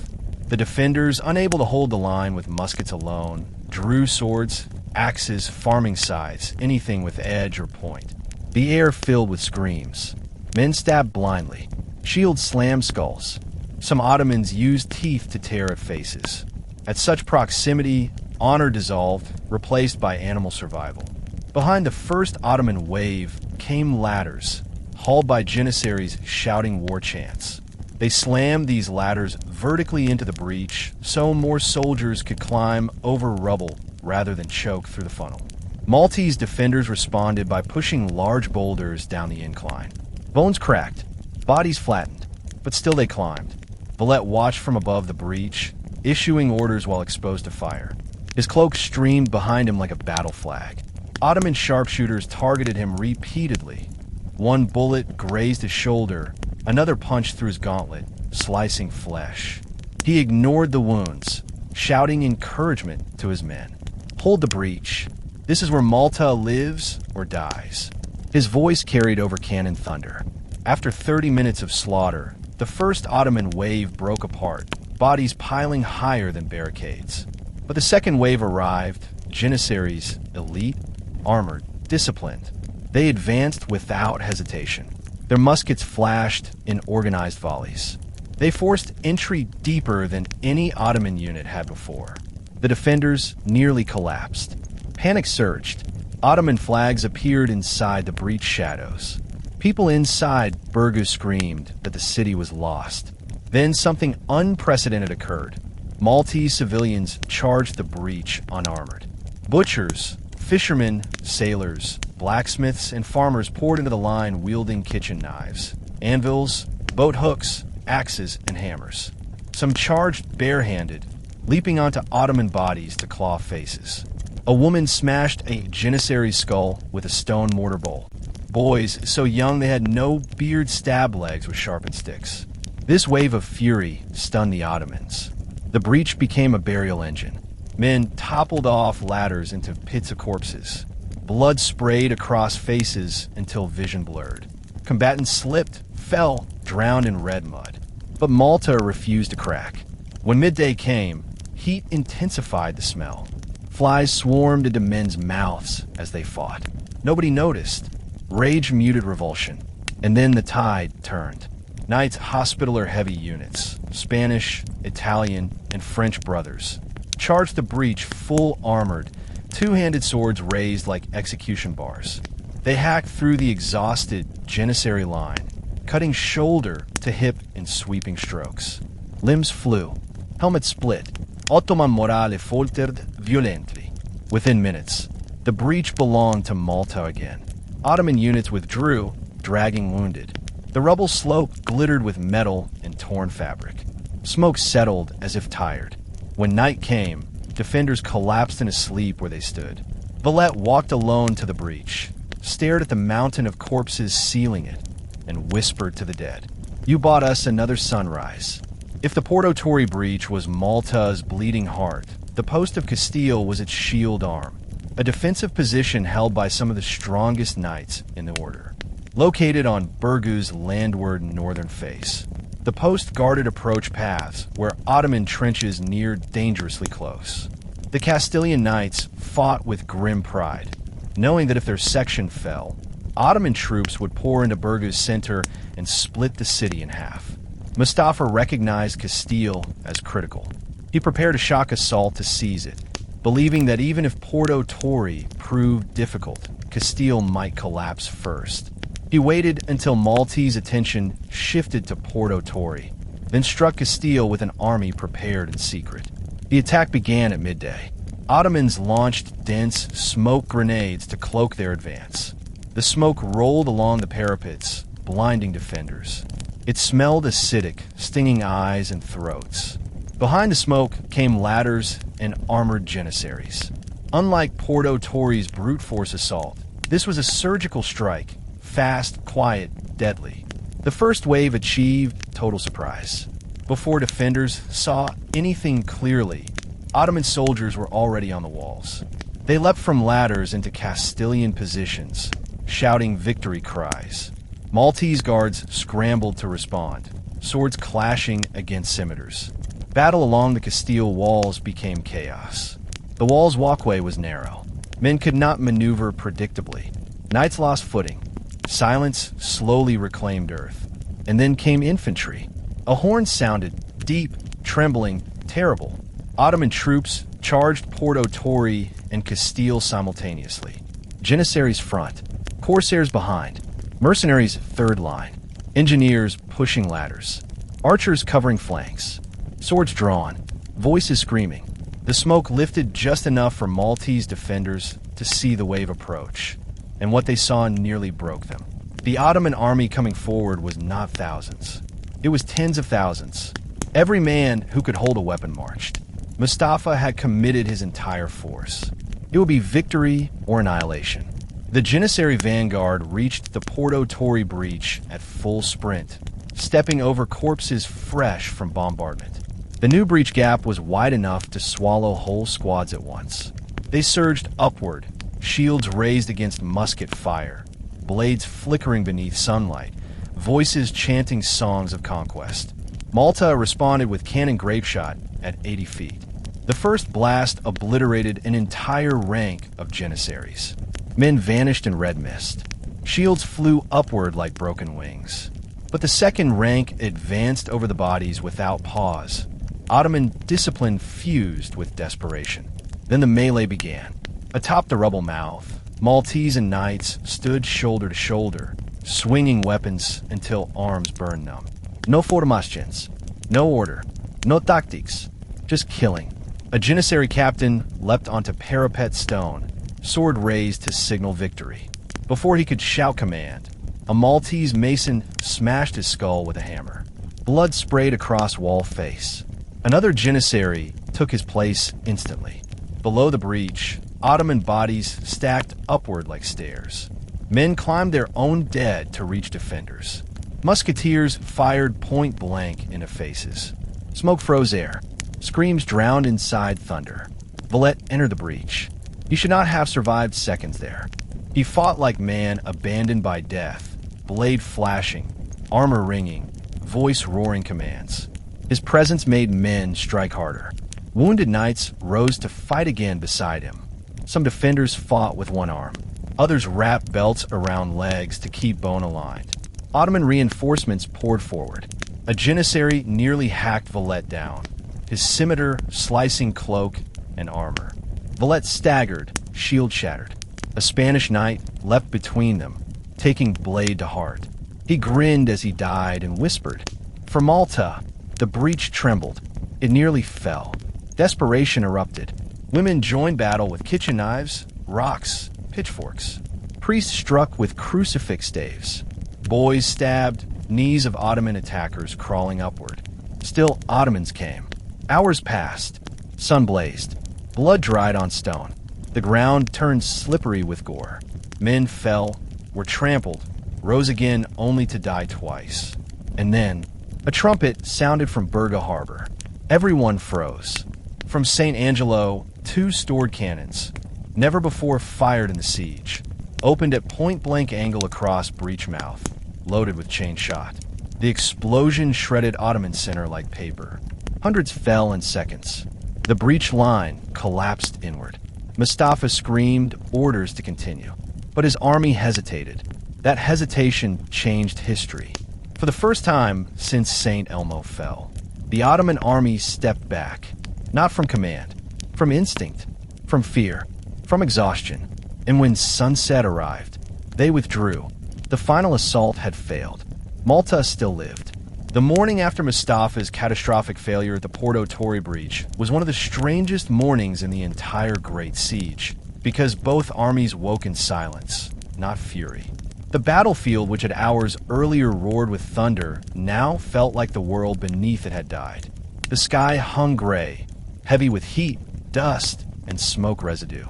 The defenders, unable to hold the line with muskets alone, drew swords, axes, farming scythes, anything with edge or point. The air filled with screams. Men stabbed blindly. Shields slammed skulls. Some Ottomans used teeth to tear at faces. At such proximity, honor dissolved, replaced by animal survival. Behind the first Ottoman wave came ladders, hauled by janissaries shouting war chants. They slammed these ladders vertically into the breach so more soldiers could climb over rubble rather than choke through the funnel. Maltese defenders responded by pushing large boulders down the incline. Bones cracked, bodies flattened, but still they climbed. Valette watched from above the breach, issuing orders while exposed to fire. His cloak streamed behind him like a battle flag. Ottoman sharpshooters targeted him repeatedly. One bullet grazed his shoulder, another punched through his gauntlet, slicing flesh. He ignored the wounds, shouting encouragement to his men. Hold the breach. This is where Malta lives or dies. His voice carried over cannon thunder. After 30 minutes of slaughter, the first Ottoman wave broke apart, bodies piling higher than barricades. But the second wave arrived, janissaries, elite, armored, disciplined. They advanced without hesitation. Their muskets flashed in organized volleys. They forced entry deeper than any Ottoman unit had before. The defenders nearly collapsed. Panic surged. Ottoman flags appeared inside the breach shadows. People inside Burgu screamed that the city was lost. Then something unprecedented occurred. Maltese civilians charged the breach unarmored. Butchers, fishermen, sailors, blacksmiths, and farmers poured into the line wielding kitchen knives, anvils, boat hooks, axes, and hammers. Some charged barehanded, leaping onto Ottoman bodies to claw faces. A woman smashed a janissary's skull with a stone mortar bowl. Boys, so young they had no beard stab legs with sharpened sticks. This wave of fury stunned the Ottomans. The breach became a burial engine. Men toppled off ladders into pits of corpses. Blood sprayed across faces until vision blurred. Combatants slipped, fell, drowned in red mud. But Malta refused to crack. When midday came, heat intensified the smell. Flies swarmed into men's mouths as they fought. Nobody noticed. Rage muted revulsion. And then the tide turned. Knight's Hospitaller heavy units, Spanish, Italian, and French brothers, charged the breach full armored, two-handed swords raised like execution bars. They hacked through the exhausted janissary line, cutting shoulder to hip in sweeping strokes. Limbs flew. Helmets split. Ottoman morale faltered violently. Within minutes, the breach belonged to Malta again. Ottoman units withdrew, dragging wounded. The The rubble slope glittered with metal and torn fabric. Smoke settled as if tired. When night came, defenders collapsed in a sleep where they stood. Valette walked alone to the breach, stared at the mountain of corpses sealing it, and whispered to the dead, "You bought us another sunrise." If the Porto Torre breach was Malta's bleeding heart, the post of Castile was its shield arm, a defensive position held by some of the strongest knights in the order. Located on Burgu's landward northern face, the post guarded approach paths where Ottoman trenches neared dangerously close. The Castilian knights fought with grim pride, knowing that if their section fell, Ottoman troops would pour into Burgu's center and split the city in half. Mustafa recognized Castile as critical. He prepared a shock assault to seize it, believing that even if Porto Torre proved difficult, Castile might collapse first. He waited until Maltese attention shifted to Porto Torre, then struck Castile with an army prepared in secret. The attack began at midday. Ottomans launched dense smoke grenades to cloak their advance. The smoke rolled along the parapets, blinding defenders. It smelled acidic, stinging eyes and throats. Behind the smoke came ladders and armored janissaries. Unlike Porto Torre's brute force assault, this was a surgical strike, fast, quiet, deadly. The first wave achieved total surprise. Before defenders saw anything clearly, Ottoman soldiers were already on the walls. They leapt from ladders into Castilian positions, shouting victory cries. Maltese guards scrambled to respond, swords clashing against scimitars. Battle along the Castile walls became chaos. The wall's walkway was narrow. Men could not maneuver predictably. Knights lost footing. Silence slowly reclaimed earth. And then came infantry. A horn sounded, deep, trembling, terrible. Ottoman troops charged Porto Torre and Castile simultaneously. Janissaries front, corsairs behind, mercenaries third line, engineers pushing ladders, archers covering flanks, swords drawn, voices screaming. The smoke lifted just enough for Maltese defenders to see the wave approach, and what they saw nearly broke them. The Ottoman army coming forward was not thousands. It was tens of thousands. Every man who could hold a weapon marched. Mustafa had committed his entire force. It would be victory or annihilation. The Janissary vanguard reached the Porto Torre breach at full sprint, stepping over corpses fresh from bombardment. The new breach gap was wide enough to swallow whole squads at once. They surged upward, shields raised against musket fire, blades flickering beneath sunlight, voices chanting songs of conquest. Malta responded with cannon grapeshot at 80 feet. The first blast obliterated an entire rank of Janissaries. Men vanished in red mist. Shields flew upward like broken wings. But the second rank advanced over the bodies without pause. Ottoman discipline fused with desperation. Then the melee began. Atop the rubble mouth, Maltese and knights stood shoulder to shoulder, swinging weapons until arms burned numb. No formations, no order, no tactics, just killing. A Janissary captain leapt onto parapet stone, sword raised to signal victory. Before he could shout command, a Maltese mason smashed his skull with a hammer. Blood sprayed across wall face. Another Janissary took his place instantly. Below the breach, Ottoman bodies stacked upward like stairs. Men climbed their own dead to reach defenders. Musketeers fired point blank into faces. Smoke froze air. Screams drowned inside thunder. Valette entered the breach. He should not have survived seconds there. He fought like man abandoned by death, blade flashing, armor ringing, voice roaring commands. His presence made men strike harder. Wounded knights rose to fight again beside him. Some defenders fought with one arm. Others wrapped belts around legs to keep bone aligned. Ottoman reinforcements poured forward. A Janissary nearly hacked Valette down, his scimitar slicing cloak and armor. Valette staggered, shield shattered. A Spanish knight leapt between them, taking blade to heart. He grinned as he died and whispered. For Malta, the breach trembled. It nearly fell. Desperation erupted. Women joined battle with kitchen knives, rocks, pitchforks. Priests struck with crucifix staves. Boys stabbed, knees of Ottoman attackers crawling upward. Still, Ottomans came. Hours passed. Sun blazed. Blood dried on stone. The ground turned slippery with gore. Men fell, were trampled, rose again only to die twice. And then, a trumpet sounded from Berga Harbor. Everyone froze. From St. Angelo, 2 stored cannons, never before fired in the siege, opened at point-blank angle across breach mouth, loaded with chain shot. The explosion shredded Ottoman center like paper. Hundreds fell in seconds. The breach line collapsed inward. Mustafa screamed orders to continue, but his army hesitated. That hesitation changed history. For the first time since St. Elmo fell, the Ottoman army stepped back, not from command, from instinct, from fear, from exhaustion. And when sunset arrived, they withdrew. The final assault had failed. Malta still lived. The morning after Mustafa's catastrophic failure at the Porto Torre breach was one of the strangest mornings in the entire Great Siege, because both armies woke in silence, not fury. The battlefield, which had hours earlier roared with thunder, now felt like the world beneath it had died. The sky hung gray, heavy with heat, dust, and smoke residue.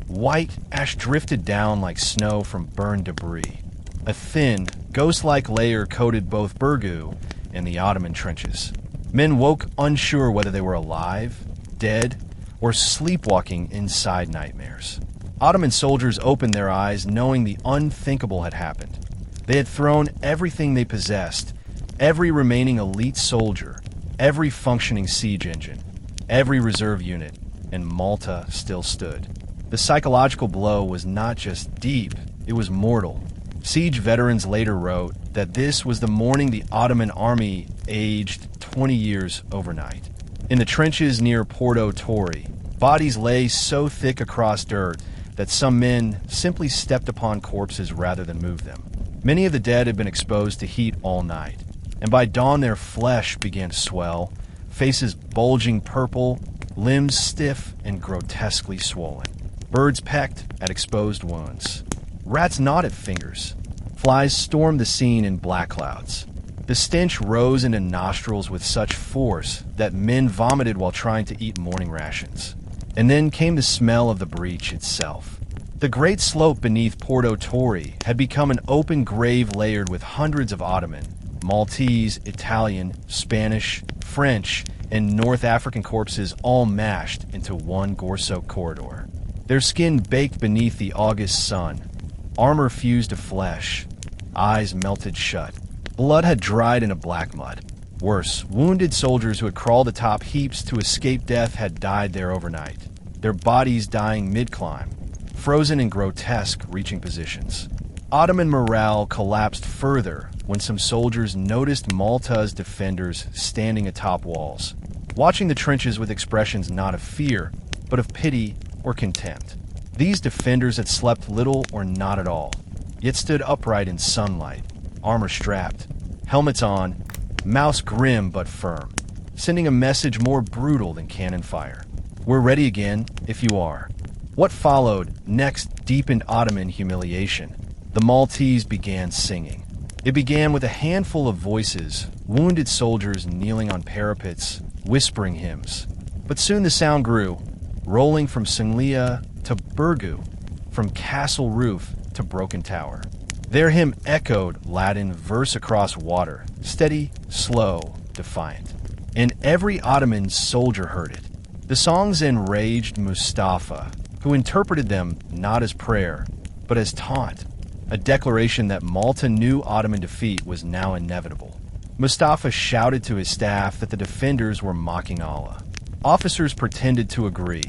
White ash drifted down like snow from burned debris. A thin, ghost-like layer coated both Burgu and the Ottoman trenches. Men woke unsure whether they were alive, dead, or sleepwalking inside nightmares. Ottoman soldiers opened their eyes knowing the unthinkable had happened. They had thrown everything they possessed, every remaining elite soldier, every functioning siege engine, every reserve unit, and Malta still stood. The psychological blow was not just deep, it was mortal. Siege veterans later wrote that this was the morning the Ottoman army aged 20 years overnight. In the trenches near Porto Torre, bodies lay so thick across dirt that some men simply stepped upon corpses rather than move them. Many of the dead had been exposed to heat all night, and by dawn their flesh began to swell, faces bulging purple, limbs stiff and grotesquely swollen. Birds pecked at exposed wounds. Rats gnawed at fingers. Flies stormed the scene in black clouds. The stench rose into nostrils with such force that men vomited while trying to eat morning rations. And then came the smell of the breach itself. The great slope beneath Porto Torre had become an open grave layered with hundreds of Ottoman, Maltese, Italian, Spanish, French, and North African corpses all mashed into one gore-soaked corridor. Their skin baked beneath the August sun. Armor fused to flesh. Eyes melted shut. Blood had dried into black mud. Worse, wounded soldiers who had crawled atop heaps to escape death had died there overnight, their bodies dying mid-climb, frozen in grotesque reaching positions. Ottoman morale collapsed further when some soldiers noticed Malta's defenders standing atop walls, watching the trenches with expressions not of fear, but of pity or contempt. These defenders had slept little or not at all, yet stood upright in sunlight, armor strapped, helmets on, mouths grim but firm, sending a message more brutal than cannon fire. We're ready again, if you are. What followed next deepened Ottoman humiliation. The Maltese began singing. It began with a handful of voices, wounded soldiers kneeling on parapets, whispering hymns. But soon the sound grew, rolling from Singlia to Burgu, from castle roof to broken tower. Their hymn echoed Latin verse across water, steady, slow, defiant. And every Ottoman soldier heard it. The songs enraged Mustafa, who interpreted them not as prayer, but as taunt, a declaration that Malta knew Ottoman defeat was now inevitable. Mustafa shouted to his staff that the defenders were mocking Allah. Officers pretended to agree,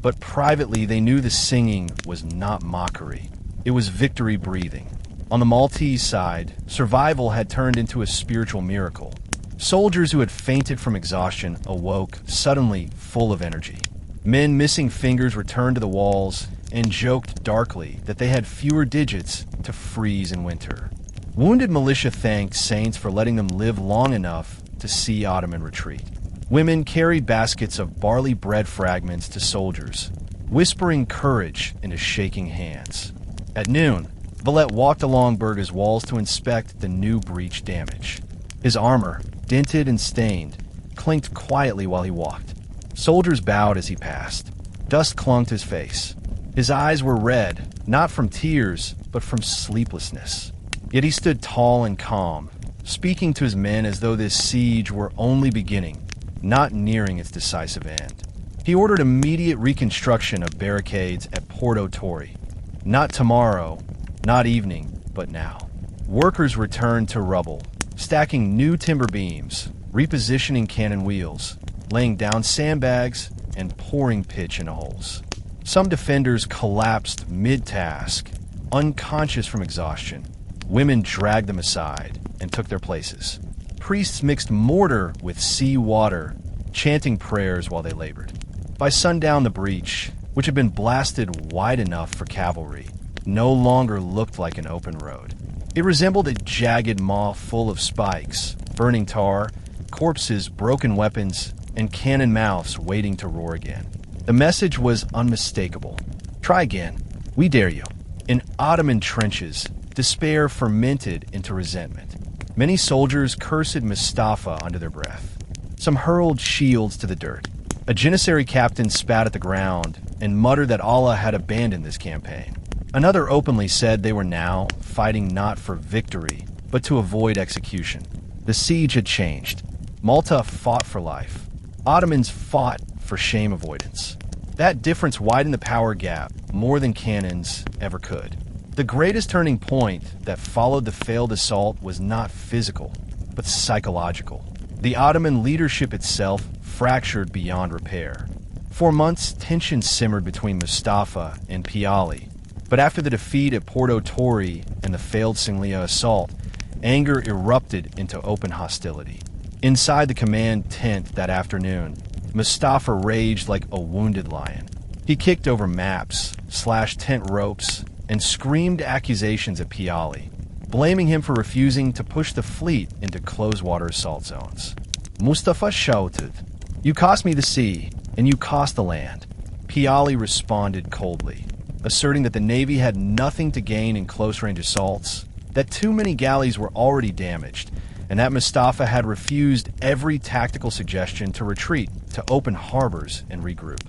but privately they knew the singing was not mockery. It was victory breathing. On the Maltese side, survival had turned into a spiritual miracle. Soldiers who had fainted from exhaustion awoke, suddenly full of energy. Men missing fingers returned to the walls and joked darkly that they had fewer digits to freeze in winter. Wounded militia thanked saints for letting them live long enough to see Ottoman retreat. Women carried baskets of barley bread fragments to soldiers, whispering courage into shaking hands. At noon, Valette walked along Berga's walls to inspect the new breach damage. His armor, dented and stained, clinked quietly while he walked. Soldiers bowed as he passed. Dust clung to his face. His eyes were red, not from tears, but from sleeplessness. Yet he stood tall and calm, speaking to his men as though this siege were only beginning, not nearing its decisive end. He ordered immediate reconstruction of barricades at Porto Torre. Not tomorrow, not evening, but now. Workers returned to rubble, stacking new timber beams, repositioning cannon wheels, laying down sandbags, and pouring pitch into holes. Some defenders collapsed mid-task, unconscious from exhaustion. Women dragged them aside and took their places. Priests mixed mortar with sea water, chanting prayers while they labored. By sundown, the breach, which had been blasted wide enough for cavalry, no longer looked like an open road. It resembled a jagged maw full of spikes, burning tar, corpses, broken weapons, and cannon mouths waiting to roar again. The message was unmistakable. Try again. We dare you. In Ottoman trenches, despair fermented into resentment. Many soldiers cursed Mustafa under their breath. Some hurled shields to the dirt. A Janissary captain spat at the ground and muttered that Allah had abandoned this campaign. Another openly said they were now fighting not for victory, but to avoid execution. The siege had changed. Malta fought for life. Ottomans fought for shame avoidance. That difference widened the power gap more than cannons ever could. The greatest turning point that followed the failed assault was not physical, but psychological. The Ottoman leadership itself fractured beyond repair. For months, tension simmered between Mustafa and Piali, but after the defeat at Porto Torre and the failed Singlia assault, anger erupted into open hostility. Inside the command tent that afternoon, Mustafa raged like a wounded lion. He kicked over maps, slashed tent ropes, and screamed accusations at Piali, blaming him for refusing to push the fleet into closed-water assault zones. Mustafa shouted, "You cost me the sea, and you cost the land." Piali responded coldly, asserting that the Navy had nothing to gain in close-range assaults, that too many galleys were already damaged, and that Mustafa had refused every tactical suggestion to retreat to open harbors and regroup.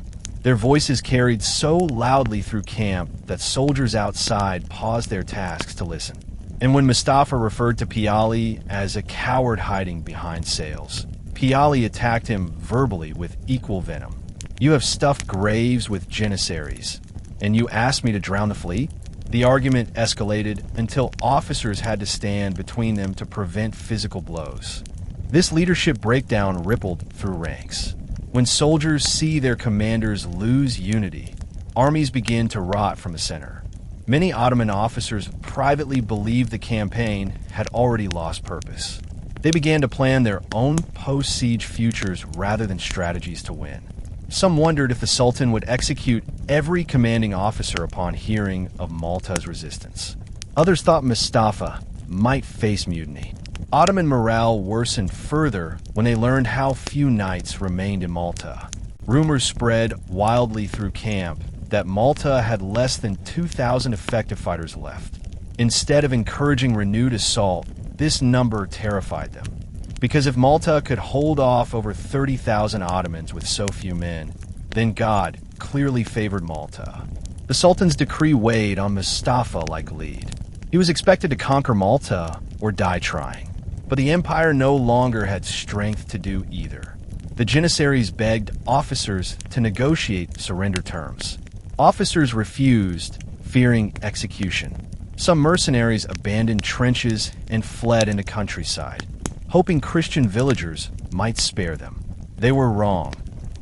Their voices carried so loudly through camp that soldiers outside paused their tasks to listen. And when Mustafa referred to Piali as a coward hiding behind sails, Piali attacked him verbally with equal venom. "You have stuffed graves with Janissaries, and you asked me to drown the fleet?" The argument escalated until officers had to stand between them to prevent physical blows. This leadership breakdown rippled through ranks. When soldiers see their commanders lose unity, armies begin to rot from the center. Many Ottoman officers privately believed the campaign had already lost purpose. They began to plan their own post-siege futures rather than strategies to win. Some wondered if the Sultan would execute every commanding officer upon hearing of Malta's resistance. Others thought Mustafa might face mutiny. Ottoman morale worsened further when they learned how few knights remained in Malta. Rumors spread wildly through camp that Malta had less than 2,000 effective fighters left. Instead of encouraging renewed assault, this number terrified them. Because if Malta could hold off over 30,000 Ottomans with so few men, then God clearly favored Malta. The Sultan's decree weighed on Mustafa like lead. He was expected to conquer Malta or die trying. But the empire no longer had strength to do either. The Janissaries begged officers to negotiate surrender terms. Officers refused, fearing execution. Some mercenaries abandoned trenches and fled into countryside, hoping Christian villagers might spare them. They were wrong.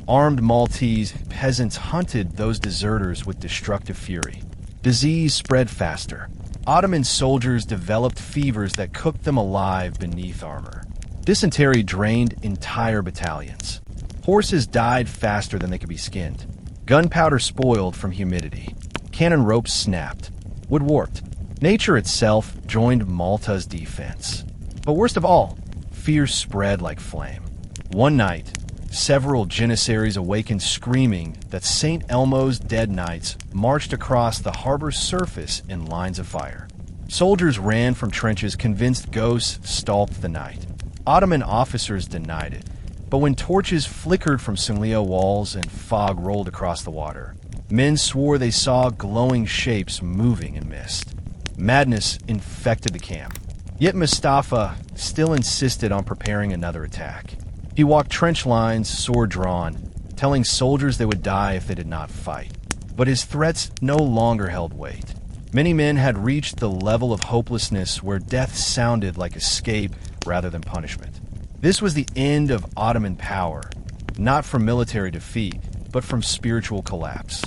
Armed Maltese peasants hunted those deserters with destructive fury. Disease spread faster. Ottoman soldiers developed fevers that cooked them alive beneath armor. Dysentery drained entire battalions. Horses died faster than they could be skinned. Gunpowder spoiled from humidity. Cannon ropes snapped. Wood warped. Nature itself joined Malta's defense. But worst of all, fear spread like flame. One night, several Janissaries awakened screaming that St. Elmo's dead knights marched across the harbor's surface in lines of fire. Soldiers ran from trenches convinced ghosts stalked the night. Ottoman officers denied it, but when torches flickered from Sunglia walls and fog rolled across the water, men swore they saw glowing shapes moving in mist. Madness infected the camp. Yet Mustafa still insisted on preparing another attack. He walked trench lines, sword drawn, telling soldiers they would die if they did not fight. But his threats no longer held weight. Many men had reached the level of hopelessness where death sounded like escape rather than punishment. This was the end of Ottoman power, not from military defeat, but from spiritual collapse.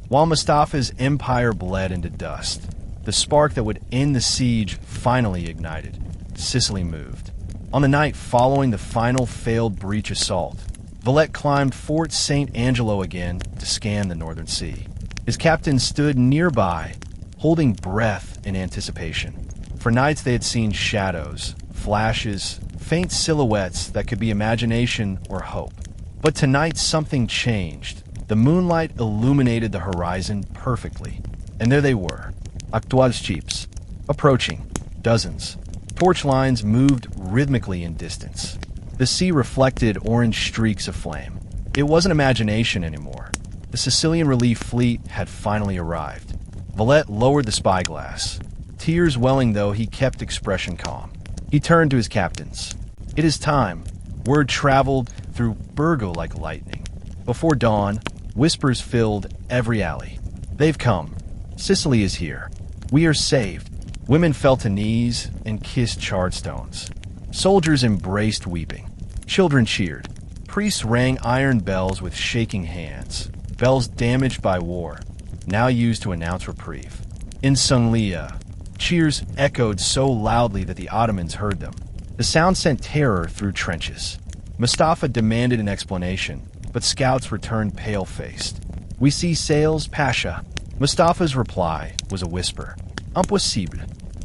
While Mustafa's empire bled into dust, the spark that would end the siege finally ignited. Sicily moved. On the night following the final failed breach assault, Valette climbed Fort St. Angelo again to scan the northern sea. His captain stood nearby, holding breath in anticipation. For nights they had seen shadows, flashes, faint silhouettes that could be imagination or hope. But tonight something changed. The moonlight illuminated the horizon perfectly. And there they were, Actual's chiefs, approaching, dozens. Torch lines moved rhythmically in distance. The sea reflected orange streaks of flame. It wasn't imagination anymore. The Sicilian relief fleet had finally arrived. Valette lowered the spyglass. Tears welling though, he kept expression calm. He turned to his captains. It is time. Word traveled through Burgo like lightning. Before dawn, whispers filled every alley. They've come. Sicily is here. We are saved. Women fell to knees and kissed charred stones. Soldiers embraced weeping. Children cheered. Priests rang iron bells with shaking hands. Bells damaged by war, now used to announce reprieve. In Sunglia, cheers echoed so loudly that the Ottomans heard them. The sound sent terror through trenches. Mustafa demanded an explanation, but scouts returned pale-faced. We see sails, Pasha. Mustafa's reply was a whisper. Impossible.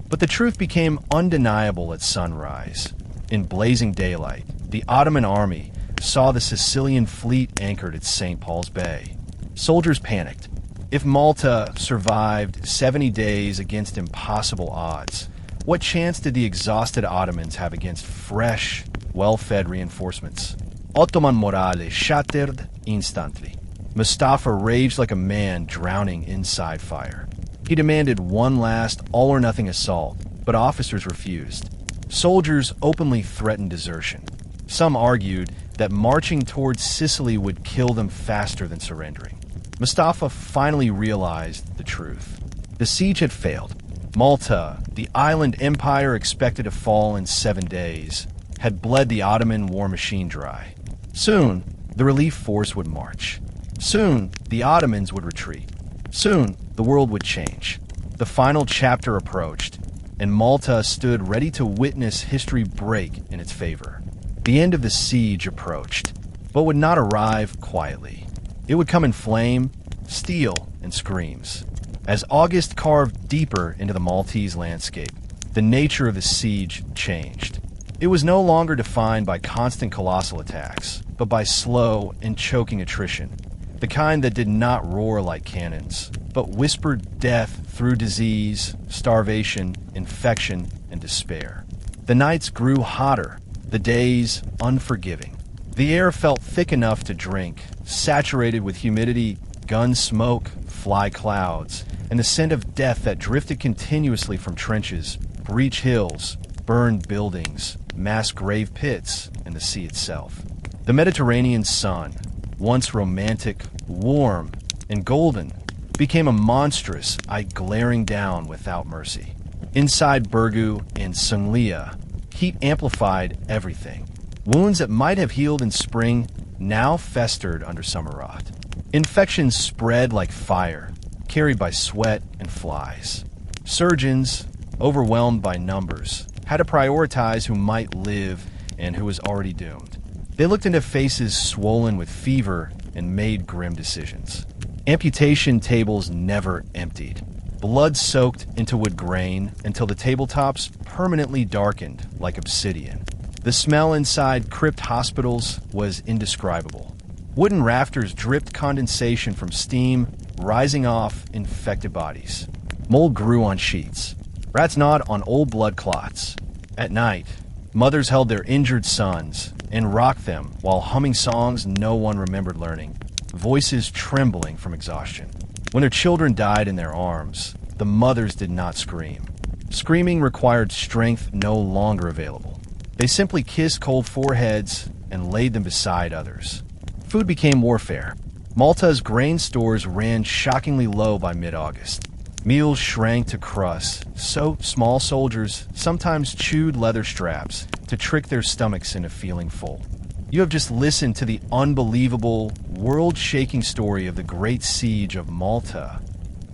But the truth became undeniable at sunrise. In blazing daylight, the Ottoman army saw the Sicilian fleet anchored at St. Paul's Bay. Soldiers panicked. If Malta survived 70 days against impossible odds, what chance did the exhausted Ottomans have against fresh, well-fed reinforcements? Ottoman morale shattered instantly. Mustafa raged like a man drowning inside fire. He demanded one last all-or-nothing assault, but officers refused. Soldiers openly threatened desertion. Some argued that marching towards Sicily would kill them faster than surrendering. Mustafa finally realized the truth. The siege had failed. Malta, the island empire expected to fall in 7 days, had bled the Ottoman war machine dry. Soon, the relief force would march. Soon, the Ottomans would retreat. Soon, the world would change. The final chapter approached, and Malta stood ready to witness history break in its favor. The end of the siege approached, but would not arrive quietly. It would come in flame, steel, and screams. As August carved deeper into the Maltese landscape, the nature of the siege changed. It was no longer defined by constant colossal attacks, but by slow and choking attrition. The kind that did not roar like cannons, but whispered death through disease, starvation, infection, and despair. The nights grew hotter, the days unforgiving. The air felt thick enough to drink, saturated with humidity, gun smoke, fly clouds, and the scent of death that drifted continuously from trenches, breach hills, burned buildings, mass grave pits, and the sea itself. The Mediterranean sun, once romantic, warm, and golden, became a monstrous eye glaring down without mercy. Inside Burgu and Sunglia, heat amplified everything. Wounds that might have healed in spring now festered under summer rot. Infections spread like fire, carried by sweat and flies. Surgeons, overwhelmed by numbers, had to prioritize who might live and who was already doomed. They looked into faces swollen with fever and made grim decisions. Amputation tables never emptied. Blood soaked into wood grain until the tabletops permanently darkened like obsidian. The smell inside crypt hospitals was indescribable. Wooden rafters dripped condensation from steam rising off infected bodies. Mold grew on sheets. Rats gnawed on old blood clots. At night, mothers held their injured sons and rocked them while humming songs no one remembered learning, voices trembling from exhaustion. When their children died in their arms, the mothers did not scream. Screaming required strength no longer available. They simply kissed cold foreheads and laid them beside others. Food became warfare. Malta's grain stores ran shockingly low by mid-August. Meals shrank to crusts, so small soldiers sometimes chewed leather straps to trick their stomachs into feeling full. You have just listened to the unbelievable, world-shaking story of the Great Siege of Malta.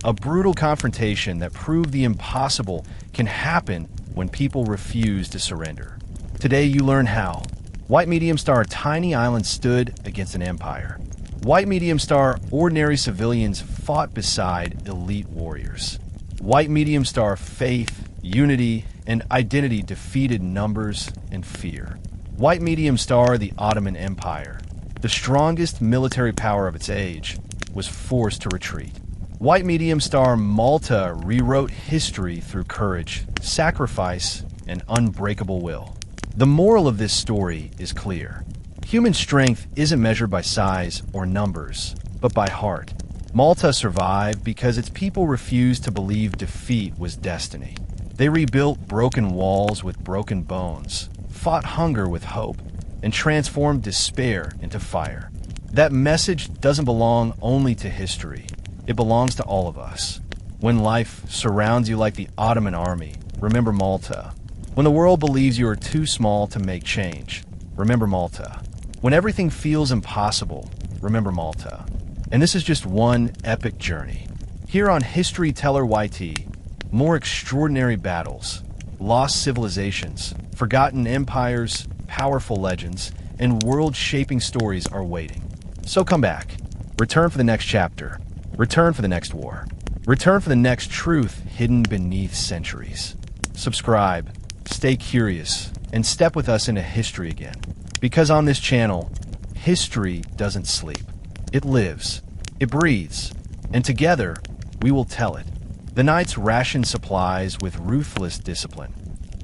A brutal confrontation that proved the impossible can happen when people refuse to surrender. Today you learn how. White Medium Star tiny island stood against an empire. White Medium Star ordinary civilians fought beside elite warriors. White Medium Star faith, unity, and identity defeated numbers and fear. White Medium Star, the Ottoman Empire, the strongest military power of its age, was forced to retreat. White Medium Star Malta rewrote history through courage, sacrifice, and unbreakable will. The moral of this story is clear. Human strength isn't measured by size or numbers, but by heart. Malta survived because its people refused to believe defeat was destiny. They rebuilt broken walls with broken bones, fought hunger with hope, and transformed despair into fire. That message doesn't belong only to history. It belongs to all of us. When life surrounds you like the Ottoman army, remember Malta. When the world believes you are too small to make change, remember Malta. When everything feels impossible, remember Malta. And this is just one epic journey. Here on History Teller YT, more extraordinary battles, lost civilizations, forgotten empires, powerful legends, and world-shaping stories are waiting. So come back. Return for the next chapter. Return for the next war. Return for the next truth hidden beneath centuries. Subscribe, stay curious, and step with us into history again. Because on this channel, history doesn't sleep. It lives, it breathes, and together, we will tell it. The knights rationed supplies with ruthless discipline.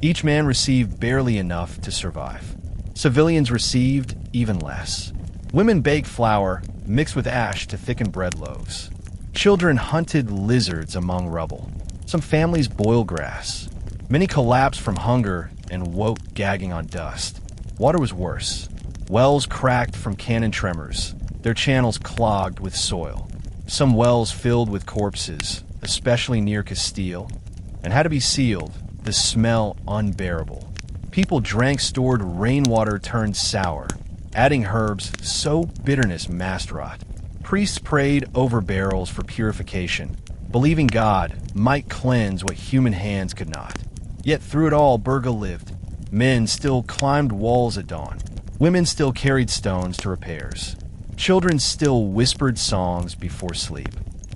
Each man received barely enough to survive. Civilians received even less. Women baked flour mixed with ash to thicken bread loaves. Children hunted lizards among rubble. Some families boiled grass. Many collapsed from hunger and woke gagging on dust. Water was worse. Wells cracked from cannon tremors, their channels clogged with soil. Some wells filled with corpses, especially near Castile, and had to be sealed, the smell unbearable. People drank stored rainwater turned sour, adding herbs so bitterness masked rot. Priests prayed over barrels for purification, believing God might cleanse what human hands could not. Yet through it all, Berga lived. Men still climbed walls at dawn. Women still carried stones to repairs. Children still whispered songs before sleep.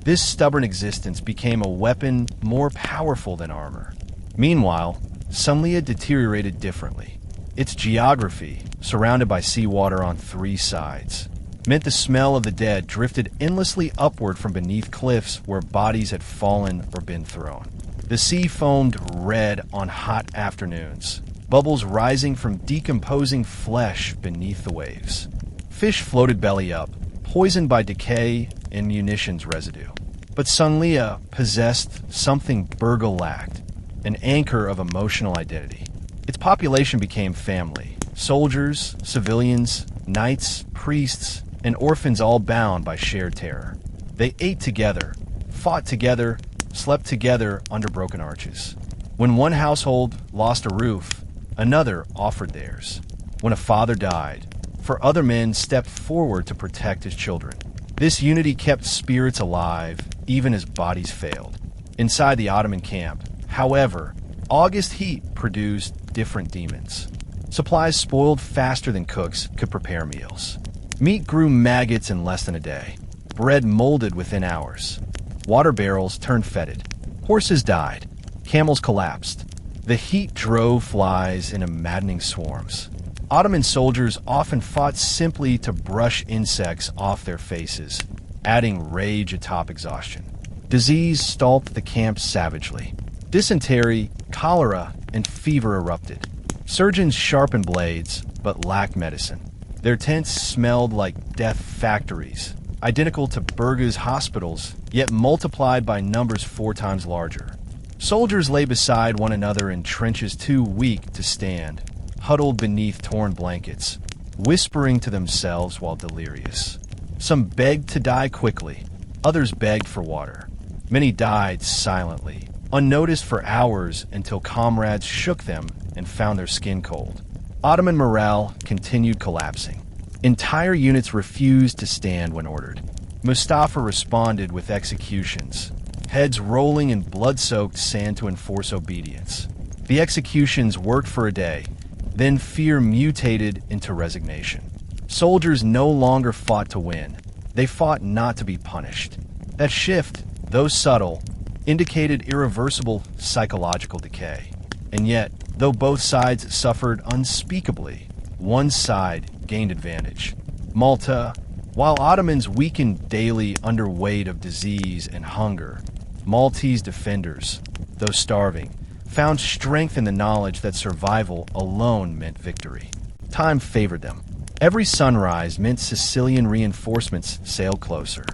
This stubborn existence became a weapon more powerful than armor. Meanwhile, Sunlia deteriorated differently. Its geography, surrounded by seawater on three sides, meant the smell of the dead drifted endlessly upward from beneath cliffs where bodies had fallen or been thrown. The sea foamed red on hot afternoons, bubbles rising from decomposing flesh beneath the waves. Fish floated belly up, poisoned by decay and munitions residue. But Sunlia possessed something Berga lacked, an anchor of emotional identity. Its population became family. Soldiers, civilians, knights, priests, and orphans all bound by shared terror. They ate together, fought together, slept together under broken arches. When one household lost a roof, another offered theirs. When a father died, for other men stepped forward to protect his children. This unity kept spirits alive, even as bodies failed. Inside the Ottoman camp, however, August heat produced different demons. Supplies spoiled faster than cooks could prepare meals. Meat grew maggots in less than a day. Bread molded within hours. Water barrels turned fetid. Horses died. Camels collapsed. The heat drove flies into maddening swarms. Ottoman soldiers often fought simply to brush insects off their faces, adding rage atop exhaustion. Disease stalked the camp savagely. Dysentery, cholera, and fever erupted. Surgeons sharpened blades, but lacked medicine. Their tents smelled like death factories, identical to Burga's hospitals, yet multiplied by numbers 4 times larger. Soldiers lay beside one another in trenches too weak to stand, huddled beneath torn blankets, whispering to themselves while delirious. Some begged to die quickly, others begged for water. Many died silently, unnoticed for hours until comrades shook them and found their skin cold. Ottoman morale continued collapsing. Entire units refused to stand when ordered. Mustafa responded with executions, heads rolling in blood-soaked sand to enforce obedience. The executions worked for a day, then fear mutated into resignation. Soldiers no longer fought to win. They fought not to be punished. That shift, though subtle, indicated irreversible psychological decay. And yet, though both sides suffered unspeakably, one side gained advantage. Malta, while Ottomans weakened daily under weight of disease and hunger, Maltese defenders, though starving, found strength in the knowledge that survival alone meant victory. Time favored them. Every sunrise meant Sicilian reinforcements sailed closer.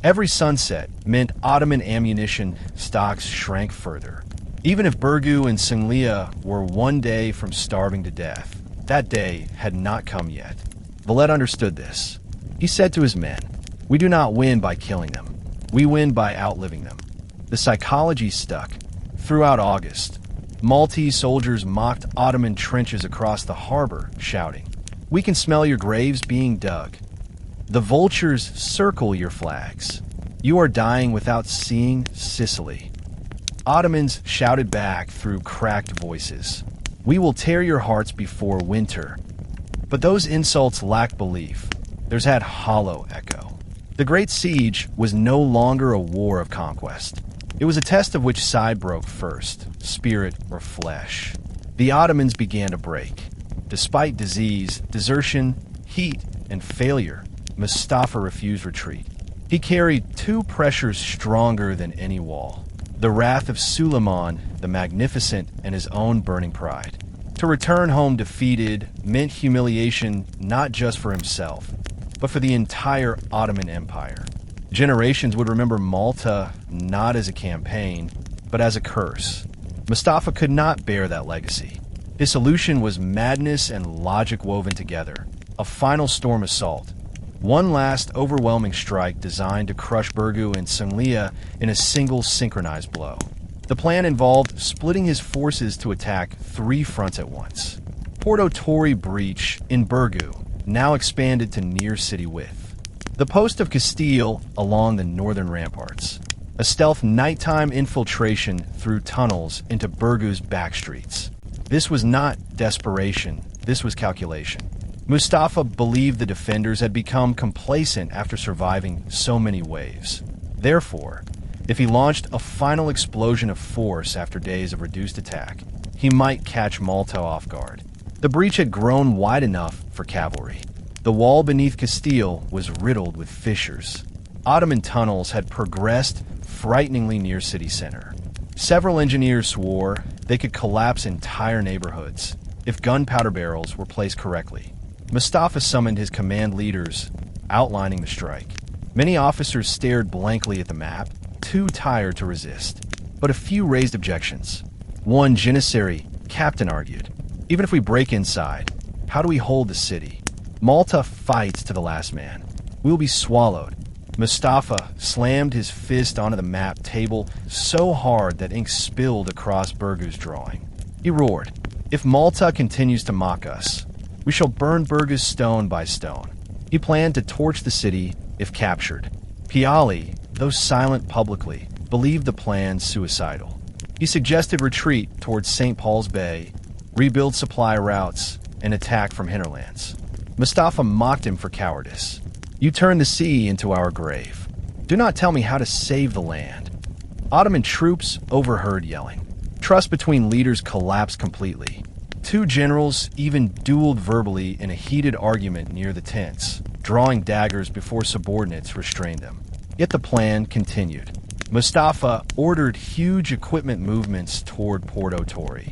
Every sunset meant Ottoman ammunition stocks shrank further. Even if Burgu and Singlia were one day from starving to death, that day had not come yet. Valette understood this. He said to his men, "We do not win by killing them. We win by outliving them." The psychology stuck. Throughout August, Maltese soldiers mocked Ottoman trenches across the harbor, shouting, "We can smell your graves being dug. The vultures circle your flags. You are dying without seeing Sicily." Ottomans shouted back through cracked voices, "We will tear your hearts before winter." But those insults lacked belief. Theirs had hollow echo. The Great Siege was no longer a war of conquest. It was a test of which side broke first, spirit or flesh. The Ottomans began to break. Despite disease, desertion, heat, and failure, Mustafa refused retreat. He carried 2 pressures stronger than any wall: the wrath of Suleiman the Magnificent and his own burning pride. To return home defeated meant humiliation not just for himself, but for the entire Ottoman Empire. Generations would remember Malta not as a campaign, but as a curse. Mustafa could not bear that legacy. His solution was madness and logic woven together, a final storm assault. One last overwhelming strike designed to crush Burgu and Singlia in a single synchronized blow. The plan involved splitting his forces to attack 3 fronts at once. Porto Torre breach in Burgu now expanded to near city width. The post of Castile along the northern ramparts. A stealth nighttime infiltration through tunnels into Burgu's back streets. This was not desperation, this was calculation. Mustafa believed the defenders had become complacent after surviving so many waves. Therefore, if he launched a final explosion of force after days of reduced attack, he might catch Malta off guard. The breach had grown wide enough for cavalry. The wall beneath Castile was riddled with fissures. Ottoman tunnels had progressed frighteningly near city center. Several engineers swore they could collapse entire neighborhoods if gunpowder barrels were placed correctly. Mustafa summoned his command leaders, outlining the strike. Many officers stared blankly at the map, too tired to resist. But a few raised objections. One Janissary captain argued, "Even if we break inside, how do we hold the city? Malta fights to the last man. We will be swallowed." Mustafa slammed his fist onto the map table so hard that ink spilled across Burgu's drawing. He roared, "If Malta continues to mock us, we shall burn Burgus stone by stone." He planned to torch the city if captured. Piali, though silent publicly, believed the plan suicidal. He suggested retreat towards St. Paul's Bay, rebuild supply routes, and attack from hinterlands. Mustafa mocked him for cowardice. "You turn the sea into our grave. Do not tell me how to save the land." Ottoman troops overheard yelling. Trust between leaders collapsed completely. 2 generals even dueled verbally in a heated argument near the tents, drawing daggers before subordinates restrained them. Yet the plan continued. Mustafa ordered huge equipment movements toward Porto Torre.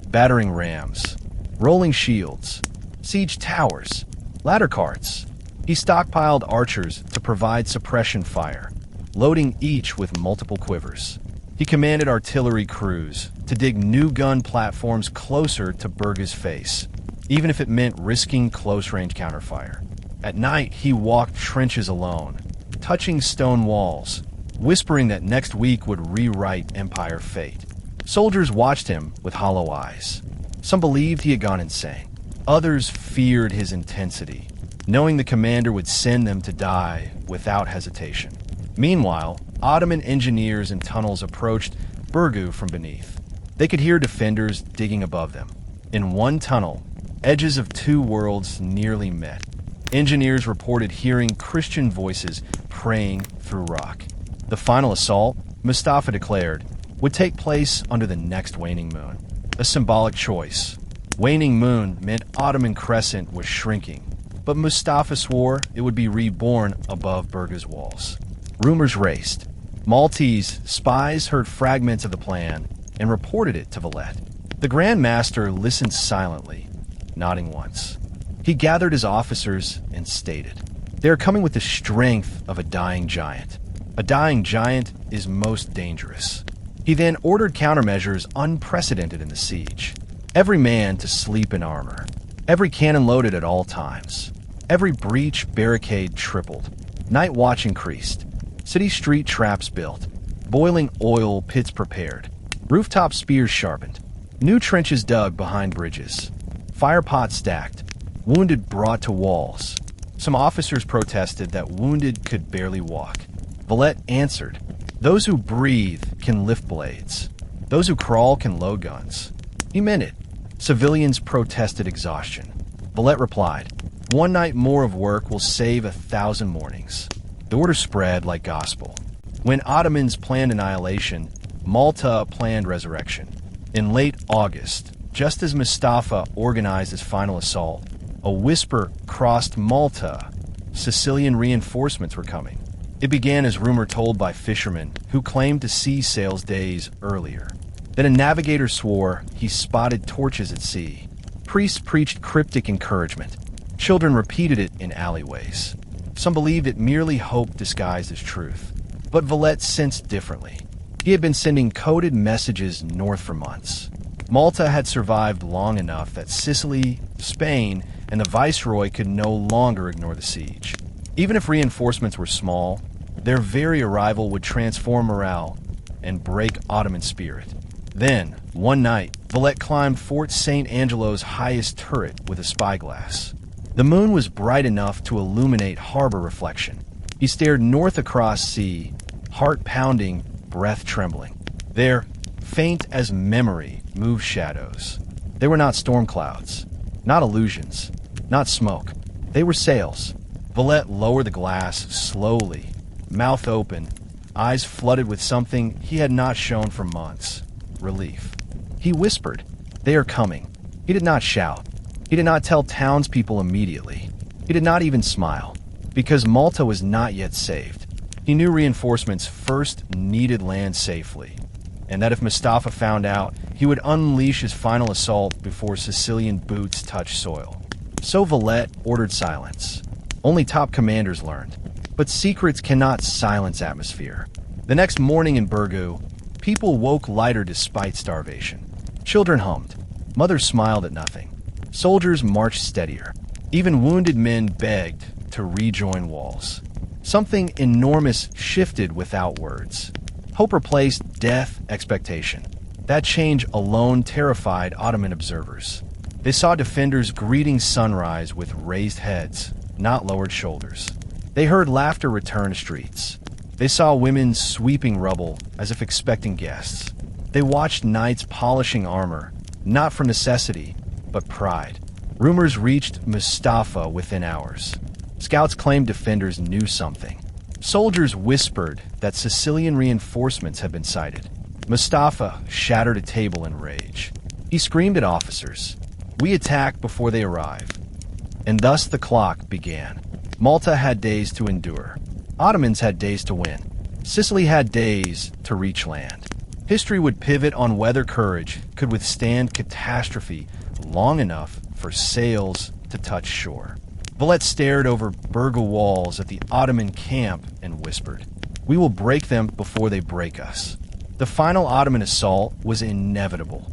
Battering rams, rolling shields, siege towers, ladder carts. He stockpiled archers to provide suppression fire, loading each with multiple quivers. He commanded artillery crews to dig new gun platforms closer to Berge's face, even if it meant risking close-range counterfire. At night, he walked trenches alone, touching stone walls, whispering that next week would rewrite Empire fate. Soldiers watched him with hollow eyes. Some believed he had gone insane. Others feared his intensity, knowing the commander would send them to die without hesitation. Meanwhile, Ottoman engineers in tunnels approached Burgu from beneath. They could hear defenders digging above them. In one tunnel, edges of two worlds nearly met. Engineers reported hearing Christian voices praying through rock. The final assault, Mustafa declared, would take place under the next waning moon. A symbolic choice. Waning moon meant Ottoman crescent was shrinking, but Mustafa swore it would be reborn above Berge's walls. Rumors raced. Maltese spies heard fragments of the plan and reported it to Valette. The Grand Master listened silently, nodding once. He gathered his officers and stated, "They are coming with the strength of a dying giant. A dying giant is most dangerous." He then ordered countermeasures unprecedented in the siege. Every man to sleep in armor. Every cannon loaded at all times. Every breach barricade tripled. Night watch increased. City street traps built. Boiling oil pits prepared. Rooftop spears sharpened. New trenches dug behind bridges. Fire pots stacked. Wounded brought to walls. Some officers protested that wounded could barely walk. Valette answered, "Those who breathe can lift blades. Those who crawl can load guns." He meant it. Civilians protested exhaustion. Valette replied, "One night more of work will save 1,000 mornings." The order spread like gospel. When Ottomans planned annihilation, Malta planned resurrection. In late August, just as Mustafa organized his final assault, a whisper crossed Malta. Sicilian reinforcements were coming. It began as rumor told by fishermen who claimed to see sails days earlier. Then a navigator swore he spotted torches at sea. Priests preached cryptic encouragement. Children repeated it in alleyways. Some believed it merely hope disguised as truth. But Valette sensed differently. He had been sending coded messages north for months. Malta had survived long enough that Sicily, Spain, and the viceroy could no longer ignore the siege. Even if reinforcements were small, their very arrival would transform morale and break Ottoman spirit. Then, one night, Valette climbed Fort St. Angelo's highest turret with a spyglass. The moon was bright enough to illuminate harbor reflection. He stared north across sea, heart pounding, breath trembling. There, faint as memory, moved shadows. They were not storm clouds, not illusions, not smoke. They were sails. Valette lowered the glass slowly, mouth open, eyes flooded with something he had not shown for months. Relief. He whispered, "They are coming." He did not shout. He did not tell townspeople immediately. He did not even smile, because Malta was not yet saved. He knew reinforcements first needed land safely, and that if Mustafa found out, he would unleash his final assault before Sicilian boots touched soil. So Valette ordered silence. Only top commanders learned. But secrets cannot silence atmosphere. The next morning in Burgu, people woke lighter despite starvation. Children hummed. Mothers smiled at nothing. Soldiers marched steadier. Even wounded men begged to rejoin walls. Something enormous shifted without words. Hope replaced death expectation. That change alone terrified Ottoman observers. They saw defenders greeting sunrise with raised heads, not lowered shoulders. They heard laughter return to streets. They saw women sweeping rubble as if expecting guests. They watched knights polishing armor, not for necessity, but pride. Rumors reached Mustafa within hours. Scouts claimed defenders knew something. Soldiers whispered that Sicilian reinforcements had been sighted. Mustafa shattered a table in rage. He screamed at officers, "We attack before they arrive." And thus the clock began. Malta had days to endure. Ottomans had days to win. Sicily had days to reach land. History would pivot on whether courage could withstand catastrophe long enough for sails to touch shore. Valette stared over Berga walls at the Ottoman camp and whispered, "We will break them before they break us." The final Ottoman assault was inevitable,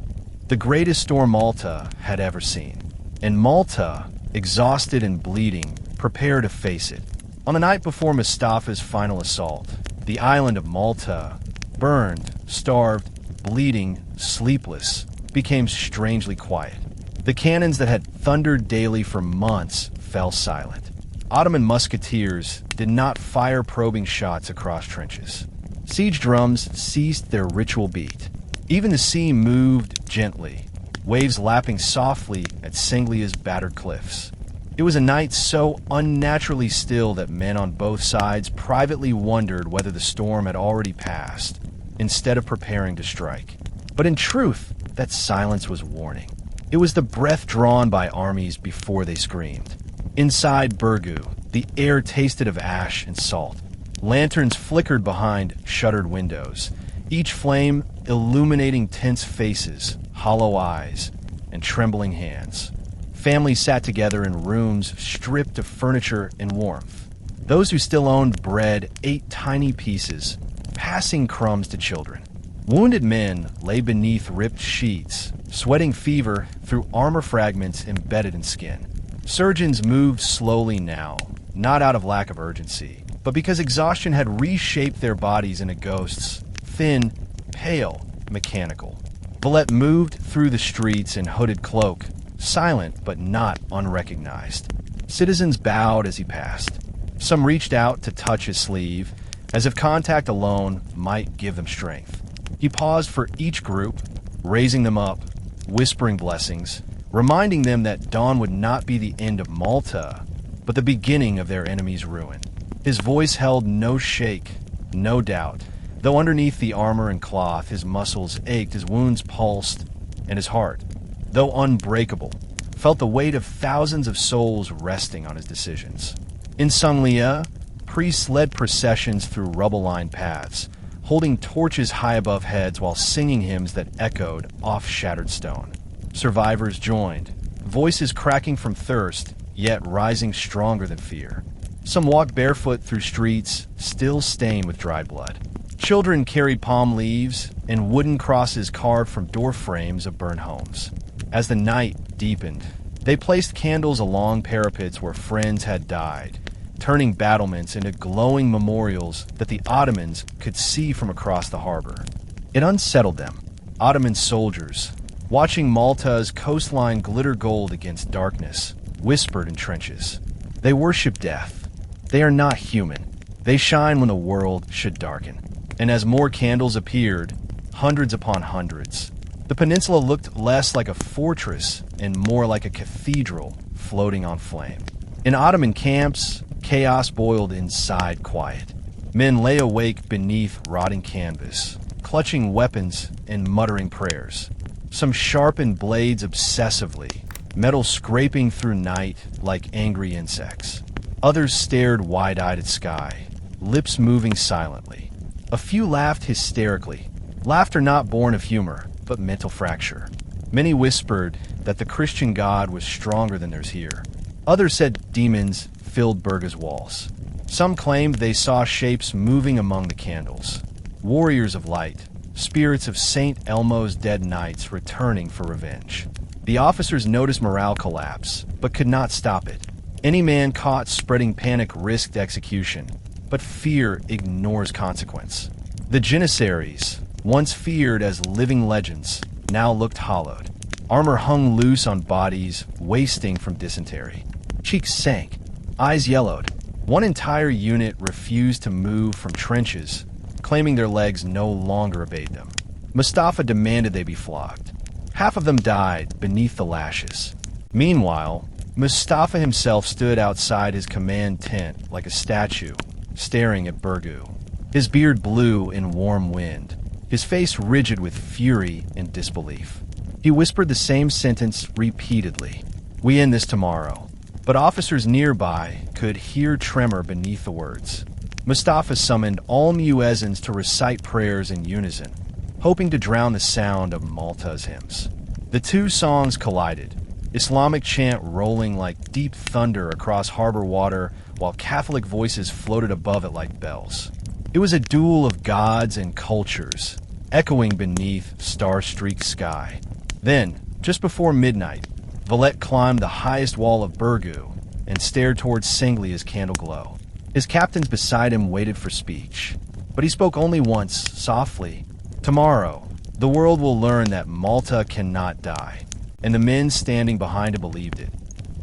the greatest storm Malta had ever seen. And Malta, exhausted and bleeding, prepared to face it. On the night before Mustafa's final assault, the island of Malta, burned, starved, bleeding, sleepless, became strangely quiet. The cannons that had thundered daily for months fell silent. Ottoman musketeers did not fire probing shots across trenches. Siege drums ceased their ritual beat. Even the sea moved gently, waves lapping softly at Sanglia's battered cliffs. It was a night so unnaturally still that men on both sides privately wondered whether the storm had already passed, instead of preparing to strike. But in truth, that silence was warning. It was the breath drawn by armies before they screamed. Inside Bergu, the air tasted of ash and salt. Lanterns flickered behind shuttered windows, each flame illuminating tense faces, hollow eyes, and trembling hands. Families sat together in rooms stripped of furniture and warmth. Those who still owned bread ate tiny pieces, passing crumbs to children. Wounded men lay beneath ripped sheets, sweating fever through armor fragments embedded in skin. Surgeons moved slowly now, not out of lack of urgency, but because exhaustion had reshaped their bodies into ghosts, thin, pale, mechanical. Valette moved through the streets in hooded cloak, silent but not unrecognized. Citizens bowed as he passed. Some reached out to touch his sleeve, as if contact alone might give them strength. He paused for each group, raising them up, whispering blessings, reminding them that dawn would not be the end of Malta, but the beginning of their enemy's ruin. His voice held no shake, no doubt, though underneath the armor and cloth his muscles ached, his wounds pulsed, and his heart, though unbreakable, felt the weight of thousands of souls resting on his decisions. In Sanglia, priests led processions through rubble-lined paths, holding torches high above heads while singing hymns that echoed off shattered stone. Survivors joined, voices cracking from thirst, yet rising stronger than fear. Some walked barefoot through streets, still stained with dried blood. Children carried palm leaves and wooden crosses carved from door frames of burned homes. As the night deepened, they placed candles along parapets where friends had died, turning battlements into glowing memorials that the Ottomans could see from across the harbor. It unsettled them, Ottoman soldiers, watching Malta's coastline glitter gold against darkness, whispered in trenches. They worship death. They are not human. They shine when the world should darken. And as more candles appeared, hundreds upon hundreds, the peninsula looked less like a fortress and more like a cathedral floating on flame. In Ottoman camps, chaos boiled inside quiet. Men lay awake beneath rotting canvas, clutching weapons and muttering prayers. Some sharpened blades obsessively, metal scraping through night like angry insects. Others stared wide-eyed at sky, lips moving silently. A few laughed hysterically, laughter not born of humor, but mental fracture. Many whispered that the Christian God was stronger than theirs here. Others said demons filled Berga's walls. Some claimed they saw shapes moving among the candles. Warriors of light, spirits of Saint Elmo's dead knights returning for revenge. The officers noticed morale collapse, but could not stop it. Any man caught spreading panic risked execution, but fear ignores consequence. The Janissaries, once feared as living legends, now looked hollowed. Armor hung loose on bodies, wasting from dysentery. Cheeks sank, eyes yellowed. One entire unit refused to move from trenches, claiming their legs no longer obeyed them. Mustafa demanded they be flogged. Half of them died beneath the lashes. Meanwhile, Mustafa himself stood outside his command tent like a statue, staring at Bergu. His beard blew in warm wind, his face rigid with fury and disbelief. He whispered the same sentence repeatedly. "We end this tomorrow." But officers nearby could hear tremor beneath the words. Mustafa summoned all muezzins to recite prayers in unison, hoping to drown the sound of Malta's hymns. The two songs collided, Islamic chant rolling like deep thunder across harbor water, while Catholic voices floated above it like bells. It was a duel of gods and cultures, echoing beneath star-streaked sky. Then, just before midnight, Valette climbed the highest wall of Burgu and stared towards Sanglia's candle glow. His captains beside him waited for speech, but he spoke only once, softly. Tomorrow, the world will learn that Malta cannot die, and the men standing behind him believed it.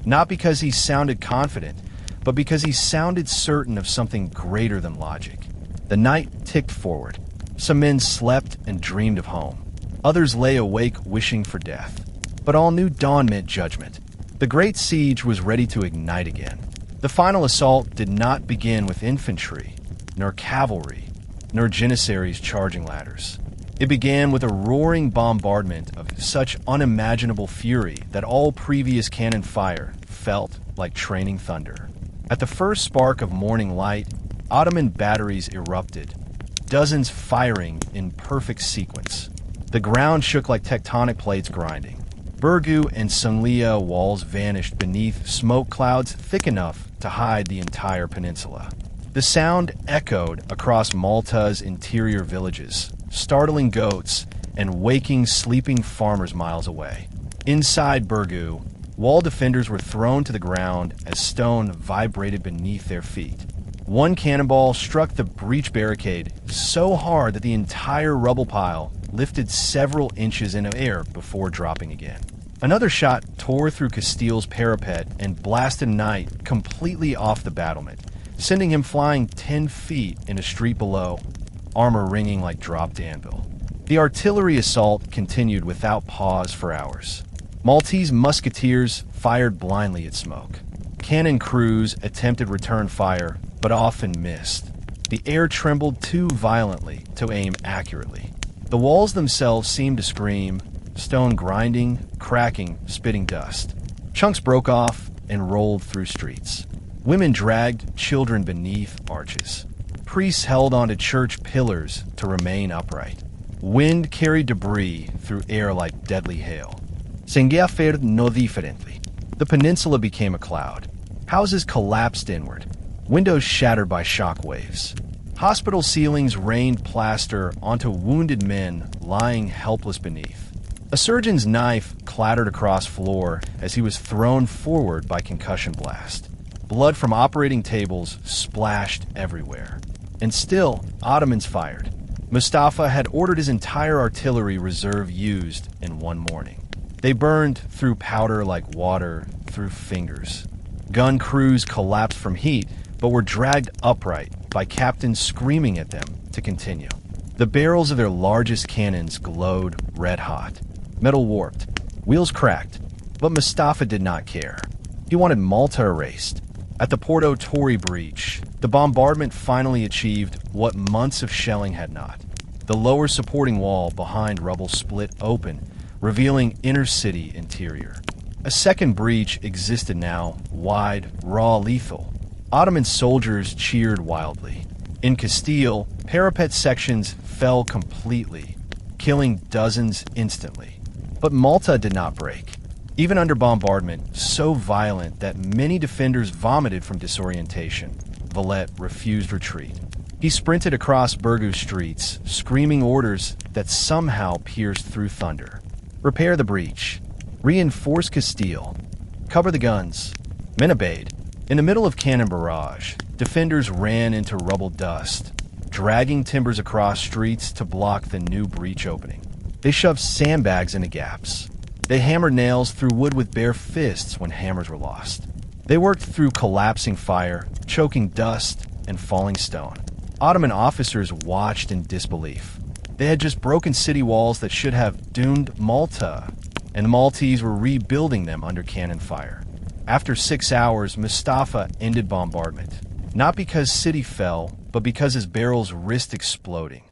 Not because he sounded confident, but because he sounded certain of something greater than logic. The night ticked forward. Some men slept and dreamed of home. Others lay awake wishing for death. But all knew dawn meant judgment. The Great Siege was ready to ignite again. The final assault did not begin with infantry, nor cavalry, nor janissaries charging ladders. It began with a roaring bombardment of such unimaginable fury that all previous cannon fire felt like training thunder. At the first spark of morning light, Ottoman batteries erupted, dozens firing in perfect sequence. The ground shook like tectonic plates grinding. Burgu and Sanglia walls vanished beneath smoke clouds thick enough to hide the entire peninsula. The sound echoed across Malta's interior villages, startling goats and waking sleeping farmers miles away. Inside Burgu, wall defenders were thrown to the ground as stone vibrated beneath their feet. One cannonball struck the breach barricade so hard that the entire rubble pile lifted several inches in air before dropping again. Another shot tore through Castile's parapet and blasted Knight completely off the battlement, sending him flying 10 feet in a street below, armor ringing like dropped anvil. The artillery assault continued without pause for hours. Maltese musketeers fired blindly at smoke. Cannon crews attempted return fire, but often missed. The air trembled too violently to aim accurately. The walls themselves seemed to scream, stone grinding, cracking, spitting dust. Chunks broke off and rolled through streets. Women dragged children beneath arches. Priests held onto church pillars to remain upright. Wind carried debris through air like deadly hail. Sanglia fared no differently. The peninsula became a cloud. Houses collapsed inward. Windows shattered by shock waves. Hospital ceilings rained plaster onto wounded men lying helpless beneath. A surgeon's knife clattered across floor as he was thrown forward by concussion blast. Blood from operating tables splashed everywhere. And still, Ottomans fired. Mustafa had ordered his entire artillery reserve used in one morning. They burned through powder like water through fingers. Gun crews collapsed from heat, but were dragged upright by captains screaming at them to continue. The barrels of their largest cannons glowed red-hot. Metal warped. Wheels cracked. But Mustafa did not care. He wanted Malta erased. At the Porto Torre breach, the bombardment finally achieved what months of shelling had not. The lower supporting wall behind rubble split open, revealing inner city interior. A second breach existed now, wide, raw, lethal. Ottoman soldiers cheered wildly. In Castile, parapet sections fell completely, killing dozens instantly. But Malta did not break. Even under bombardment, so violent that many defenders vomited from disorientation, Valette refused retreat. He sprinted across Burgu streets, screaming orders that somehow pierced through thunder. Repair the breach. Reinforce Castile. Cover the guns. Men obeyed. In the middle of cannon barrage, defenders ran into rubble dust, dragging timbers across streets to block the new breach opening. They shoved sandbags into gaps. They hammered nails through wood with bare fists when hammers were lost. They worked through collapsing fire, choking dust, and falling stone. Ottoman officers watched in disbelief. They had just broken city walls that should have doomed Malta, and the Maltese were rebuilding them under cannon fire. After 6 hours, Mustafa ended bombardment. Not because city fell, but because his barrels risked exploding.